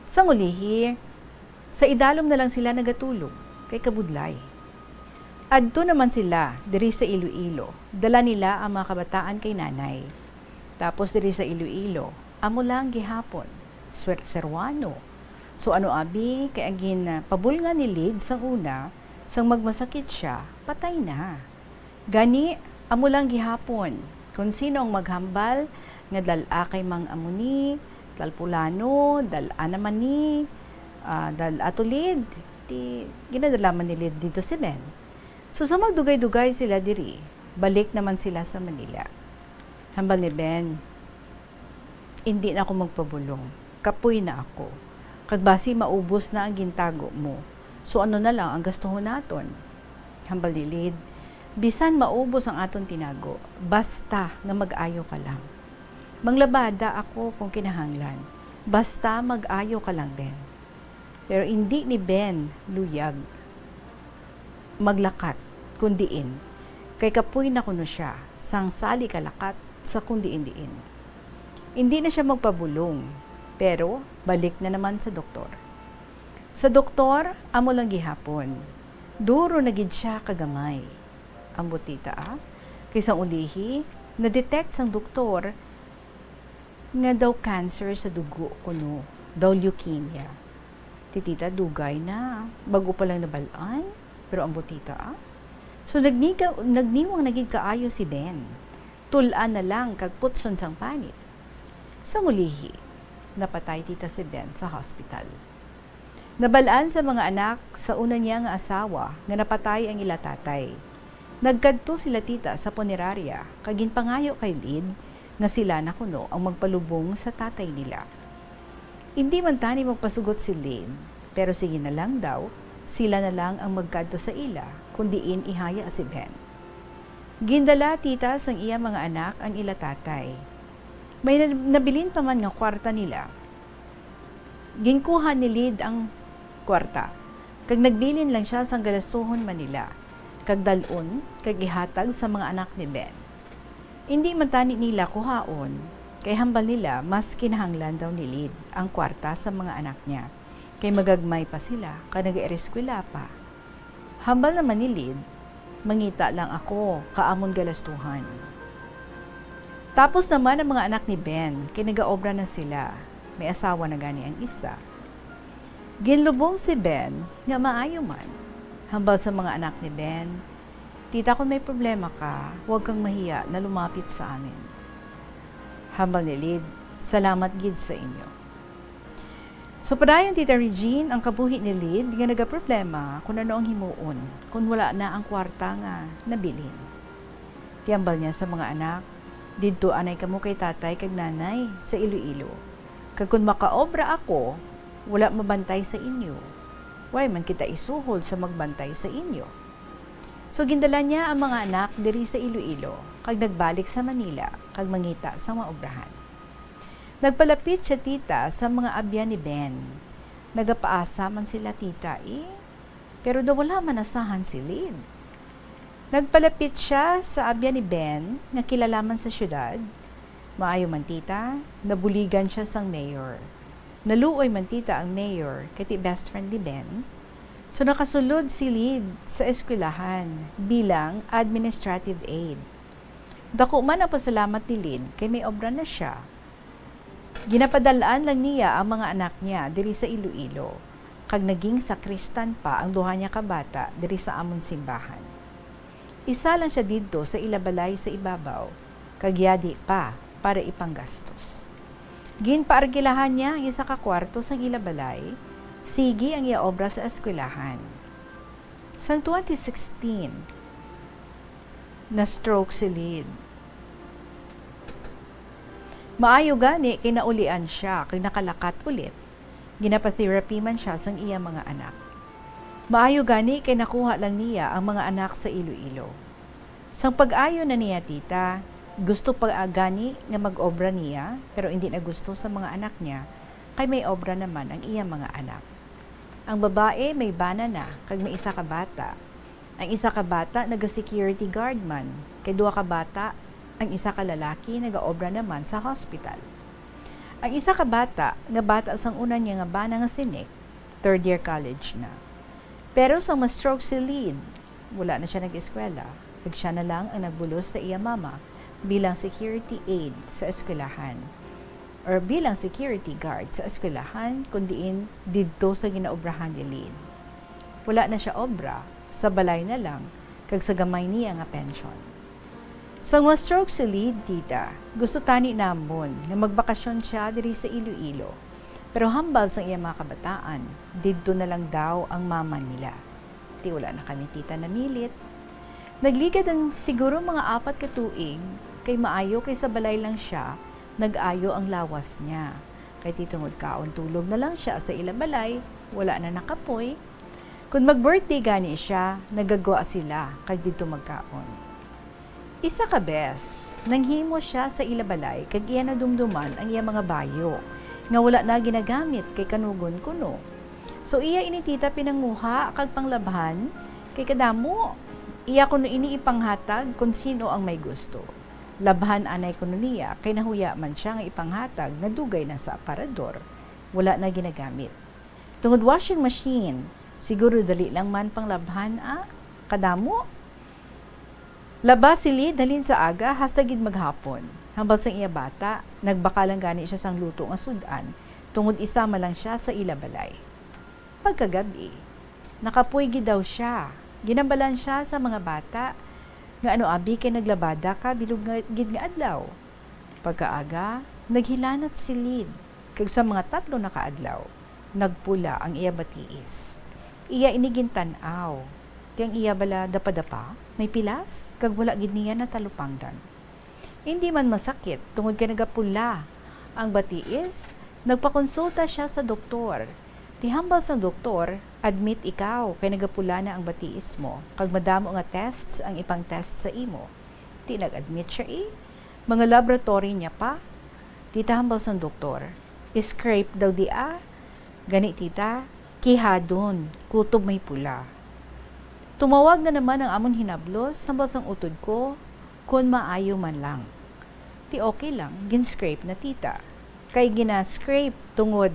Sang ulihi, sa idalom na lang sila nagatulog, kay kabudlay. Adto naman sila diri sa Iloilo. Dala nila ang mga kabataan kay nanay. Tapos diri sa Iloilo, amo lang gihapon, Serwano. So ano abi, kay agin pabulnga ni Lid sang una, sang magmasakit siya, patay na. Gani, amo lang gihapon, kung sino ang maghambal, nga dala kay mang amuni, talpulano, dala naman ni, dala ato Lid, di ginadalaman ni Lid dito si Ben. So sa magdugay-dugay sila diri, balik naman sila sa Manila. Hambal ni Ben, hindi na ako magpabulong, kapoy na ako. Kagbasi maubos na ang gintago mo, So ano na lang ang gastuhon naton? Hambal ni Lid, bisan maubos ang aton tinago, basta nga mag-ayo ka lang. Manglabada ako kung kinahanglan, basta mag-ayo ka lang, Ben. Pero hindi ni Ben luyag maglakat kundiin, kay kapuy na kuno siya, sang sali kalakat sa kundiin-diin. Hindi na siya magpabulong, pero balik na naman sa doktor. Sa doktor, amo lang gihapon. Duro na gid siya kagamay. Ang butita kaysa ulihi, na-detect sang doktor nga daw cancer sa dugo kuno, daw leukemia. Titita, dugay na. Bago pa lang nabalaan, pero ang butita So nagniwang naging kaayo si Ben. Tulaan na lang kag putson sang panit. Sa ulihi, napatay tita si Ben sa hospital. Nabalaan sa mga anak sa una niya nga asawa nga napatay ang ila tatay. Nagkadto sila tita sa punerarya kag ginpangayo kay Lid nga sila na kuno ang magpalubong sa tatay nila. Hindi man tani magpasugot si Lid, pero sige na lang daw, sila na lang ang magkadto sa ila kundiin ihaya si Ben. Gindala tita sang iya mga anak ang ila tatay. May nabilin pa man nga kwarta nila. Ginkuha ni Lid ang kwarta. Kag nagbilin lang siya sang galasuhon Manila. Kag dalon, kag ihatag sa mga anak ni Ben. Hindi man tani nila kuhaon, kay hambal nila mas kinahanglan daw ni Lid ang kwarta sa mga anak niya. Kay magagmay pa sila, kag nag-ereskwela pa. Hambal naman ni Lid, mangita lang ako, kaamon galastuhan. Tapos naman ang mga anak ni Ben, kay nag-aobra na sila. May asawa na gani ang isa. Ginlubong si Ben nga maayo man. Hambal sa mga anak ni Ben, tita, kung may problema ka, huwag kang mahiya na lumapit sa amin. Hambal ni Lid, salamat gid sa inyo. So padayon tita Regine, ang kabuhi ni Lid nga nagaproblema kung ano ang himuon, kung wala na ang kwarta nga nabilin. Tiambal niya sa mga anak, didto anay kamo kay tatay kag nanay sa Iloilo. Kag kung makaobra ako, wala mabantay sa inyo. Why man kita isuhol sa magbantay sa inyo? So gindala niya ang mga anak diri sa Iloilo, kag nagbalik sa Manila, kag mangita sa maobrahan. Nagpalapit siya tita sa mga abya ni Ben. Nagapaasa man sila tita pero daw wala man asahan si Lid. Nagpalapit siya sa abya ni Ben nga kilalaman sa syudad. Maayo man tita, nabuligan siya sang mayor. Naluoy man tita ang mayor kati best friend ni Ben. So nakasulod si Lid sa eskwelahan bilang administrative aide. Dako man ang pasalamat ni Lid kay may obra na siya. Ginapadalaan lang niya ang mga anak niya diri sa Iloilo. Kag naging sakristan pa ang duha niya kabata diri sa amon simbahan. Isa lang siya didto sa ilabalay sa ibabaw, kag yadi pa para ipanggastos. Ginpaargilahan niya ang isa ka kwarto sang ilabalay, sige ang iya obra sa eskwelahan. Sang 2016, na-stroke si Lid. Maayo gani kay naulian siya kag nakalakat ulit. Ginapa-therapy man siya sang iya mga anak. Maayo gani kay nakuha lang niya ang mga anak sa Iloilo. Sang pag-ayo na niya tita, gusto pa gani nga mag-obra niya pero hindi na gusto sa mga anak niya kay may obra naman ang iya mga anak. Ang babae may bana na kag may isa ka bata. Ang isa ka bata naga-security guard man, kay duha ka bata ang isa ka lalaki nagaobra naman sa hospital. Ang isa ka bata nga bata sang una niya nga bana nga sinik, 3rd year college na. Pero sang ma-stroke si Lid, wala na siya nag-eskwela. Kag siya na lang ang nagbulos sa iya mama bilang security aide sa eskwelahan or bilang security guard sa eskwelahan kundiin didto sa ginaobrahan ni Lid. Wala na siya obra, sa balay na lang, kag sa gamay niya nga pension. Sa ma-stroke si Lid, tita, gusto tani namon na magbakasyon siya diri sa Iloilo. Pero hambal sa iya mga kabataan, didto na lang daw ang mama nila. Ti wala na kami tita na milit. Nagligad ang siguro mga 4 ka tuig, kay maayo kay sa balay lang siya, nag-ayo ang lawas niya. Kay titungod kaon tulog na lang siya sa ilabalay, wala na nakapoy. Kung mag-birthday gani siya, nagagwa sila kag dito magkaon. Isa ka bes, nanghimo siya sa ilabalay kag iya na dumduman ang iya mga bayo nga wala na ginagamit kay kanugon kuno. So iya ini tita pinanguha kag panglabhan kay kadamo. Iya kuno ini ipanghatag kung sino ang may gusto. Labhan anay kuno niya kay nahuya man siya nga ipanghatag nga dugay na sa aparador. Wala na ginagamit. Tungod washing machine, siguro dali lang man panglabhan kadamo. Labas sili dalin sa aga hasta gid maghapon. Hambal sang iya bata, nagbakalang gani siya sang luto nga sudan, tungod isama lang siya sa ilabalay. Pagkagabi, nakapuy gid daw siya. Ginambalan siya sa mga bata nga ano abi kay naglabada ka bilog nga gid nga adlaw. Pagkaaga, naghilanat silid kag sa mga 3 na kaadlaw, nagpula ang iya batiis. Iya inigin tan-aw. Tiyang iya bala dapadapa, may pilas, kag wala gid niya na talupangdan. Hindi man masakit tungod kay nagapula ang batiis, nagpakonsulta siya sa doktor. Tihambal sa doktor, admit ikaw kay nagapula na ang batiis mo, kag madamo nga tests ang ipang test sa imo. Ti nag-admit siya mga laboratory niya pa. Tita hambal sa doktor, scrape daw gani tita, kihadon, kutob may pula. Tumawag na naman ang amon hinablos, hambal sang utod ko, kung maayo man lang. Ti okay lang, gin-scrape na tita. Kay gina-scrape tungod,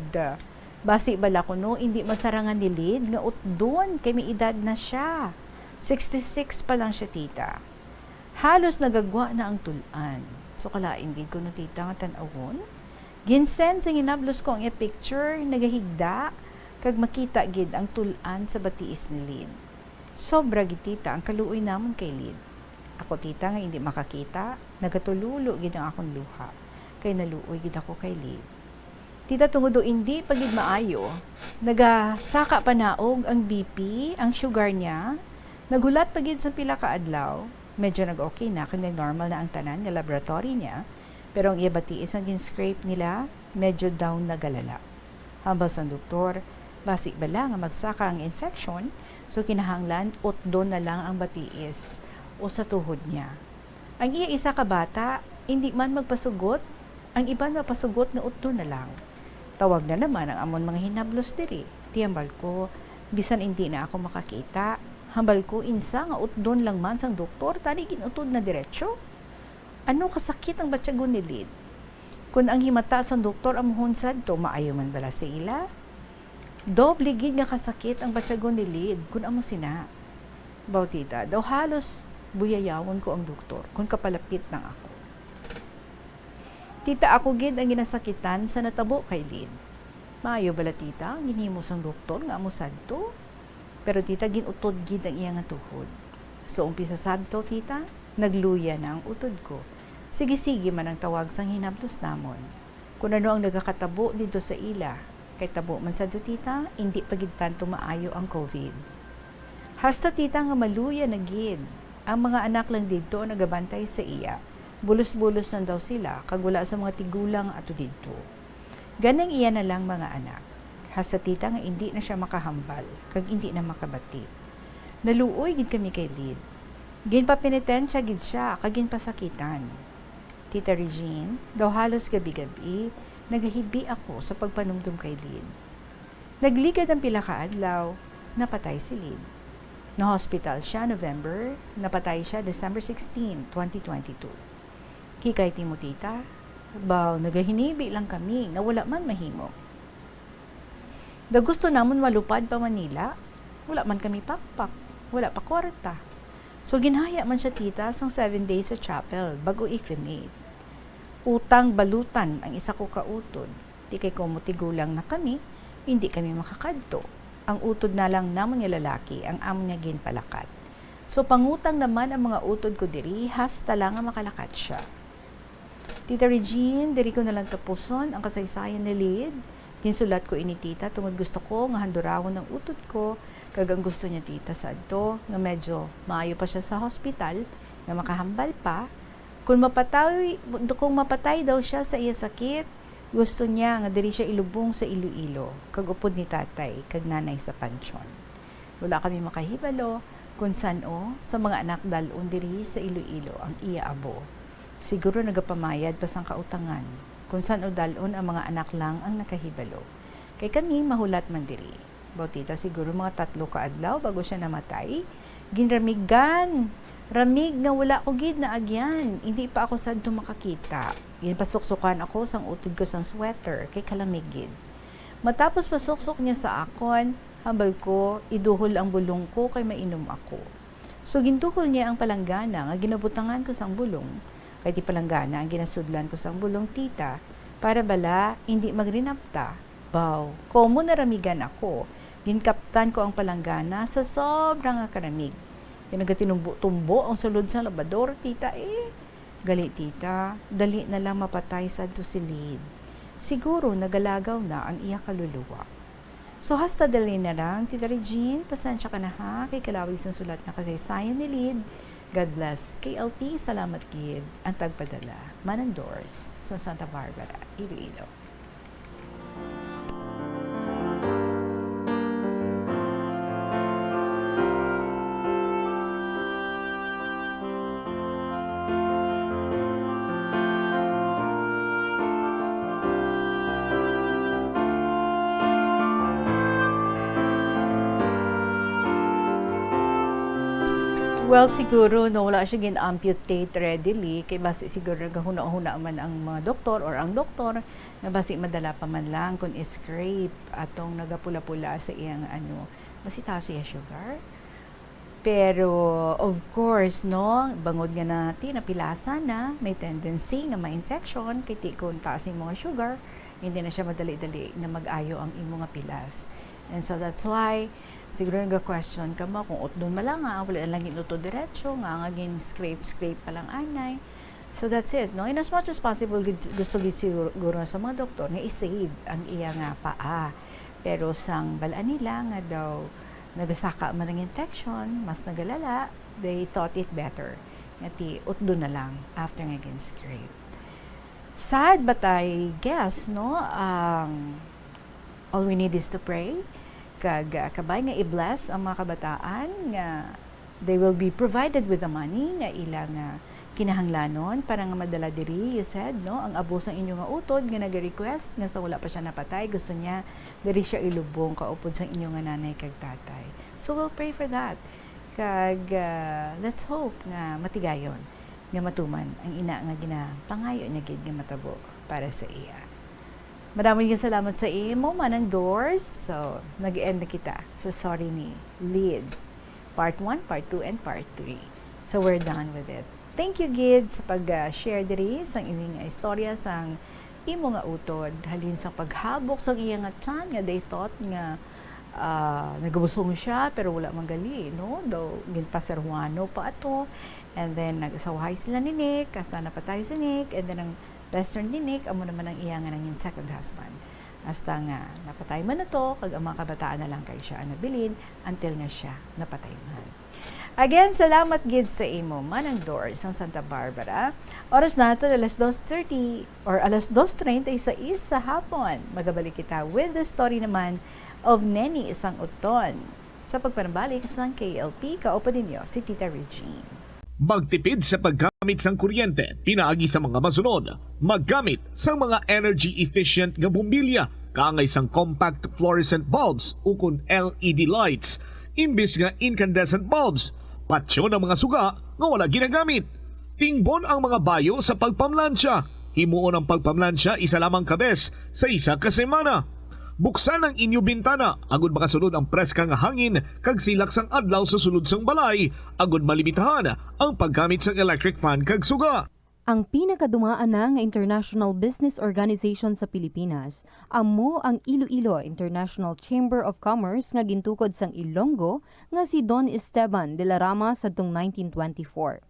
basi bala ko no, hindi masarangan ni Lid, nga utdon, kay may edad na siya. 66 pa lang siya tita. Halos nagagwa na ang tulan. So kalain gid ko no tita nga tan-awon. Ginsend sa hinablos ko ang picture, nagahigda, kag makita gid ang tulan sa batiis ni Lid. Sobra gid tita ang kaluoy namon kay Lid. Ako tita nga hindi makakita, nagatululo gid ang akong luha. Kay naluoy gid ako kay Lid. Tita tungod do hindi pagid maayo, nagasaka panaog ang BP, ang sugar niya, nagulat pagid sa pila ka adlaw, medyo nag-okay na, kung normal na ang tanan nga laboratory niya, pero ang iya batiis ang gin-scrape nila, medyo down na galala. Hambal sa doktor, basi bala nga magsaka ang infection, so kinahanglan utdon na lang ang batiis o sa tuhod niya. Ang iya isa ka bata, hindi man magpasugot, ang iban mapasugot na utdon na lang. Tawag na naman ang amon mga hinablos diri. Tiyambal ko, bisan hindi na ako makakita, hambal ko insa nga utdon lang man sang doktor, tani ginutod na diretsyo. Ano kasakit ang batyagon ni Lid? Kung ang himata sang doktor amuhon sadto, maayo man bala sa ila? Doble gid nga kasakit ang batyagon ni Lid kung amo sina. Bautita, daw halos buyayawon ko ang doktor kung kapalapit ng ako. Tita, ako gid ang ginasakitan sa natabo kay Lid. Maayo bala tita, ginhimo sang doktor nga amo sadto. Pero tita, ginutod gid ang iya nga tuhod. So umpisa sadto tita, nagluya na ang utod ko. Sige-sige man ang tawag sang hinabdos namon. Kung ano ang nagakatabo dito sa ila, kay tabo man sadto tita, hindi pagid tanto maayo ang COVID. Hasta tita nga maluya na gid. Ang mga anak lang dito nagabantay sa iya. Bulos-bulos na daw sila, kag wala sa mga tigulang ato dito. Ganang iya na lang mga anak. Hasta tita nga hindi na siya makahambal, kag hindi na makabati. Naluoy gid kami kay Lid. Ginpapinitensya gid siya, kag ginpasakitan. Tita Regine, daw halos gabi-gabi, nagahibi ako sa pagpanumdum kay Lid. Nagligad ang pila ka adlaw, napatay si Lid. Na-hospital siya November, napatay siya December 16, 2022. Hikay ti mo tita, baw nagahinibi lang kami na wala man mahimo. Da gusto namon malupad pa Manila, wala man kami pakpak, wala pa kwarta. So ginhaya man siya tita sang 7 days sa chapel bago i-cremate. Utang balutan ang isa ko kautod, di kay kumutigulang na kami, hindi kami makakadto. Ang utod na lang namon nga lalaki, ang amo niya ginpalakat. So pangutang naman ang mga utod ko diri, hasta lang nga makalakat siya. Tita Regine, diri ko na lang tapuson ang kasaysayan ni Lid. Ginsulat ko ini tita, tungod gusto ko nga handurawon ng utod ko, kag ang gusto niya tita sa adto, nga medyo maayo pa siya sa hospital, nga makahambal pa. Kung mapatay daw siya sa iya sakit, gusto niya nga diri siya ilubong sa Iloilo, kag upod ni tatay, kag nanay sa pansyon. Wala kami makahibalo kung saan sa mga anak dalon diri sa Iloilo ang iya abo. Siguro nagapamayad pa sang kautangan kung saan dalon ang mga anak lang ang nakahibalo. Kay kami mahulat man diri. Bautita siguro mga 3 ka adlaw bago siya namatay. Ginramigan. Ramig nga wala ko gid na agyan. Hindi pa ako sad makakita. Ginpasuksukan ako sang utod ko sang sweater kay kalamig gid. Matapos pasuksok niya sa akon, hambal ko, iduhol ang bulong ko kay mainom ako. So gintuhol niya ang palanggana nga ginabutangan ko sang bulong. Kay ti palanggana ang ginasudlan ko sang bulong tita para bala hindi magrinapta. Baw, komo naramigan ako. Ginkaptan ko ang palanggana sa sobrang karamig. Tinagatinumbo-tumbo ang sulod sa labador, tita Gali tita, dali na lang mapatay sa silid. Siguro nagalagaw na ang iya kaluluwa. So hasta dali na lang, Tita Regine, pasensya ka na ha, kay kalawis ng sulat na kasaysayan ni Lid. God bless. KLP, salamat kid. Ang tagpadala, Manandors, sa Santa Barbara, Iloilo. Well, siguro, no, wala siya gin-amputate readily, kay basi siguro nagahuna-huna man ang mga doktor or ang doktor, na basi madala pa man lang kung scrape atong nagapula-pula sa iyang basi taas siya sugar. Pero, of course, no, bangod nga natin, napilasa na, may tendency nga ma-infection, kay ti kung taas yung mga sugar, hindi na siya madali-dali na mag-ayo ang imong nga pilas. And so that's why, siguro nag-question ka mo kung utdon malang wala lang ginuto diretso, nga scrape pa lang anay. So that's it, no? In as much as possible, gusto siguro sa mga doktor nga i-save ang iya nga paa. Pero sang balaan nila nga daw, nagasaka man ng infection, mas nagalala, they thought it better. Nga ti utdon na lang after nga scrape. Sad but I guess, no? All we need is to pray. Kabay nga i-bless ang mga kabataan nga they will be provided with the money nga ilang kinahanglanon para nga madala diri. You said, no, ang abos ang inyo nga utod nga nag-request nga sa wala pa siya napatay, gusto niya diri siya ilubong kaupod sa inyo nga nanay kag tatay. So we'll pray for that. Let's hope nga matigayon nga matuman ang ina nga ginapangayo niya gid nga matabo para sa iya. Maraming salamat sa imo, Manang Doors. So, nag-end na kita sa Sorry ni Lid. Part 1, Part 2, and Part 3. So, we're done with it. Thank you, Gid, sa pag-share diri sa ining istorya sang imo nga utod. Halin sa paghabok sa iya nga tiyan, nga they thought nga nagabusong siya, pero wala magali, no? Daw, ginpaserhuano pa ato. And then, nag-asawahay sila ni Nick, hasta napatay si Nick, and then ang Western Dinik, amo naman ang iya nga ng second husband. Hasta nga, napatay man na to, kag ang mga kabataan na lang kay siya nabilin, until nga siya napatay man. Again, salamat gid sa imo, Manang Doors, ng Santa Barbara. Oras nato, alas 2:30 or alas 2:30 sa hapon. Magabalik kita with the story naman of Neni Isang Uton. Sa pagpanabalik sa KLP, kaupo ninyo si Tita Regine. Magtipid sa paggamit sang kuryente, pinaagi sa mga masunod. Maggamit sa mga energy-efficient nga bumbilya, kaangay sang compact fluorescent bulbs ukon LED lights, imbis nga incandescent bulbs. Patsyo ng mga suga nga wala ginagamit. Tingbon ang mga bayo sa pagpamlansya. Himuon ang pagpamlansya isa lamang kabes sa isa ka semana. Buksan ang inyo bintana, agud makasulod ang preska nga hangin kag silak sang adlaw sa sulod sang balay, agud malimitahan ang paggamit sang electric fan kag suga. Ang pinakadumaan na nga international business organization sa Pilipinas, amo ang Iloilo International Chamber of Commerce nga gintukod sang Ilonggo nga si Don Esteban de la Rama sadtong 1924.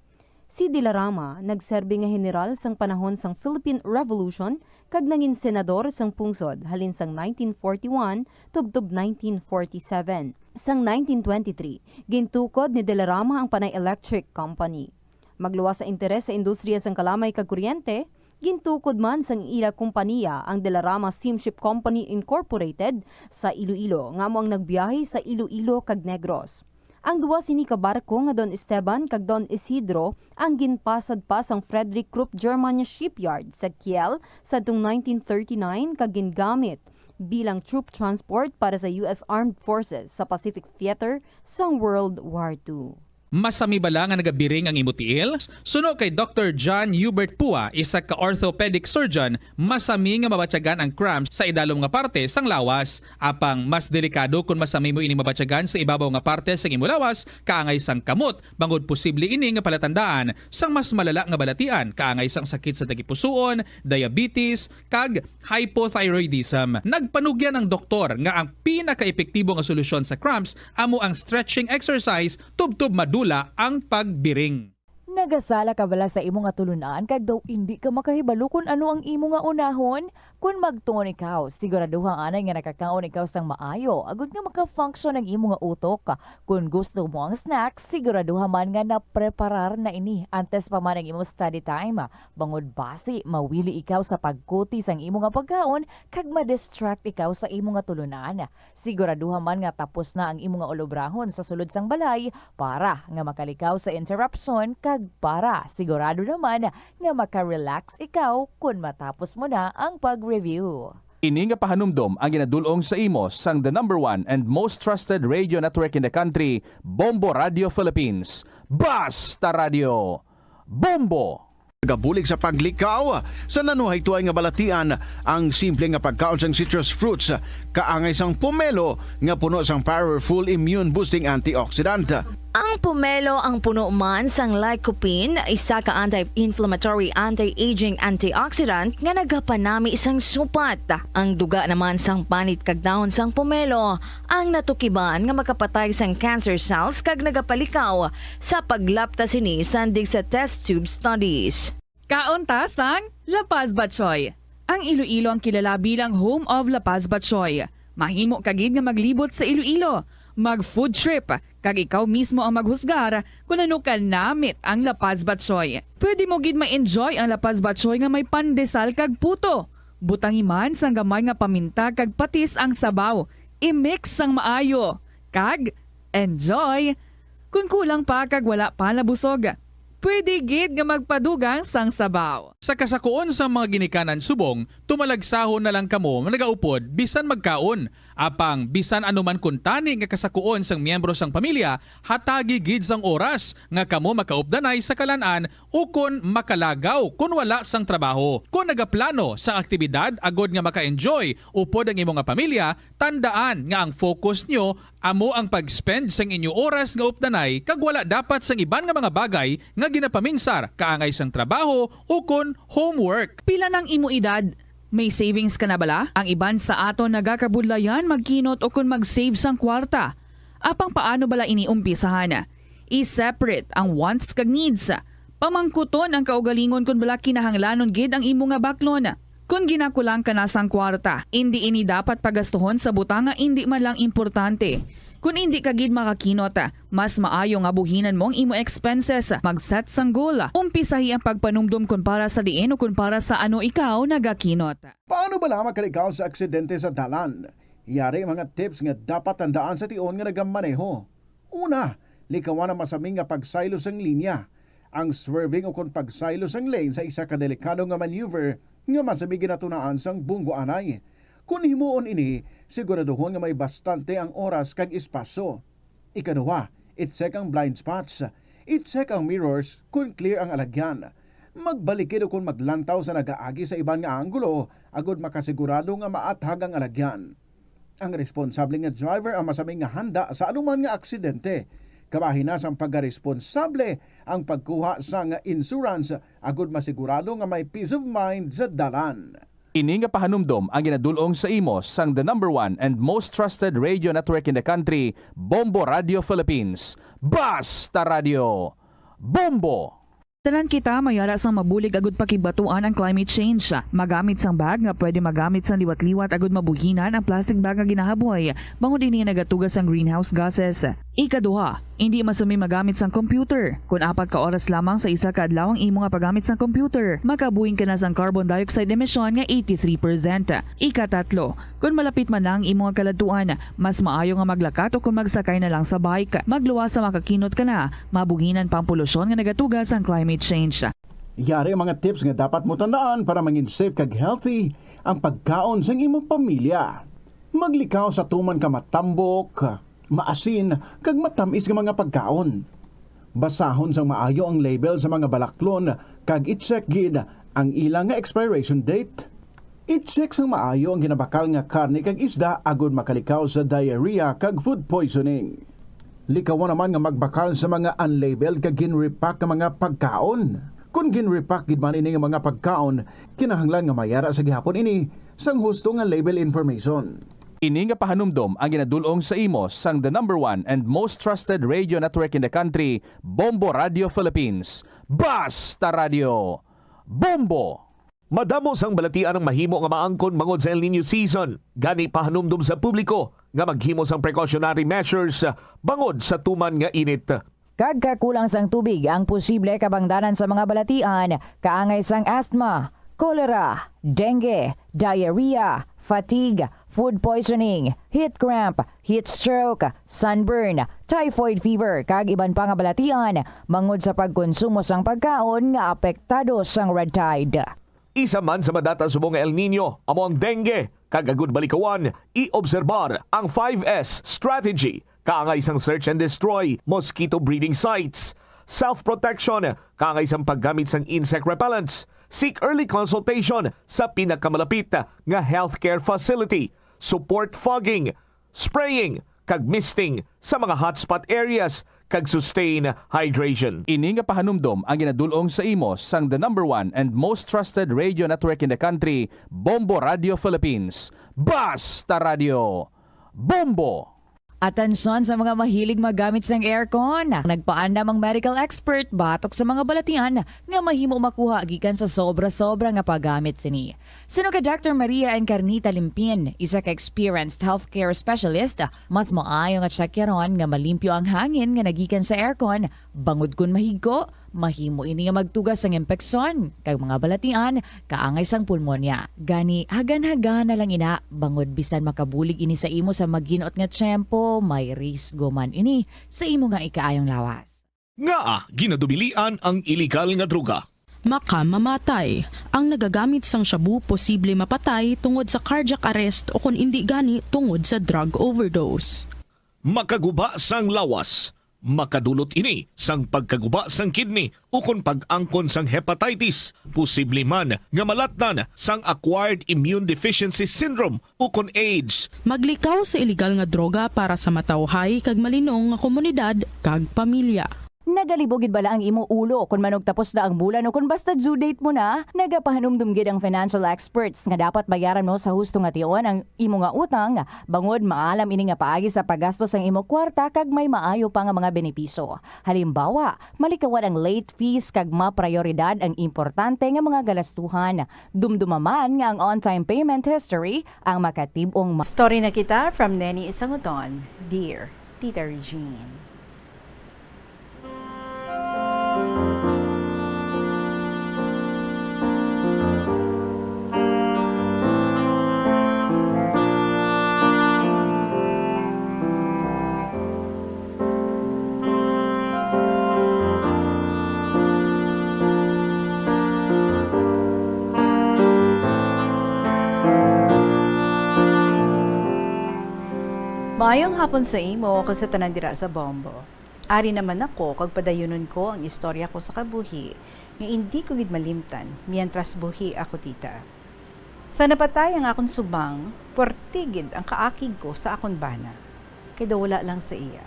Si De La Rama nagserbi nga general sang panahon sang Philippine Revolution kag nangin senador sang pungsod halin sang 1941 tubtob 1947. Sang 1923, gintukod ni De La Rama ang Panay Electric Company. Magluwas sa interes sa industriya sang kalamay kag kuryente, Gintukod man sang ila kompanya ang Delarama Steamship Company Incorporated sa Iloilo nga mo ang nagbiyahe sa Iloilo kag Negros. Ang duwa sini ka barko nga Don Esteban kag Don Isidro ang ginpasad pa sang Frederick Krupp Germania Shipyard sa Kiel sa 1939 kag gingamit bilang troop transport para sa US Armed Forces sa Pacific Theater sang World War II. Masami bala nga nagabiring ang imutiil? Suno kay Dr. John Hubert Pua, isa ka orthopedic surgeon, masami nga mabatyagan ang cramps sa idalom nga parte sang lawas. Apang mas delikado kung masami mo ini mabatyagan sa ibabaw nga parte sang imulawas, kaangay sang kamot, bangod posible ini nga palatandaan sang mas malala nga balatian, kaangay sang sakit sa tagipusoon, diabetes, kag hypothyroidism. Nagpanugyan ang doktor nga ang pinaka-epektibo nga solusyon sa cramps amo ang stretching exercise tubtub madula ang pagbiring. Nagasala ka bala sa imo nga tulunan kag daw hindi ka makahibalo kung ano ang imo nga unahon? Kung magtuon ikaw, siguraduhang anay nga nakakaon ikaw sang maayo, agud nga maka-function ang imo nga utok. Kung gusto mo ang snacks, siguraduhan man nga napreparar na ini antes pa man ang imo study time. Bangod basi, mawili ikaw sa pagkuti sang imo nga pagkaon kag ma-distract ikaw sa imo nga tulunan. Siguraduhan man nga tapos na ang imo nga olobrahon sa sulod sang balay para nga makalikaw sa interruption kag para sigurado naman nga maka-relax ikaw kung matapos mo na ang pag-review. Ini nga pahanumdom ang ginadulong sa imo sang the #1 and most trusted radio network in the country, Bombo Radio Philippines. Basta Radio Bombo! Gabulig sa paglikaw sa nanuhay tuay nga balatian ang simple nga pagkaon sang citrus fruits kaangay sang pomelo nga puno sang powerful immune boosting antioxidant. Ang pomelo ang puno man sang lycopene, isa ka anti-inflammatory, anti-aging antioxidant nga nagapanami isang supat. Ang duga naman sang panit kag dahon sang pomelo ang natukiban nga makapatay sang cancer cells kag nagapalikaw sa paglapta sini sandig sa test tube studies. Kaunta sang La Paz Batchoy. Ang Iloilo ang kilala bilang home of La Paz Batchoy. Mahimo kagid nga maglibot sa Iloilo, mag-food trip, kag ikaw mismo ang maghusgar kung ano ka namit ang La Paz Batchoy. Pwede mo gid ma-enjoy ang La Paz Batchoy nga may pandesal kag puto. Butangi man sang gamay nga paminta kag patis ang sabaw. I-mix sang maayo. Kag enjoy. Kung kulang pa kag wala pa nabusog, pwede gid nga magpadugang sang sabaw. Sa kasakuon sa mga ginikanan subong, tumalagsahon na lang kamo nga nagaupod bisan magkaon. Apang bisan anuman kun tani nga kasakuon sang miyembro sang pamilya, hatagi gid sang oras nga kamo makaupdanay sa kalan-an o kun makalagaw kun wala sang trabaho. Kung nagaplano sa aktibidad agod nga maka-enjoy upod ang imong nga pamilya, tandaan nga ang focus nyo amo ang pag-spend sang inyo oras nga updanay kag wala dapat sang iban nga mga bagay nga ginapaminsar kaangay sang trabaho o kun homework. Pila ng imo edad? May savings ka na bala? Ang iban sa ato nagakabudlayan magkinot o kung mag-save sang kwarta. Apang paano bala iniumpisahan? I-separate ang wants kag needs. Pamangkuton ang kaugalingon kung bala kinahanglanon gid ang imo nga baklon. Kung ginakulang ka na sang kwarta, hindi ini dapat pagastuhon sa butang nga hindi man lang importante. Kung hindi ka gid makakinot, mas maayo nga buhinan mo ang imo expenses. Mag-set sang goal. Umpisahi ang pagpanumdum kung para sa diin o kung para sa ano ikaw nagakinot. Paano ba lamang kalikaw sa aksidente sa dalan? Yari mga tips nga dapat tandaan sa tion nga nagamaneho. Una, likawan ang masaming nga pagsaylo sang linya. Ang swerving o kung pagsaylo sang lane sa isa ka delikado nga maneuver nga masabi ginatunaan sang bunggo anay. Kung himuon ini, siguraduhon nga may bastante ang oras kag espasyo. Ikaduha, i-check ang blind spots. I-check ang mirrors kung clear ang alagyan. Magbalikid o kung maglantaw sa nagaagi sa iban nga anggulo, agod makasigurado nga maathag ang alagyan. Ang responsable nga driver ang masaming nga handa sa anuman nga aksidente. Kabahin na sang pagkaresponsable ang pagkuha sa nga insurance, agod masigurado nga may peace of mind sa dalan. Ini nga pahanumdom ang ginadulong sa imo sang the #1 and most trusted radio network in the country, Bombo Radio Philippines. Basta Radio Bombo! Tanan kita mayara sang mabulig agud pakibatuan ang climate change. Magamit sang bag nga pwede magamit sang liwat-liwat agud mabuhinan ang plastic bag nga ginahaboy. Bangod ini nagatugas ang greenhouse gases. Ikaduha, Hindi masumi magamit sang computer. Kung 4 ka oras lamang sa isa ka adlaw ang imo nga paggamit sang computer, makabuhing ka na sang carbon dioxide emission nga 83%. Ikatatlo, kung malapit man lang imo nga kaladtuan, mas maayo nga maglakat o kung magsakay na lang sa bike. Magluwas sa makakinot ka na, mabuhinan pang polusyon nga nagatuga sang climate change. Yari ang mga tips nga dapat mo tandaan para mangin safe kag healthy ang pagkaon sa imong pamilya. Maglikaw sa tuman ka matambok, maasin, kag matamis nga mga pagkaon. Basahon sang maayo ang label sa mga balaklon kag i-check gid ang ilang nga expiration date. I-check sang maayo ang ginabakal nga karne kag isda agud makalikaw sa diarrhea kag food poisoning. Likawan naman nga magbakal sa mga unlabeled kag ginrepack nga mga pagkaon. Kung ginrepack gid man ini nga mga pagkaon, kinahanglan nga mayara sa gihapon ini sang husto nga label information. Ini nga pahanumdom ang ginadulong sa imo sang the #1 and most trusted radio network in the country, Bombo Radio Philippines. Basta Radio Bombo! Madamo sang balatian ang mahimo nga maangkon bangod sa El Nino season. Gani pahanumdom sa publiko nga maghimo sang precautionary measures bangod sa tuman nga init. Kagkakulang sang tubig ang posible kabangdanan sa mga balatian, kaangay sang asthma, cholera, dengue, diarrhea, fatigue, food poisoning, heat cramp, heat stroke, sunburn, typhoid fever, kag iban pa nga balatian, mangod sa pagkonsumo sang pagkaon nga apektado sang red tide. Isa man sa madata subong nga El Nino, amo ang dengue, kag agud balikawan, i-obserbar ang 5S strategy, kaangay sang search and destroy mosquito breeding sites, self-protection, kaangay sang paggamit sang insect repellents, seek early consultation sa pinakamalapit nga healthcare facility, support fogging, spraying, kag misting sa mga hotspot areas, kag sustain hydration. Ini nga pahanumdom ang ginadulong sa imo sang the #1 and most trusted radio network in the country, Bombo Radio Philippines. Basta Radio Bombo! Atensyon sa mga mahilig magamit sang aircon. Nagpaandam ang medical expert batok sa mga balatian nga mahimo makuha gikan sa sobra-sobra nga paggamit sini. Sino ka Dr. Maria Encarnita Limpin, isa ka experienced healthcare specialist, mas maayo nga tsakyaron nga malimpyo ang hangin nga nagikan sa aircon bangod kun mahigko, mahimo ini nga magtugas sang impeksyon kag mga balatian kaangay sang pulmonya. Gani hagan-hagan na lang ina bangod bisan makabulig ini sa imo sa magginot nga tiyempo, may risgo man ini sa imo nga ikaayong lawas. Nga ginadubilian ang illegal nga droga. Makamamatay. Ang nagagamit sang shabu posible mapatay tungod sa cardiac arrest o kung hindi gani tungod sa drug overdose. Makaguba sang lawas. Makadulot ini sang pagkaguba sang kidney o kung pag-angkon sang hepatitis, posible man nga malatnan sang acquired immune deficiency syndrome o kung AIDS. Maglikaw sa illegal nga droga para sa matawhay kag malinong nga komunidad kag pamilya. Nagalibogid bala ang imo ulo kung manog tapos na ang bulan o kung basta due date mo na, nagapahanumdumgid ang financial experts nga dapat bayaran mo sa husto nga tion ang imo nga utang, bangod maalam ini nga paagi sa paggastos ang imo kwarta kag may maayo pa nga mga benepisyo. Halimbawa, malikawan ang late fees kag maprioridad ang importante nga mga galastuhan. Dumdumaman nga ang on-time payment history ang makatibong Story na kita from Neni Isanguton. Dear Tita Regine. Maayong hapon sa imo ko sa tanan dira sa Bombo. Ari naman ako kag padayunon ko ang istorya ko sa kabuhi nga hindi ko gid malimtan mientras buhi ako tita. Sa napatay ang akong subang, portigid ang kaakig ko sa akong bana. Kay daw wala lang sa iya.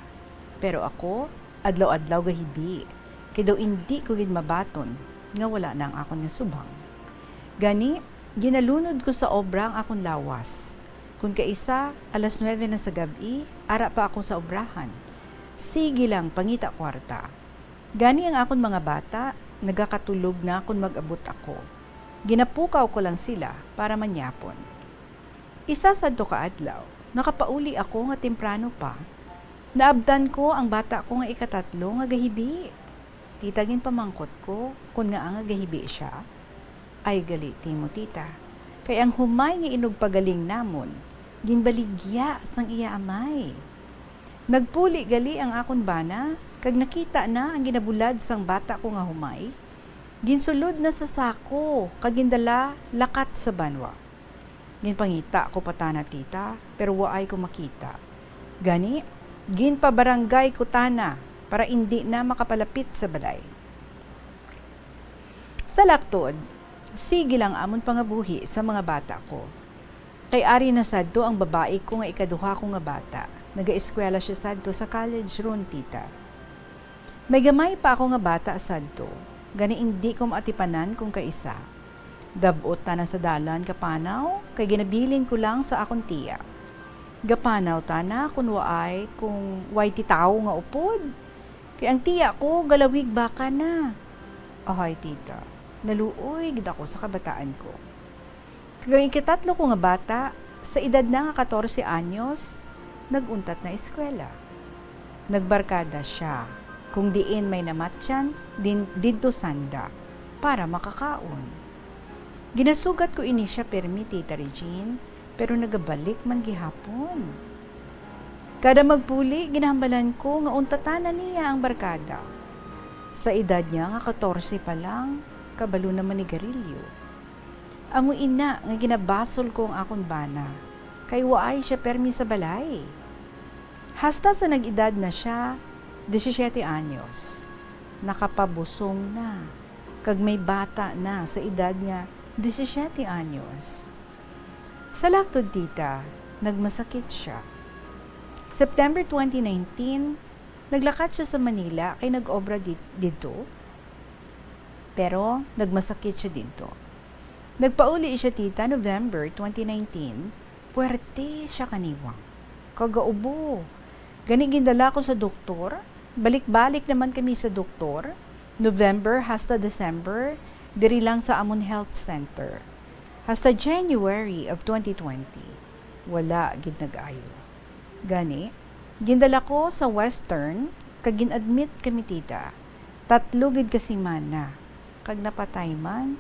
Pero ako, adlaw-adlaw gahibi. Kay daw hindi ko gid mabaton nga wala na ang akong nga subang. Gani, ginalunod ko sa obra ang akong lawas. Kung kaisa, 9:00 na sa gabi, ara pa ako sa obrahan. Sige lang, pangita kwarta. Gani ang akong mga bata, nagakatulog na kung mag-abot ako. Ginapukaw ko lang sila para manyapon. Isa sa kaadlaw, nakapauli ako nga temprano pa. Naabdan ko ang bata ko nga ikatatlo nga gahibi. Titagin pamangkot ko kung nga ang gahibi siya. Ay gali mo tita. Kay ang humay nga inugpagaling namon, ginbaligya sang iya amay. Nagpuli gali ang akon bana, kag nakita na ang ginabulad sang bata ko nga humay. Ginsulod na sa sako, kag gindala lakat sa banwa. Ginpangita ko patana tita, pero waay ko makita. Gani, ginpabarangay ko tana para hindi na makapalapit sa balay. Sa laktod, sige lang amon pangabuhi sa mga bata ko. Kay ari na sadto ang babae ko nga ikaduha ko nga bata. Naga-eskwela siya sadto sa college ron tita. May gamay pa ako nga bata sadto. Gani hindi ko maatipanan kung kaisa. Dabot ta na sa dalan kapanaw, kay ginabilin ko lang sa akong tiya. Gapanaw ta na kung waay kung way titaw nga upod. Kay ang tiya ko galawig baka na. Ahay tita, naluoy gid ako sa kabataan ko. Kay ikatatlo ko nga bata, sa edad na nga 14 anyos, naguntat na eskwela. Nagbarkada siya. Kung diin may namatyan, didto sanda para makakaon. Ginasugat ko ini siya permi, Tita Regine, pero nagabalik man gihapon. Kada magpuli, ginahambalan ko nga untatanan niya ang barkada. Sa edad niya nga 14 pa lang, kabalo naman ni garilyo. Amo ina nga ginabasol ko ang akon bana, kay waay siya permi sa balay. Hasta sa nag-edad na siya, 17 anyos, nakapabusong na, kag may bata na sa edad niya 17 anyos. Sa laktod tita, nagmasakit siya. September 2019, naglakat siya sa Manila kay nag-obra dito, pero nagmasakit siya dito. Nagpauli siya tita November 2019, puwerte siya kaniwang. Kagaubo. Gani gindala ko sa doktor, balik-balik naman kami sa doktor, November hasta December, diri lang sa Amon Health Center. Hasta January of 2020, wala gid nag-ayo. Gani, gindala ko sa Western, kag gin-admit kami tita. 3 gid kasimana, kag napatay man,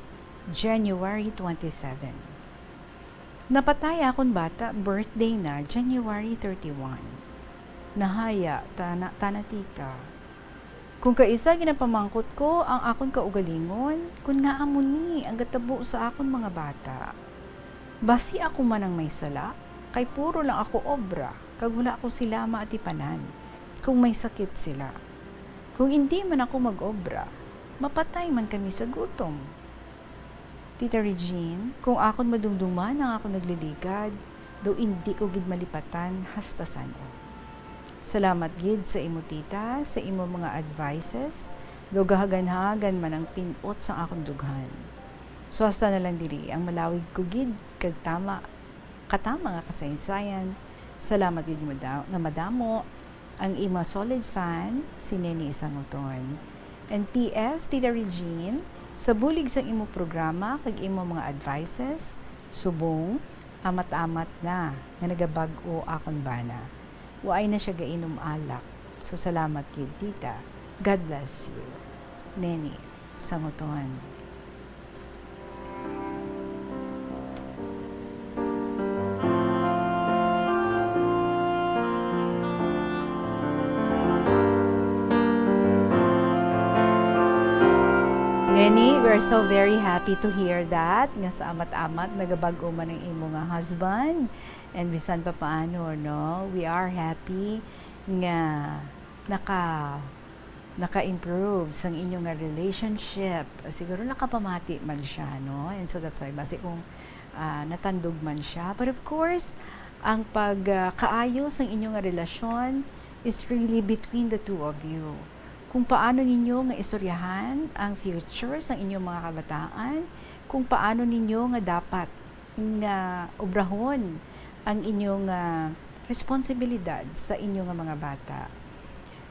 January 27. Napatay akong bata, birthday na, January 31. Nahaya, tana tita. Kung kaisa ginapamangkot ko ang akon kaugalingon, kung nga amuni ang gatabo sa akon mga bata. Basi ako man ang may sala, kay puro lang ako obra, kag wala ako sila maatipanan, kung may sakit sila. Kung hindi man ako mag-obra, mapatay man kami sa gutom. Tita Regine, kung akon madumduman ang akon nagliligad, daw hindi ko gid malipatan hasta sano. Salamat gid sa imo tita, sa imo mga advices, daw gahagan-hagan man ang pinot sa akong dughan. So hasta na lang diri ang malawig ko gid kag katama nga kasaysayan. Salamat gid nga madamo ang ima solid fan si Neni Isanguton. And PS, Tita Regine, sa bulig sa imo programa kag imo mga advices, subong amat-amat na nga nagabag-o akon bana. Waay na siya gainom alak. So salamat kid tita. God bless you. Neni Sanguton. Neni, we're so very happy to hear that. Nga sa amat-amat, nagabag-o man ang imo nga husband. And bisan pa paano, no? We are happy nga naka-improve sang inyong nga relationship. Siguro nakapamati man siya, no? And so that's why, basi kung natandog man siya. But of course, ang pagkaayo sang inyong nga relasyon is really between the two of you. Kung paano ninyo nga istoryahan ang future sang inyong mga kabataan, kung paano ninyo nga dapat nga obrahon ang inyong responsibilidad sa inyong mga bata.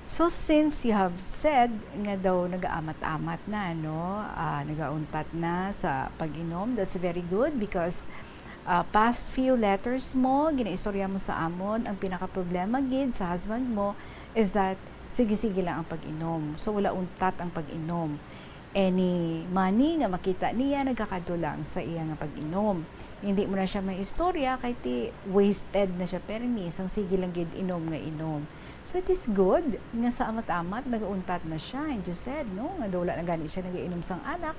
So since you have said nga daw nag-aamat-amat na, no? Nagauntat na sa pag-inom, that's very good because past few letters mo, ginaistorya mo sa amon, ang pinaka-problema gid sa husband mo is that sige-sige lang ang pag-inom. So wala untat ang pag-inom. Any money nga makita niya nagkakadulang sa iya nga pag-inom. Hindi mo na siya may istorya kay ti wasted na siya permis ang sige lang gid inom nga inom. So it is good nga sa amat-amat nagauntat na siya, and you said no nga wala na gani siya nagainom sang anak.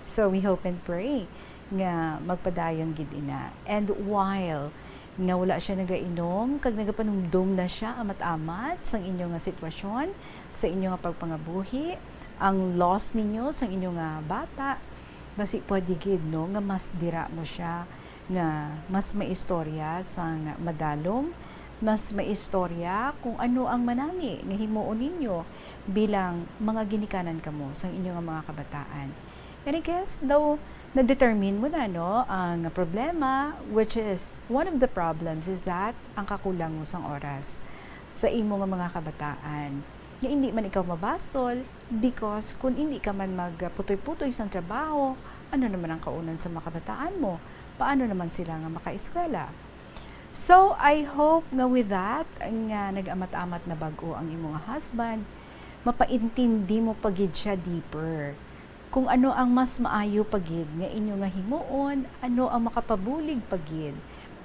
So we hope and pray nga magpadayon gid ina. And while nga wala siya nagainom, kag nagapanumdum na siya amat-amat sang inyo nga sitwasyon, sa inyo nga pagpangabuhi, ang loss ninyo sang inyo nga bata, basi pwede gid no nga mas dira mo siya, nga mas may istorya sang madalom, mas may istorya kung ano ang manami nga himuon ninyo bilang mga ginikanan kamo sang inyo nga mga kabataan. And I guess though na-determine mo na no ang problema, which is one of the problems is that ang kakulang mo sang oras sa imo nga mga kabataan. Nga hindi man ikaw mabasol because kung hindi ka man magputoy-putoy sa trabaho, ano naman ang kaunan sa mga kabataan mo? Paano naman sila nga makaeskwela? So, I hope nga with that, nga nag-amat-amat na bago ang imong husband, mapaintindi mo pagid siya deeper. Kung ano ang mas maayo pagid nga inyo nga himuon, ano ang makapabulig pagid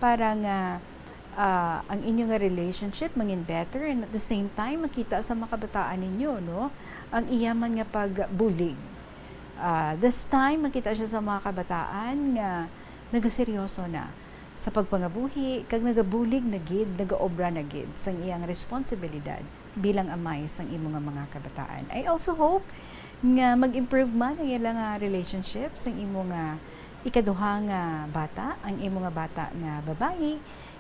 para nga ang inyo nga relationship mangin better, and at the same time makita sa mga kabataan ninyo no ang iyaman nga pagbulig. This time makita siya sa mga kabataan nga nagaseryoso na sa pagpangabuhi, kag nagabulig na gid, nagaobra na gid sang iyang responsibilidad bilang amay sang imo nga mga kabataan. I also hope nga mag-improve man ang ilang relationship sang imo nga ikaduha nga bata, ang imo nga bata nga babae,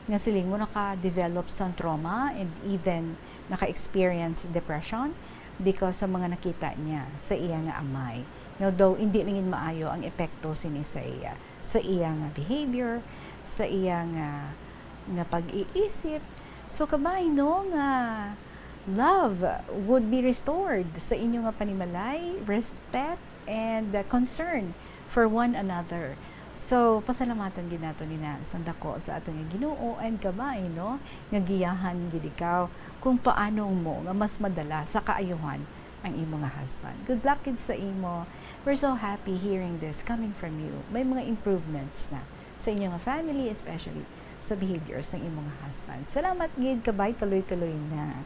nga siling mo naka-develop sa trauma and even naka-experience depression because sa mga nakita niya sa iya nga amay. Now, though hindi ningin maayo ang epekto sini sa iya nga behavior, sa iya nga pag-iisip. So kabay no nga love would be restored sa inyo nga panimalay, respect and concern for one another. So pasalamatan gid nato ni na sandako sa ato nga Ginoo, and kabay no nga giyahan gid ikaw kung paano mo nga mas madala sa kaayuhan ang imo nga husband. Good luck gid sa imo. We're so happy hearing this coming from you. May mga improvements na sa inyo nga family, especially sa behaviors ng imong husband. Salamat gid kabay, tuloy-tuloy na.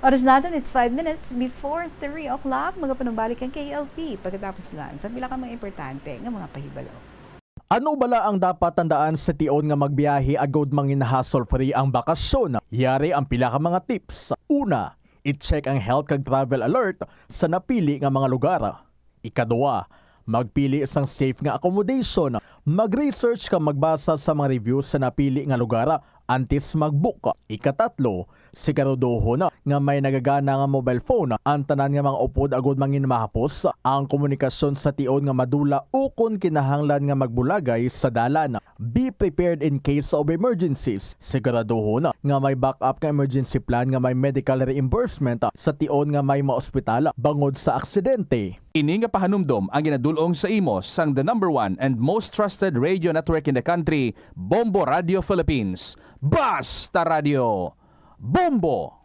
Oras natin, it's 5 minutes before 3 o'clock. Magapanumbalik ang KLP pagkatapos lang sa pila ka mga importante nga mga pahibalo. Ano bala ang dapat tandaan sa tion nga magbiyahe agod mangin hassle-free ang bakasyon? Yari ang pila ka mga tips. Una, i-check ang health kag travel alert sa napili nga mga lugar. Ikadua, magpili isang safe nga accommodation. Mag-research ka magbasa sa mga reviews sa napili nga lugar antes mag-book. Ikatatlo, siguraduho na nga may nagagana nga mobile phone. Ang tanan nga mga upod agod mangin mahapos ang komunikasyon sa tion nga madula o kung kinahanglan nga magbulagay sa dalan. Be prepared in case of emergencies. Siguraduho na nga may backup nga emergency plan nga may medical reimbursement sa tion nga may maospital bangod sa aksidente. Ini nga pahanumdom ang ginadulong sa imo sang the #1 and most trusted radio network in the country, Bombo Radio Philippines. Basta Radio Bombo!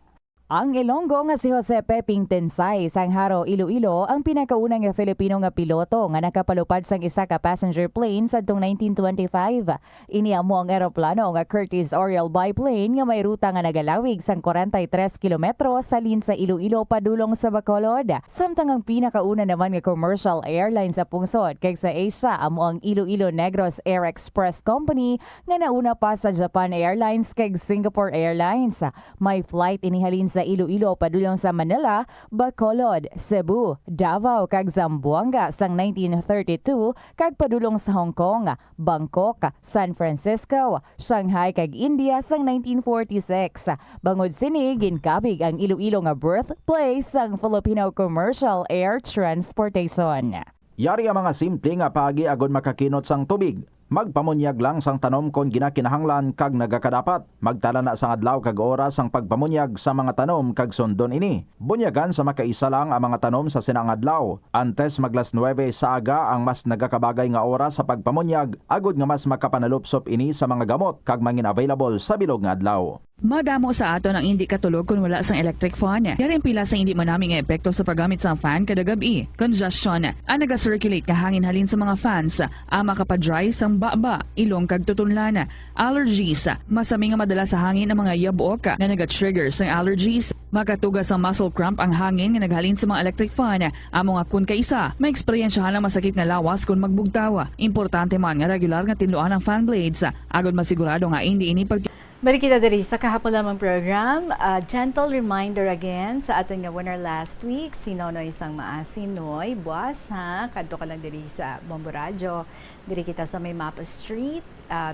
Ang Ilonggo nga si Jose Peping Tensay sang Haro, Iloilo ang pinakaunang nga Filipino nga piloto nga nakapalupad sang isa ka passenger plane sadtong 1925. Iniamo ang eroplano nga Curtiss Oriole biplane nga may ruta nga nagalawig sang 43 kilometro sa lin sa Iloilo padulong sa Bacolod. Samtang ang pinakauna naman nga commercial airline sa pungsod kay sa Asia amo ang Iloilo Negros Air Express Company nga nauna pa sa Japan Airlines kay Singapore Airlines. May flight inihalin sa Iloilo padulong sa Manila, Bacolod, Cebu, Davao kag Zamboanga sang 1932 kag padulong sa Hong Kong, Bangkok, San Francisco, Shanghai kag India sang 1946. Bangod sini ginkabig ang Iloilo nga birthplace sang Filipino commercial air transportation. Yari ang mga simple nga pagi agod makakinot sang tubig. Magpamunyag lang sang tanom kon ginakinahanglan kag nagakadapat. Magtala na sang adlaw kag oras ang pagpamunyag sa mga tanom kag sundon ini. Bunyagan sa makaisa lang ang mga tanom sa sinang adlaw. Antes maglas 9 sa aga ang mas nagakabagay nga oras sa pagpamunyag, agod nga mas makapanalupsop ini sa mga gamot kag mangin available sa bilog nga adlaw. Madamo sa ato ang hindi katulog kung wala sang electric fan. Yarin pila sa hindi manaming epekto sa paggamit sa fan kada gabi. Congestion, ang naga-circulate ka hangin halin sa mga fans, ang makapadry sang baba, ilong kag tutunlan. Allergies, masami nga madala sa hangin ang mga yabok na naga-trigger sang allergies. Makatugas ang muscle cramp ang hangin nga naghalin sa mga electric fan. Amo nga kun kaisa, may eksperyensyahan lang masakit nga lawas kung magbugtaw. Importante man nga regular nga tinluan ang fan blades. Agod masigurado nga hindi ini pag Balik kita diri sa kahapon lamang program. A gentle reminder again sa ating nga winner last week, si Nonoy Sang Maasin. Noy, buwas ha, kadto ka lang diri sa Bombo Radio. Diri kita sa may Mapa Street,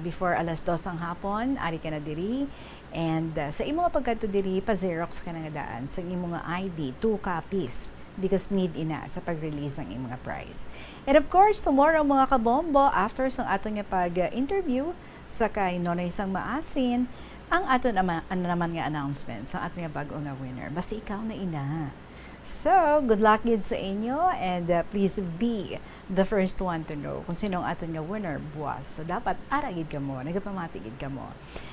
before alas 2 ang hapon, ari ka na diri. And sa imo nga pagkadto diri, pa-Xerox ka na nga daan. Sa imo nga ID, 2 copies. Because need ina sa pag-release ng imo nga prize. And of course, tomorrow mga kabombo, after sang ato nga pag-interview, sa kay Nonoy Sang Maasin, ang ato naman nga announcement sa ato nga bago nga winner. Basta ikaw na ina. So, good luck gid sa inyo and please be the first one to know kung sino ang ato nga winner buwas. So, dapat aragid ka mo, nagapamatigid ka mo.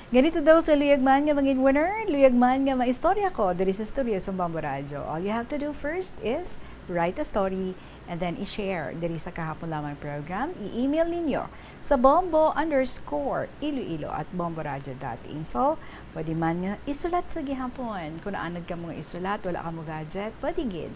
Ganito daw sa luyagman nga maging winner, luyagman nga maistorya ko diri sa studio sa Bombo Radio. All you have to do first is write a story and then i-share diri sa kahapon lamang program. I-email ninyo sa bombo_iloilo@bomboradio.info. Pwede man nga isulat sa gihapon. Kung naanad ka mga isulat, wala ka mo gadget, pwede gid.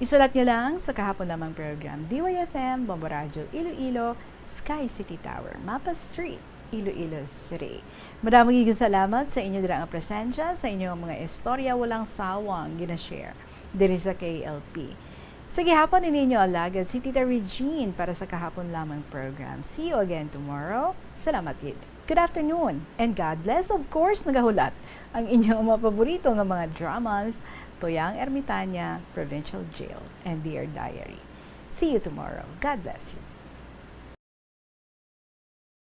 Isulat nyo lang sa kahapon lamang program. DYFM, Bombo Radio, Iloilo, Sky City Tower, Mapa Street, Iloilo City. Maraming salamat sa inyo dirang presensya, sa inyong mga istorya walang sawang gina-share diri sa KLP. Sa gihapon ninyo alagad si Tita Regine para sa kahapon lamang program. See you again tomorrow. Salamat yun. Good afternoon and God bless. Of course, nagahulat ang inyong mga paborito ng mga dramas, Toyang Ermitanya, Provincial Jail, and Dear Diary. See you tomorrow. God bless you.